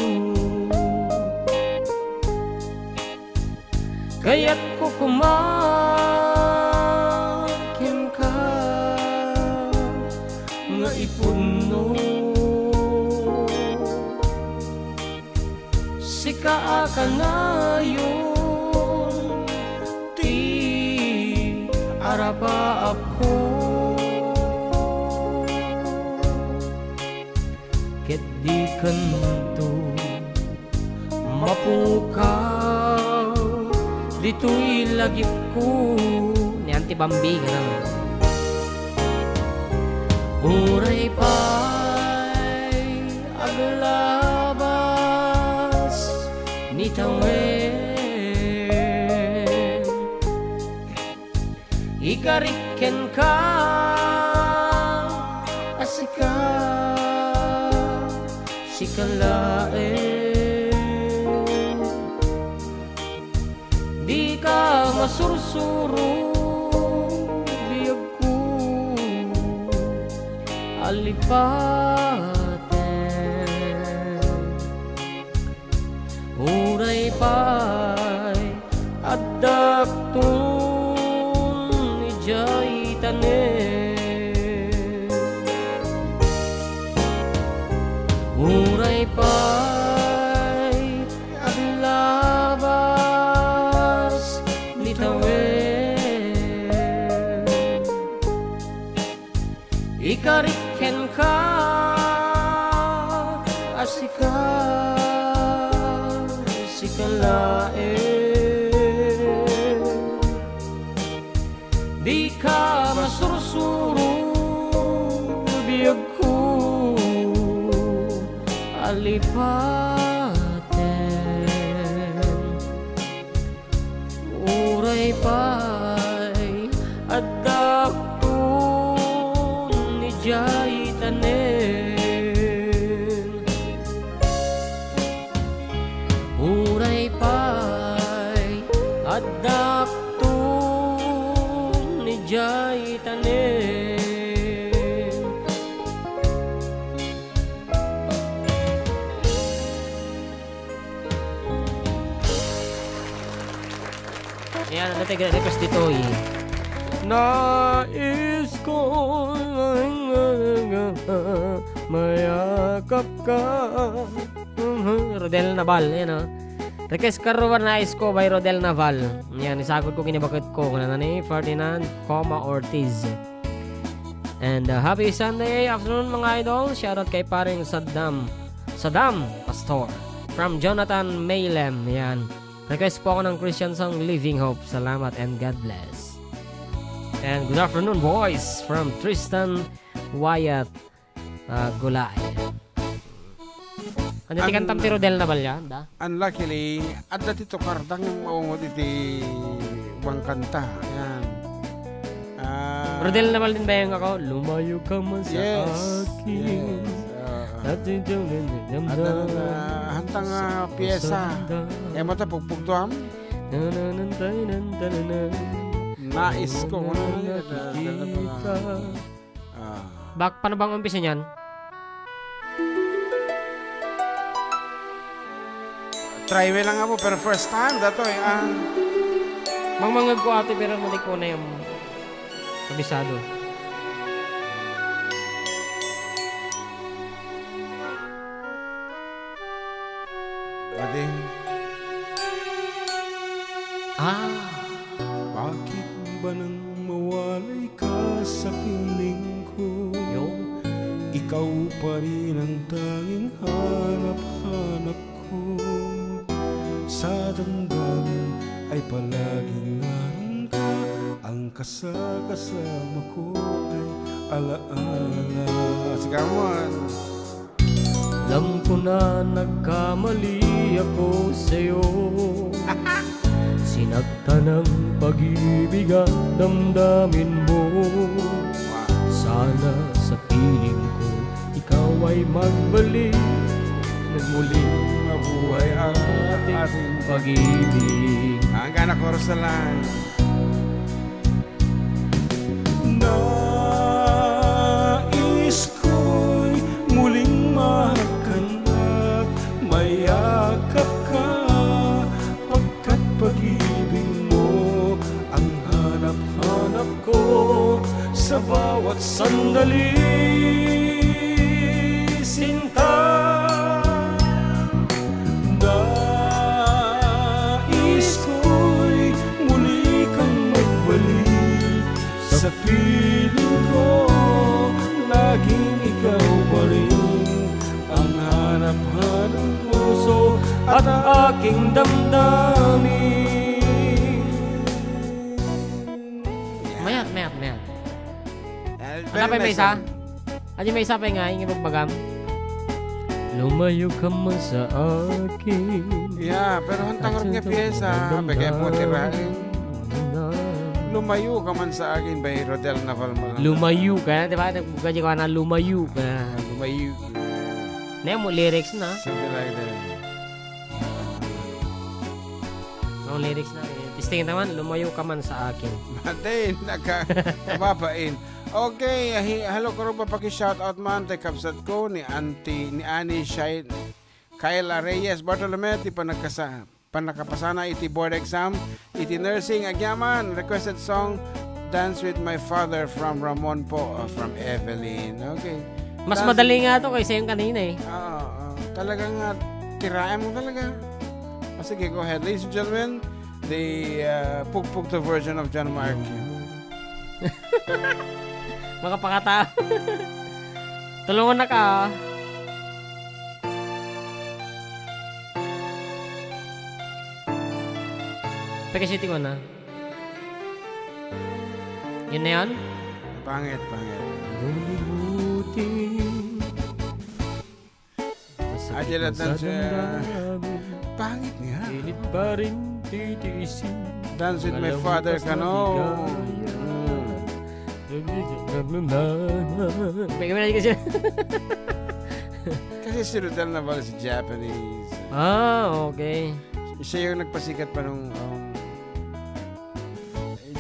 B: kaya't ko kumakin ka nga ipuno. Sika ka na yun ti arapa ako, ket di kanto mapukaw dito'y lagip ko ni Auntie Bambi ganun. Uray pa'y aglabas ni tawen, ikariken ka asika sikalaen, di ka masursuro biyag ko alipaten. Uray pa'y adda to ni jay tanen, uray pa'y aglabas ni tawen, ikariken ka asika kalain. Di ka masursuro, biyag ko alipaten. Uray pa'y adda ko ni jay tanen. Uray pa'y adda ko ni jay tanen. Ayan, ano tayo request dito eh. Nais ko mayakap ka. Rodel Naval, yan o. Request karuan nais ko by Rodel Naval. Yan, isagod ko kinibakit ko. Kung ni Ferdinand, Ortiz. And happy Sunday afternoon mga idol. Shoutout kay paring Saddam Pastor from Jonathan Maylem. Yan. Request po ako ng Christian song Living Hope. Salamat and God bless. And good afternoon boys from Tristan Wyatt Gulay. Ano ti kantam ti Rodel Naval yan? Da?
C: Unluckily, adda tito kardang yung maungod iti bang kanta. Yan.
B: Rodel Naval din ba yung ako? Lumayo ka man sa akin. Atin yung
C: Adda na hantang piyesa. Mo ta pugpugduam. Nais ko.
B: Paano bang umpisa niyan?
C: Try me lang ako pero first time dato eh.
B: Mangmangag ko ate pero mali ko na yung kabisado.
C: Ading.
E: Bakit ba nang mawalay ka sa piling ko?
B: Yo.
E: Ikaw pa rin ang tanging hanap-hanap ko. Sa damdamin ay palaging naroon ka. Ang kasama ko ay alaala.
C: Sigamon.
B: Alam ko na nagkamali ako sa'yo. Sinaktan ang pag-ibig at damdamin mo. Sana sa piling ko ikaw ay magbalik. Nagmuling mabuhay ang ating pag-ibig.
C: Hanggang na chorus na lang.
E: Nais ko'y muling mahanap, mayakap ka, pagkat pag-ibig mo ang hanap-hanap ko sa bawat sandali. Sinta, nais ko'y muli kang magbalik sa piling ko. Laging ikaw pa rin ang hanap-hanap puso at aking damdamin.
B: Mayat. Ano pa yung may isa? Ano may isa pa nga, yung ibagbagam? Lumayo ka man sa akin.
C: Yeah, pero hantang rin nga piyesa. Bagay mo tirahin. Lumayo ka man sa akin by Rodel Naval.
B: Lumayo ka, di ba? Nagbugadya ka na lumayo ka.
C: Lumayo.
B: Na mo lyrics na.
C: Something like that.
B: Ang lyrics na. Tistingin naman, lumayo ka man sa akin.
C: Matayin, nakababain. Okay, hello ko rin pa paki-shoutout man. Tay kapsat ko ni Auntie, ni Annie Shine, Kayla Reyes, Bartolome, ti panakapasana iti board exam, iti nursing, agyaman, requested song, Dance with My Father from Ramon po, from Evelyn. Okay.
B: Mas madali nga to kaysa yung kanina eh.
C: Talagang tirayan mo talaga. Sige, go ahead. Ladies and gentlemen, the pugpugto version of John Mark.
B: Mga pakata. Tulungan na ka. Pakisiting mo na. Yun na yan?
C: Pangit. Ajalat na siya. Pangit nga.
B: Pilit pa rin titiisin.
C: Dance with my father, Kano.
B: May kami na kasi.
C: Kasi si Rodel Naval si Japanese.
B: Okay.
C: Siya yung nagpasikat pa nung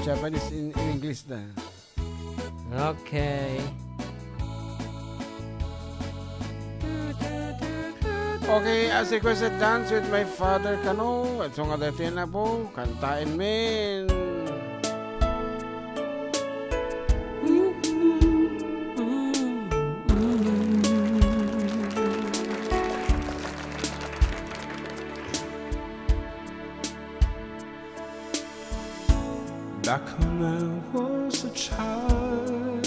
C: Japanese in English na.
B: Okay.
C: Okay, as requested, Dance with my father, Kano. Ito nga dati na po. Kantain min.
E: Back when I was a child,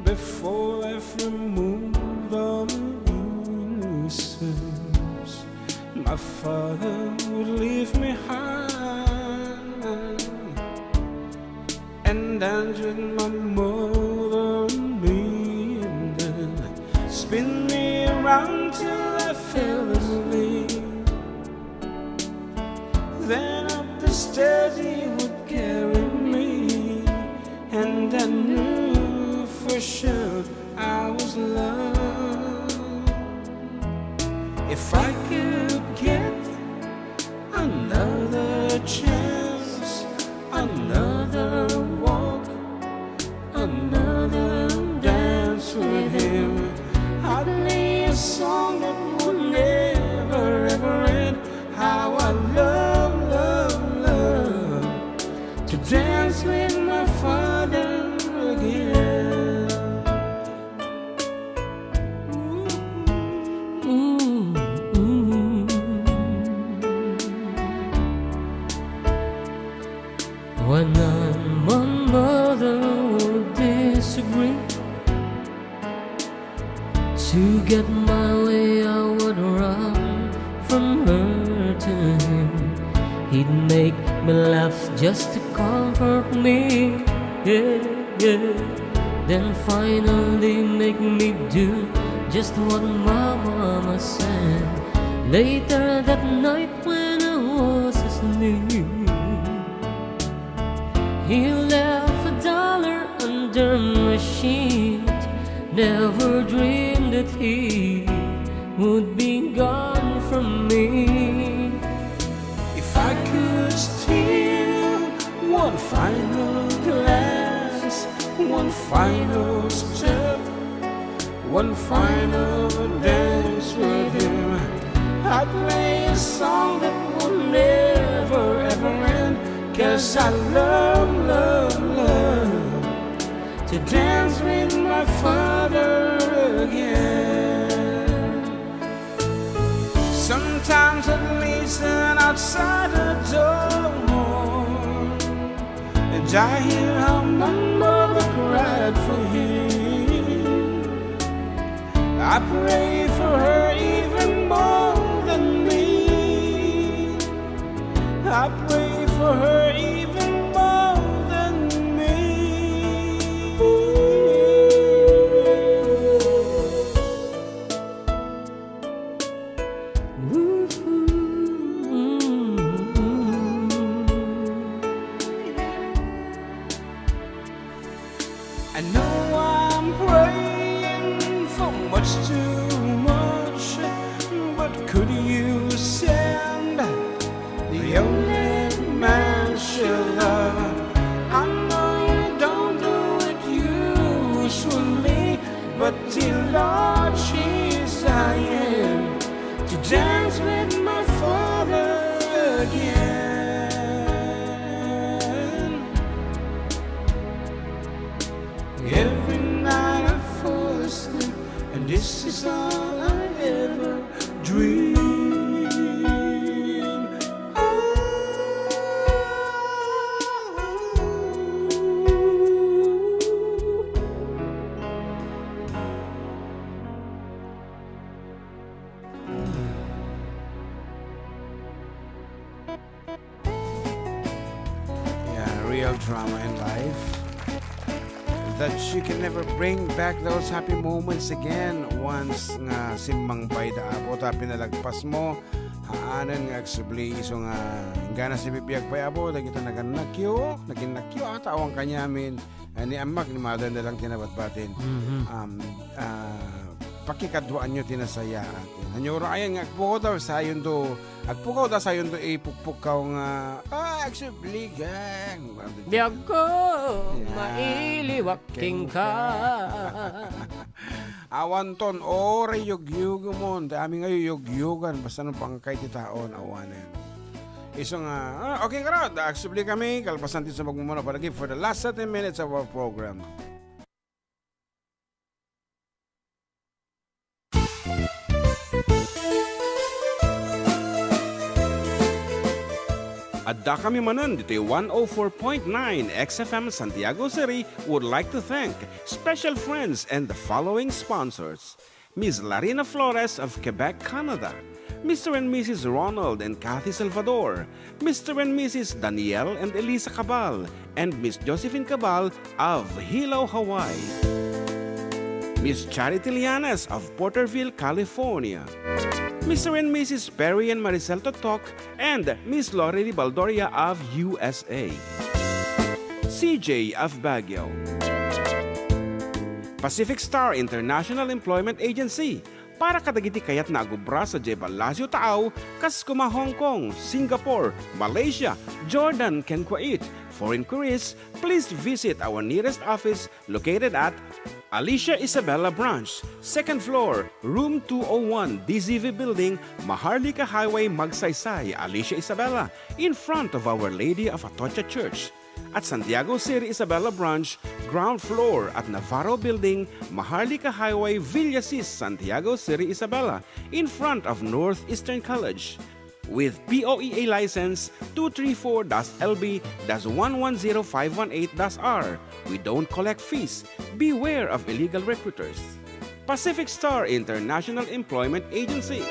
E: before life removed all innocence, my father would leave me high and dance with my mother and me, and then spin me around till I fell asleep. Then up the stairs he would carry me, and I knew for sure I was loved. If I could get another chance, another walk, another dance with him, I'd play a song that would never ever end. How I love to dance with my father again.
B: When I and my mother would disagree, to get my way I would run from her to him. He'd make me laugh just to comfort me, yeah, yeah. Then finally make me do just what my mama said. Later that night when I was asleep, he left $1 under my sheet. Never dreamed that he would be gone from me.
E: If I could steal one final glance, one final step, one final dance with him, I'd play a song that would never ever end. 'Cause I love, love, love to dance with my father again. Sometimes I'd listen outside the door, and I hear how my mother cried for him. I pray for her even more than me. I pray for her even more than me. I know I'm praying for much too much, but could you send the only man she'll love? I know you don't do it usually, but till Lord she's dying to dance with my father again. Every night I fall asleep, and this is all I ever dream.
C: real drama in life. That you can never bring back those happy moments again once nga simbang bay da abo ta pinalagpas mo haanan nga agsubli iso nga gana si bibiyag pay abo da kita naging nakyo ata awang kanyamin ani amak ni mother na lang tinabatbatin pakikadwaan nyo tinasaya atin. Hanyoro ayan nga agpukaw daw sayon do ipukpukaw nga agsubligan.
B: Biyag ko, mailiwak king ka.
C: Awan ton, ore yugyug mo. Dami ngayon yugyugan. Basta nung pangkay ti taon, awanan. Iso nga, okay ka raw. Agsubli kami. Kalpasan din sa magmumuna palagi for the last 30 minutes of our program.
D: Adda kami Manen, Ditoy 104.9 XFM Santiago City would like to thank special friends and the following sponsors. Ms. Larina Flores of Quebec, Canada. Mr. and Mrs. Ronald and Kathy Salvador. Mr. and Mrs. Danielle and Elisa Cabal. And Miss Josephine Cabal of Hilo, Hawaii. Miss Charity Lianas of Porterville, California. Mr. and Mrs. Perry and Maricel Totok, and Miss Lorely Baldoria of USA. CJ of Baguio. Pacific Star International Employment Agency, para kadagiti kayat na agubra sa Jebalasio Tao, kas kuma Hong Kong, Singapore, Malaysia, Jordan, ken Kuwait. For inquiries, please visit our nearest office located at Alicia Isabella Branch, 2nd floor, room 201, DZV Building, Maharlika Highway, Magsaysay, Alicia Isabella, in front of Our Lady of Atocha Church. At Santiago City Isabella Branch, ground floor at Navarro Building, Maharlika Highway, Villasis, Santiago City Isabella, in front of Northeastern College. With POEA license 234-LB-110518-R. We don't collect fees. Beware of illegal recruiters. Pacific Star International Employment Agency.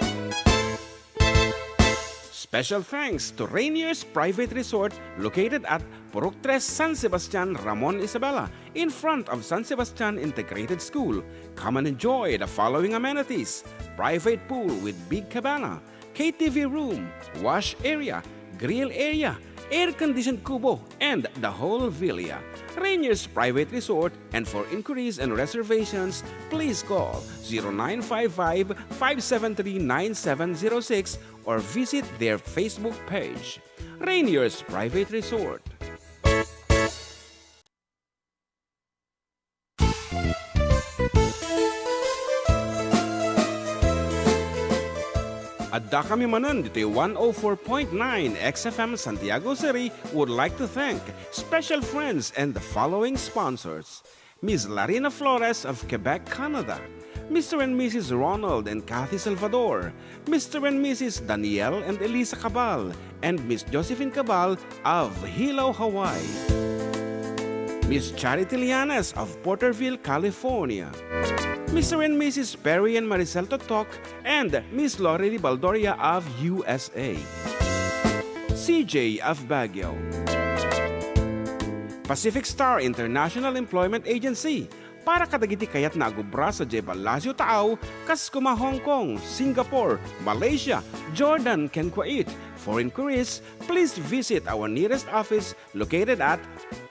D: Special thanks to Rainier's Private Resort located at Purok 3 San Sebastian, Ramon Isabela, in front of San Sebastian Integrated School. Come and enjoy the following amenities: private pool with big cabana, KTV room, wash area, grill area, air-conditioned kubo, and the whole villa. Rainier's Private Resort, and for inquiries and reservations, please call 0955-573-9706 or visit their Facebook page. Rainier's Private Resort. Adda kami Manen, Ditoy 104.9 XFM Santiago City would like to thank special friends and the following sponsors. Ms. Larina Flores of Quebec, Canada. Mr. and Mrs. Ronald and Kathy Salvador. Mr. and Mrs. Danielle and Elisa Cabal. And Miss Josephine Cabal of Hilo, Hawaii. Miss Charity Lianas of Porterville, California. Mr. and Mrs. Perry and Maricel Totok, and Miss Lorely Baldoria of USA. CJ of Baguio. Pacific Star International Employment Agency, para kadagiti kayat na agubra sa Jebalasio Tao, kas kuma Hong Kong, Singapore, Malaysia, Jordan, ken Kuwait. For inquiries, please visit our nearest office located at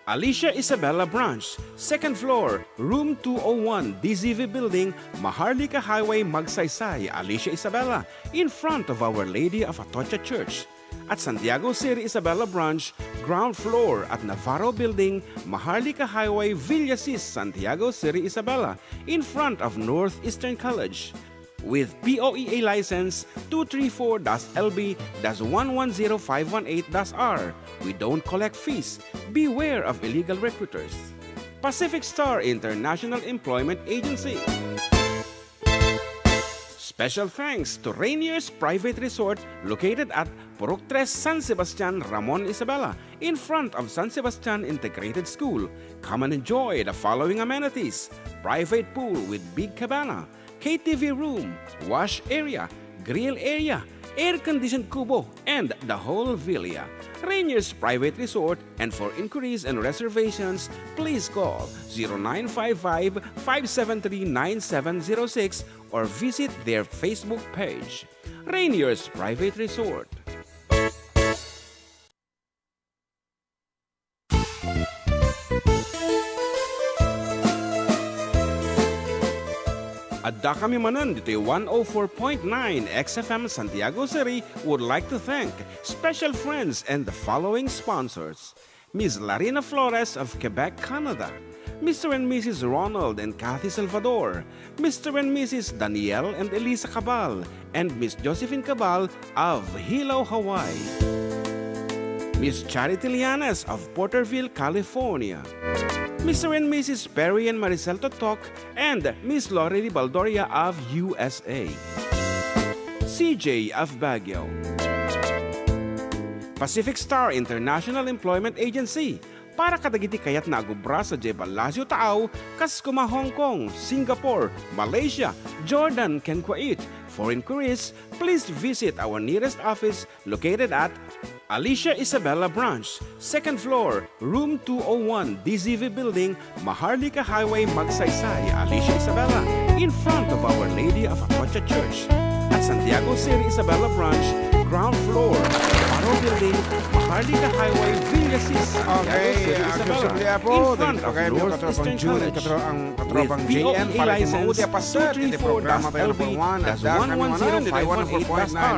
D: Alicia Isabella Branch, 2nd floor, room 201, DZV Building, Maharlika Highway, Magsaysay, Alicia Isabella, in front of Our Lady of Atocha Church. At Santiago City Isabella Branch, ground floor at Navarro Building, Maharlika Highway, Villasis, Santiago City Isabella, in front of Northeastern College. With POEA license 234-LB-110518-R. We don't collect fees. Beware of illegal recruiters. Pacific Star International Employment Agency. Special thanks to Rainier's Private Resort located at Purok 3 San Sebastian, Ramon Isabela, in front of San Sebastian Integrated School. Come and enjoy the following amenities: private pool with big cabana, KTV room, wash area, grill area, air-conditioned kubo, and the whole villa. Rainier's Private Resort, and for inquiries and reservations, please call 0955-573-9706 or visit their Facebook page. Rainier's Private Resort. Adda kami Manen, Ditoy 104.9 XFM Santiago City would like to thank special friends and the following sponsors. Ms. Larina Flores of Quebec, Canada. Mr. and Mrs. Ronald and Kathy Salvador. Mr. and Mrs. Danielle and Elisa Cabal. And Miss Josephine Cabal of Hilo, Hawaii. Miss Charity Lianas of Porterville, California. Mr. and Mrs. Perry and Maricel Totok, and Miss Lori Baldoria of USA. CJ of Baguio. Pacific Star International Employment Agency. Para kadagiti kayat na agubra sa Jebalasio Tao, Kaskuma, Hong Kong, Singapore, Malaysia, Jordan, ken Kuwait. For inquiries, please visit our nearest office located at Alicia Isabella Branch, 2nd floor, room 201, DZV Building, Maharlika Highway, Magsaysay, Alicia Isabella, in front of Our Lady of Atocha Church. At Santiago City Isabella Branch, ground floor, Faro Building, Maharlika Highway, Villasis, Santiago City Isabella, in front of North Eastern College. With BOE license 234-LB-110-518-R.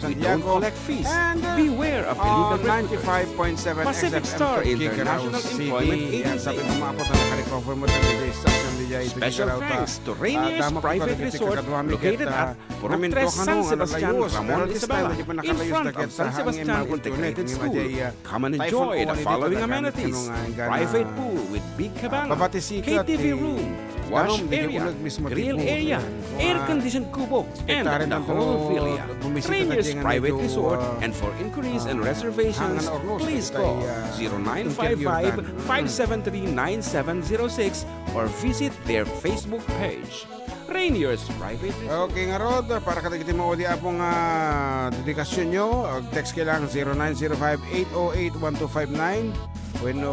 D: We don't collect fees. Beware of illegal recruiters. Pacific Star International Employment Agency. Special thanks to Rainier's Private Resort located at Purok San Sebastian, Ramon Isabela, in front of San Sebastian Integrated School. Come and enjoy the following amenities: private pool with big cabana, KTV room, wash area, grill area, air-conditioned kubo, and the whole villa. Rainier's Private Resort, and for inquiries and reservations, please call 0955-573-9706 or visit their Facebook page. Rainier's Private Resort.
C: Okay nga Rod, para kadagiti mo di apong dedikasyon nyo, text kayo lang 0905-808-1259. Bueno,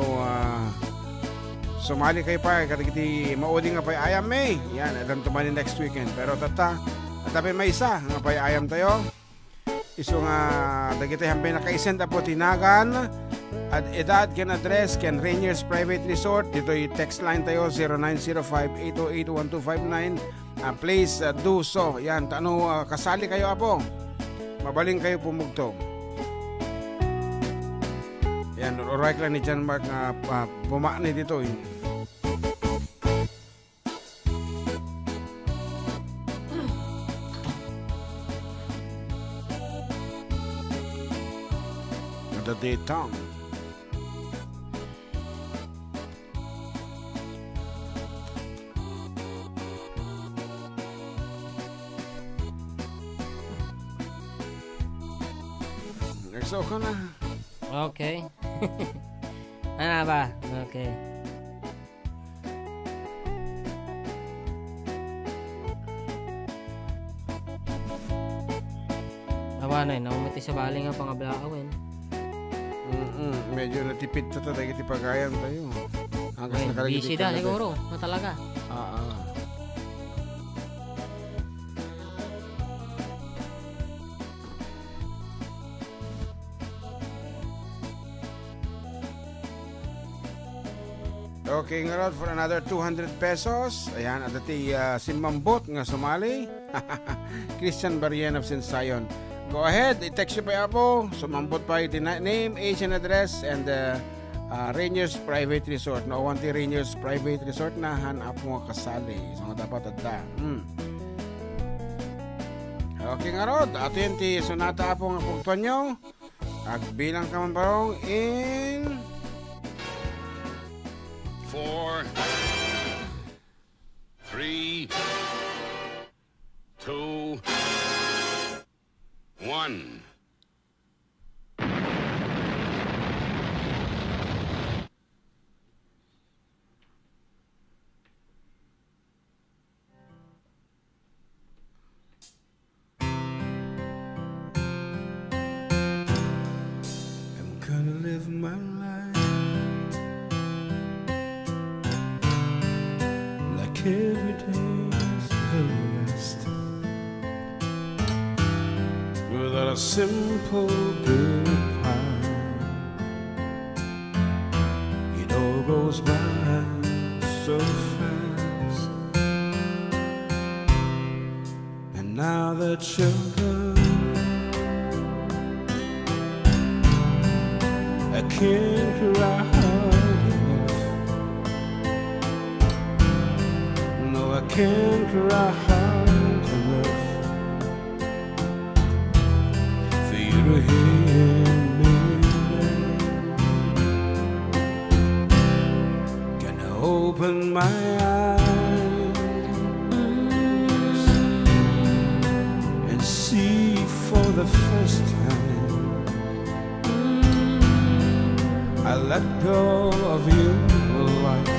C: sumali kayo pa, kadagiti maudi nga pa ayam may. Yan, alam tumani next weekend. Pero tapi may isa, nga pa ayam tayo. Iso nga, dagiti hambay nakaisend po tinagan at edad ken address ken Rainier's Private Resort. Dito yung text line tayo 0905-808-1259. Please do so. Yan, kasali kayo apo. Mabaling kayo pumugtog. Yan, alright lang ni John Mark na bumani dito. The daytime. Nagsaw ka na.
B: Okay. Ano ba? Okay. Awanay, naumati sa baling nga pangablakawin.
C: Medyo natipid sa tayo pagayan tayo.
B: Busy da siguro, na talaga.
C: Okay nga Rod, for another 200 pesos. Ayan, at iti simbambot nga sumali. Christian Barrian of Sinsayon. Go ahead, i-text nyo pa po. Sumambot pa iti name, age and address, and Rainier's Private Resort. Nauwan ti Rainier's Private Resort na hanap mo kasali. So nga dapat adda. Okay nga Rod, ato yun ti sunata po nga pugtuan nyo. Agbilang ka man parong in
G: 4, 3, 2, 1.
E: without a simple goodbye. It all goes by so fast, and now that you're gone, I can't cry hard enough. No, I can't cry hard enough for you to hear me now. Can I open my eyes and see for the first time? I let go of you like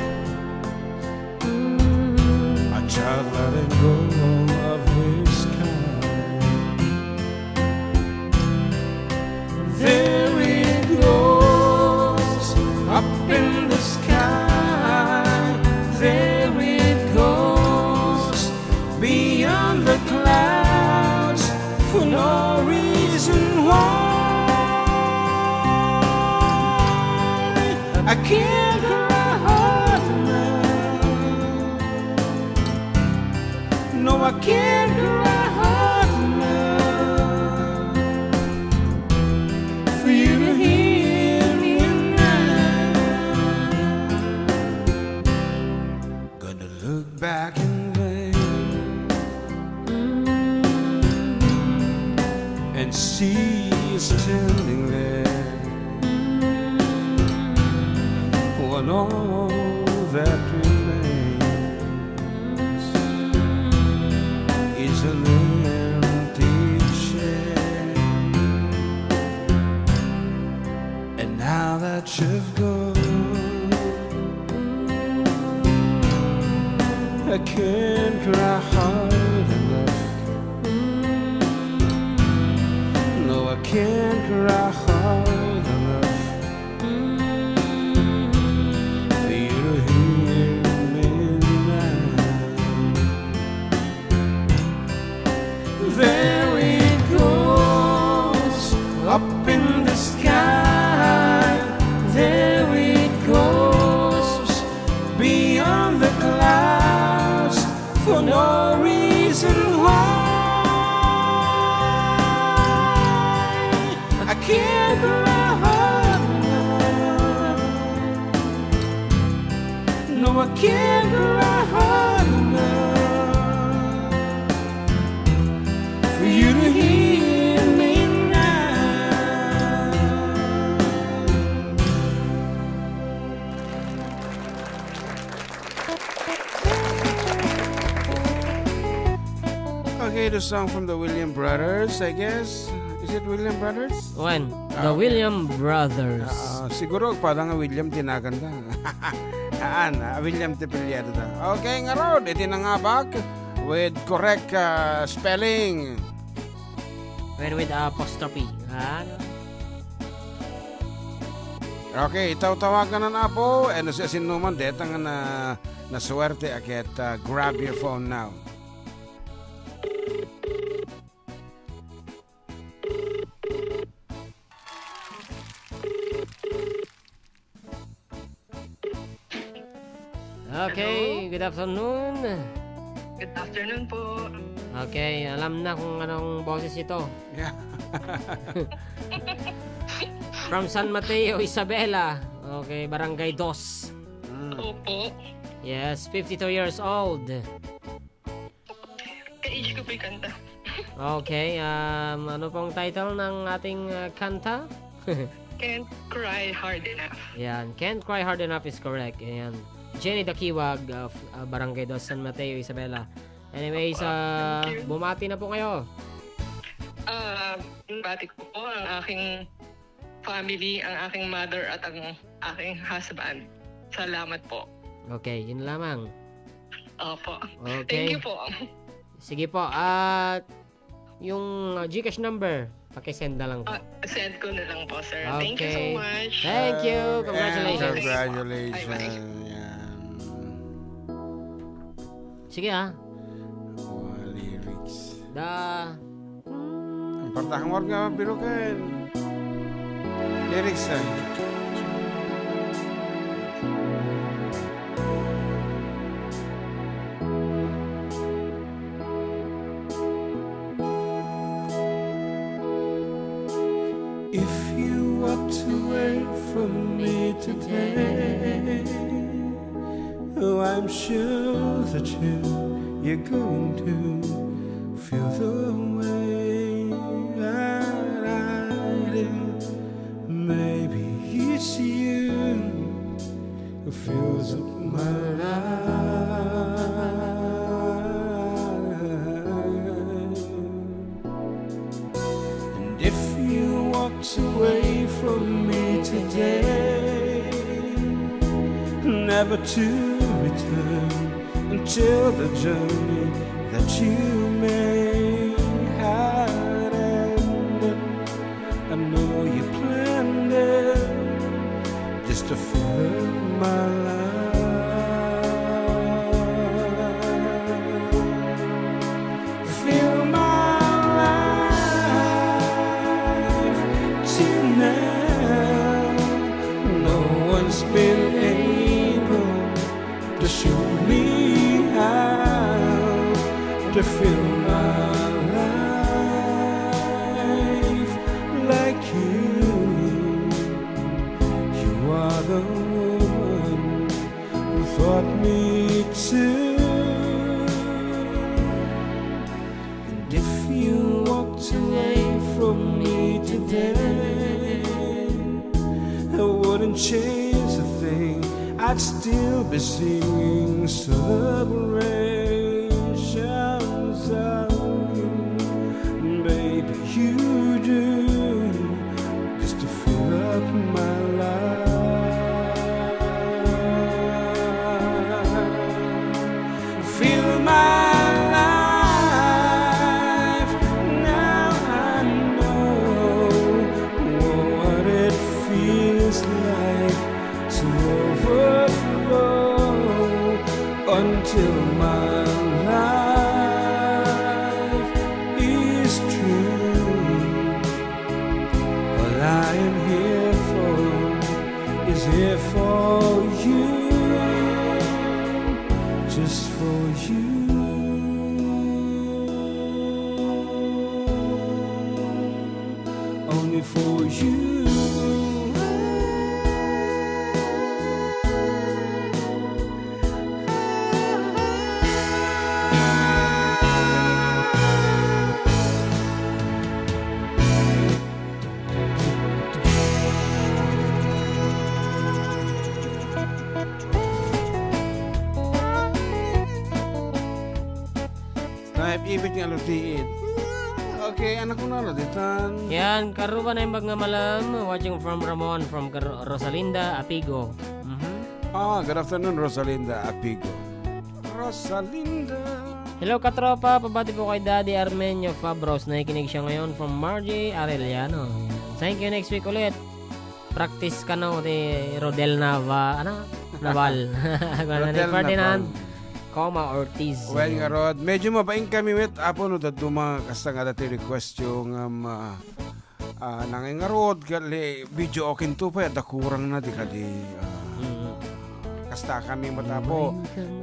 E: a child letting go of his kind. There it goes, up in the sky. There it goes, beyond the clouds, for no reason why. I can't cry hard enough. No, I can't cry hard enough for you to hear me now. Gonna look back in vain and see you standing there. And all that remains is an empty chair. And now that you've gone, I can't cry hard enough. No, I can't cry hard enough. There it goes, up in the sky. There it goes, beyond the clouds, for no reason why. I can't cry hard enough. No, I can't cry hard enough for you to hear me now.
C: Okay, the song from the William Brothers, I guess. Is it William Brothers?
B: When? The William Brothers.
C: Siguro parang William tinaganda. William Tipiliado na. Okay nga Rod, iti na nga bak with correct spelling.
B: With apostrophe.
C: Okay, tawagan na po. Ano siya sinuman, detang na swerte akit grab your phone now.
B: Okay, good afternoon.
F: Good afternoon po.
B: Okay, alam na kung anong boses ito.
C: Yeah.
B: From San Mateo, Isabela. Okay, Barangay Dos.
F: Opo.
B: Yes, 52 years old.
F: Ka-age ko po yung kanta.
B: Okay, ano pong title ng ating kanta?
F: Can't cry hard enough.
B: Yan, Can't Cry Hard Enough is correct. Yan. Jenny Dakiwag of Barangay Dos, San Mateo, Isabela. Anyways,
F: Thank you.
B: bumati na po kayo.
F: Bati ko po ang aking family, ang aking mother at ang aking husband. Salamat po.
B: Okay, yun lamang.
F: Opo.
B: Okay.
F: Thank you po.
B: Sige po, at yung Gcash number, pakisend na lang po.
F: Send ko na lang po, sir.
B: Okay.
F: Thank you so much.
B: Thank you. Congratulations.
C: And congratulations.
F: Bye-bye.
C: Yan.
B: Sige
C: Lyrics.
B: The
C: Ang Partakang warga birukan. Lyrics na.
E: If you walked away from me today, oh, I'm sure that you're going to feel the way that I did. Maybe it's you who fills up my life. And if you walked away from me today, never to return until the journey that you made had ended. I know you planned it just to fill up my life. Fill my life till now. No one's been able to show me how to fill my life like you. You are the one who taught me to. And if you walked away from me today, I wouldn't change a thing. I'd still be singing celebrations of you. Baby, you do just to fill up my life. Fill my life. Now I know what it feels like to overflow until my life is true. All I am here for is here for you, just for you. Only for you.
C: Ibig nga lutiit. Okay, anak ko na lutitan.
B: Yan, karuba na yung bag nga malam. Watching from Ramon from Rosalinda, Apigo.
C: Good afternoon, Rosalinda Apigo. Rosalinda.
B: Hello katropa, pabati po kay Daddy Armenio Fabros. Nakikinig siya ngayon from Margie Arellano. Thank you, next week ulit. Practice ka na uti Rodel Nava. Naval.
C: Rodel
B: Ferdinand. Coma Ortiz.
C: Well nga Rod, medyo mabaing kami with apo no daduma kasta nga dati request yung nanging nga Rod gali video okin to pa da kurang na di kadi kasta kami matapo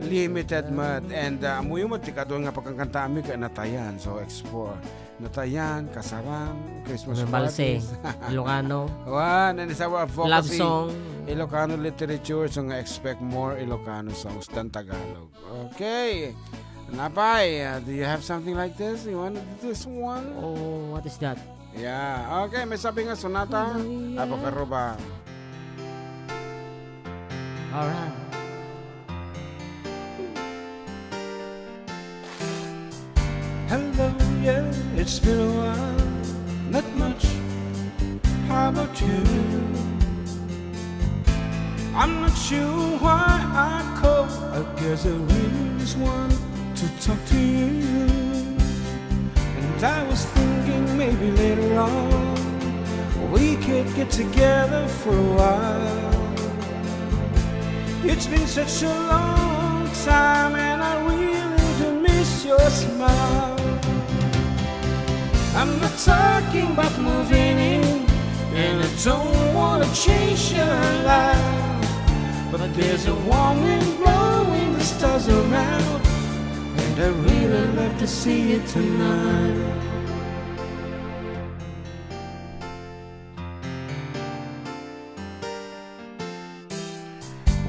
C: limited mat and amuyo mo tikado nga pagkakanta mi ka natayan so explore natayan kasarang Christmas
B: Balse
C: parties.
B: Ilocano
C: Wan and isa wa
B: love
C: advocacy
B: song
C: Ilocano literature, so nga expect more Ilocano songs than Tagalog. Okay. Napay, do you have something like this? You want this one?
B: oh what is that
C: Yeah. Okay, may sabi nga sonata. Apakaroba.
B: alright
E: Hello, yeah, it's been a while, not much. How about you? I'm not sure why I called. I guess I really just want to talk to you. And I was thinking maybe later on we could get together for a while. It's been such a long time and I really do miss your smile. I'm not talking about moving in, and I don't wanna change your life. But there's a warm wind blowing the stars around, and I really love to see it tonight.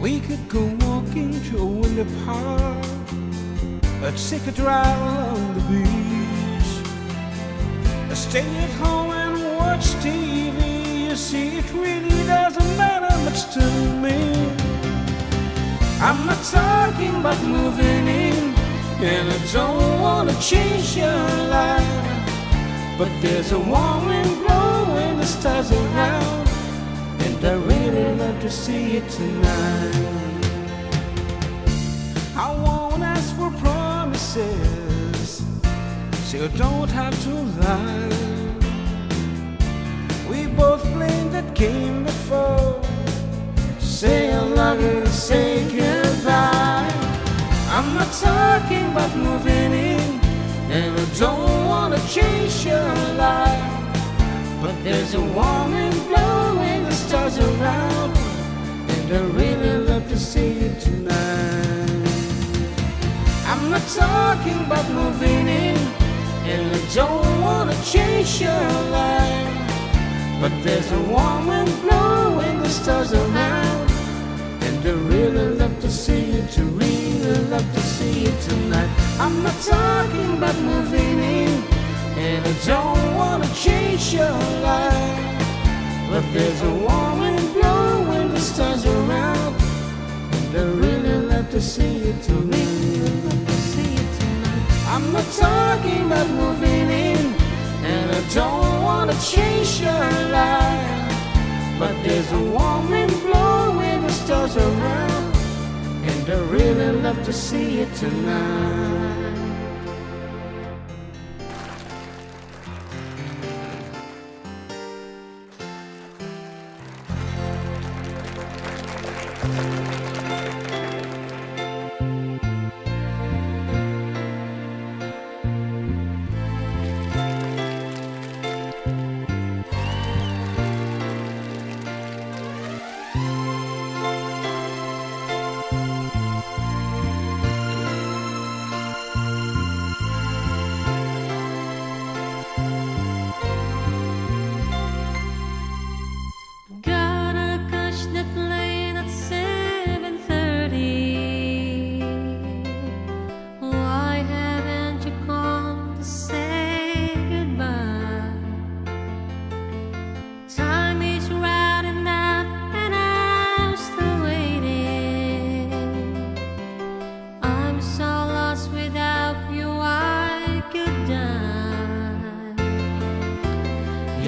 E: We could go walking through in the park, or take a drive along the beach, or stay at home and watch TV. You see, it really doesn't matter much to me. I'm not talking about moving in, and I don't wanna change your life. But there's a warm wind blowing the stars around, and I really love to see it tonight. I won't ask for promises, so you don't have to lie. We both played that game before. Say I love you, say goodbye. I'm not talking about moving in, and I don't wanna change your life. But there's a warm wind blowing the stars around, and I really love to see you tonight. I'm not talking about moving in, and I don't wanna change your life. But there's a warm wind blowing the stars around, and I really love to see you, to really love to see you tonight. I'm not talking about moving in, and I don't wanna change your life. But there's a warm wind blowing the stars around, and I really love to see you, to really love to see you tonight. I'm not talking about moving in, and I don't wanna change your life. But there's a warm wind blowing the stars around, and I really love to see you tonight.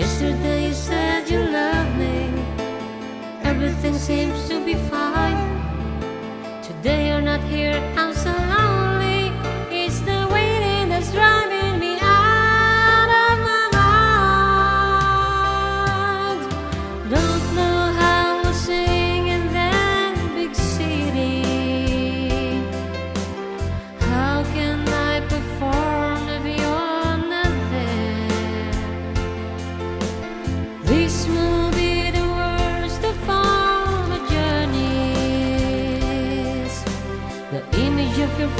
G: Yesterday you said you love me, everything seems to be fine. Today you're not here, I'm so lonely. It's the waiting that's driving me out of my mind. Don't know how to sing in that big city. How can I perform if you're not there? This will be the worst of all my journeys. The image of your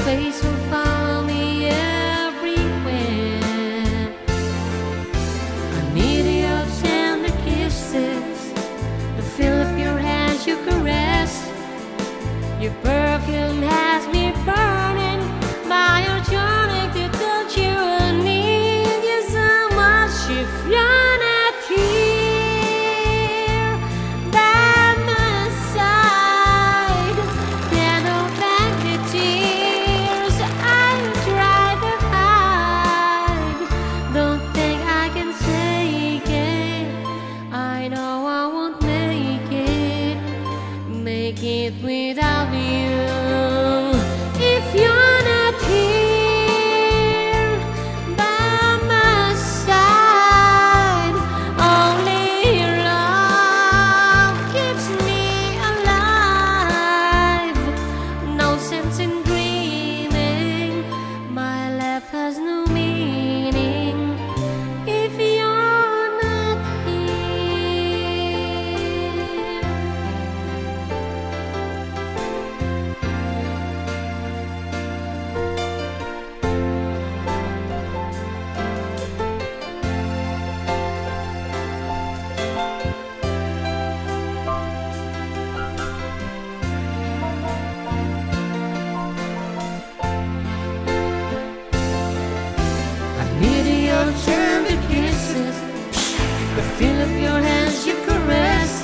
G: The feel of your hands, your caress,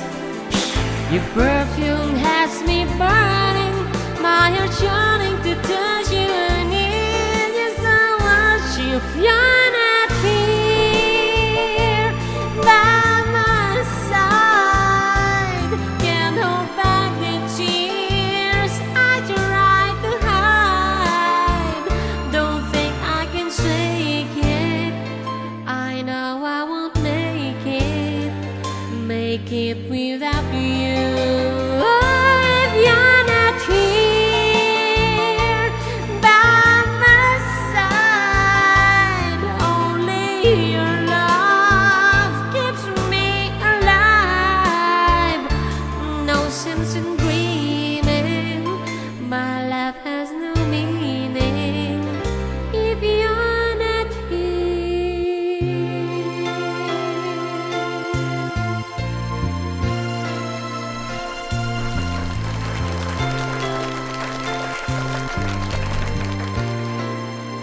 G: your perfume has me burning. My heart yearning to touch you and need you so much. If you're not here by my side, can't hold back the tears I try to hide. Don't think I can shake it. I know I won't make it without you. If you're not here by my side, only your love keeps me alive. No sense in dreaming, my life has no meaning if you're not here.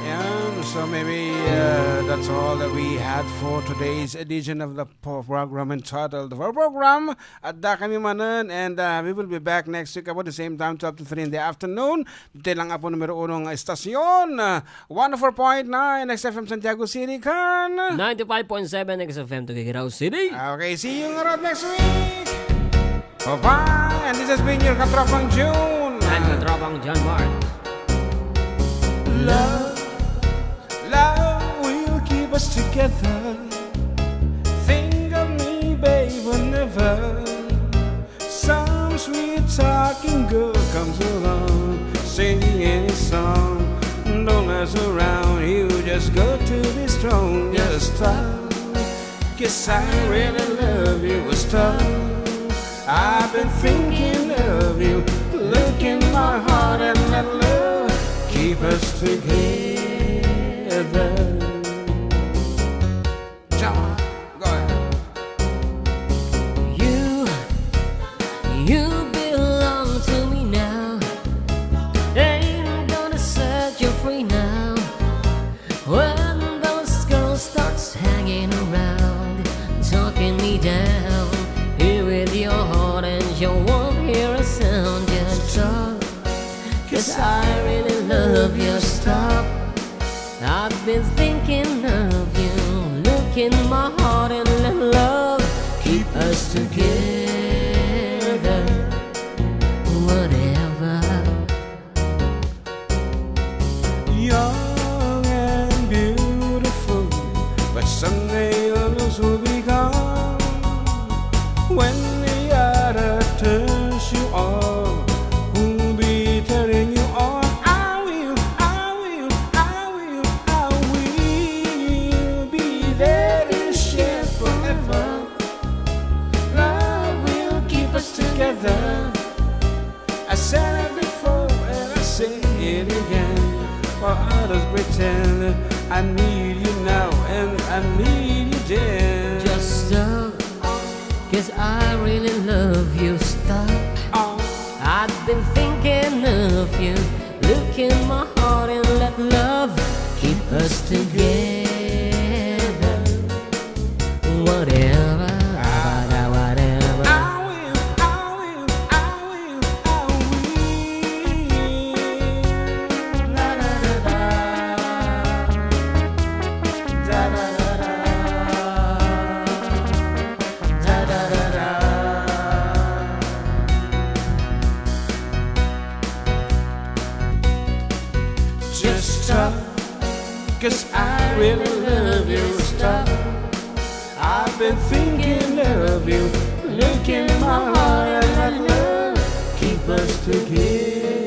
C: Yeah, so maybe that's all that we had for today's edition of the program entitled our program Adda Kami Manen, and we will be back next week about the same time, 12 to 3 in the afternoon. Dito lang po numero 1 estasyon, 104.9 XFM Santiago City kan.
B: 95.7 XFM Tuguegarao City.
C: Okay, see you around next week. Bye-bye, and this has been your Katropang June.
B: And katropang John Mark.
E: Love, love will keep us together. Think of me, babe, whenever some sweet talking girl comes along, singing a song. Don't mess around, you just go to be strong. Just stop, 'cause I really love you. Stop, I've been thinking of you. Look in my heart and let love keep us together.
C: John, go ahead.
G: You belong to me now. Ain't gonna set you free now. When those girls starts hanging around, talking me down, here with your heart and you won't hear a sound. Just talk, 'cause I really love you. Stop, I've been thinking of you. Look in my heart and let love keep us together. Whatever.
E: Young and beautiful, but someday you'll lose will be gone. When the other turns you on, who'll be turning you on? I will be there to share forever. Love will keep us together. I said it before and I say it again. While others pretend, I need you now and I need you then.
G: Just stop, 'cause I really love you. Stop, I've been thinking of you. Look in my heart and let love keep us together. Whatever, whatever.
E: I will. La da da da. Da da da da. Da da da da. Just stop, 'cause I really love you. Stop, I've been thinking of you. Look in my heart and let love keep us together.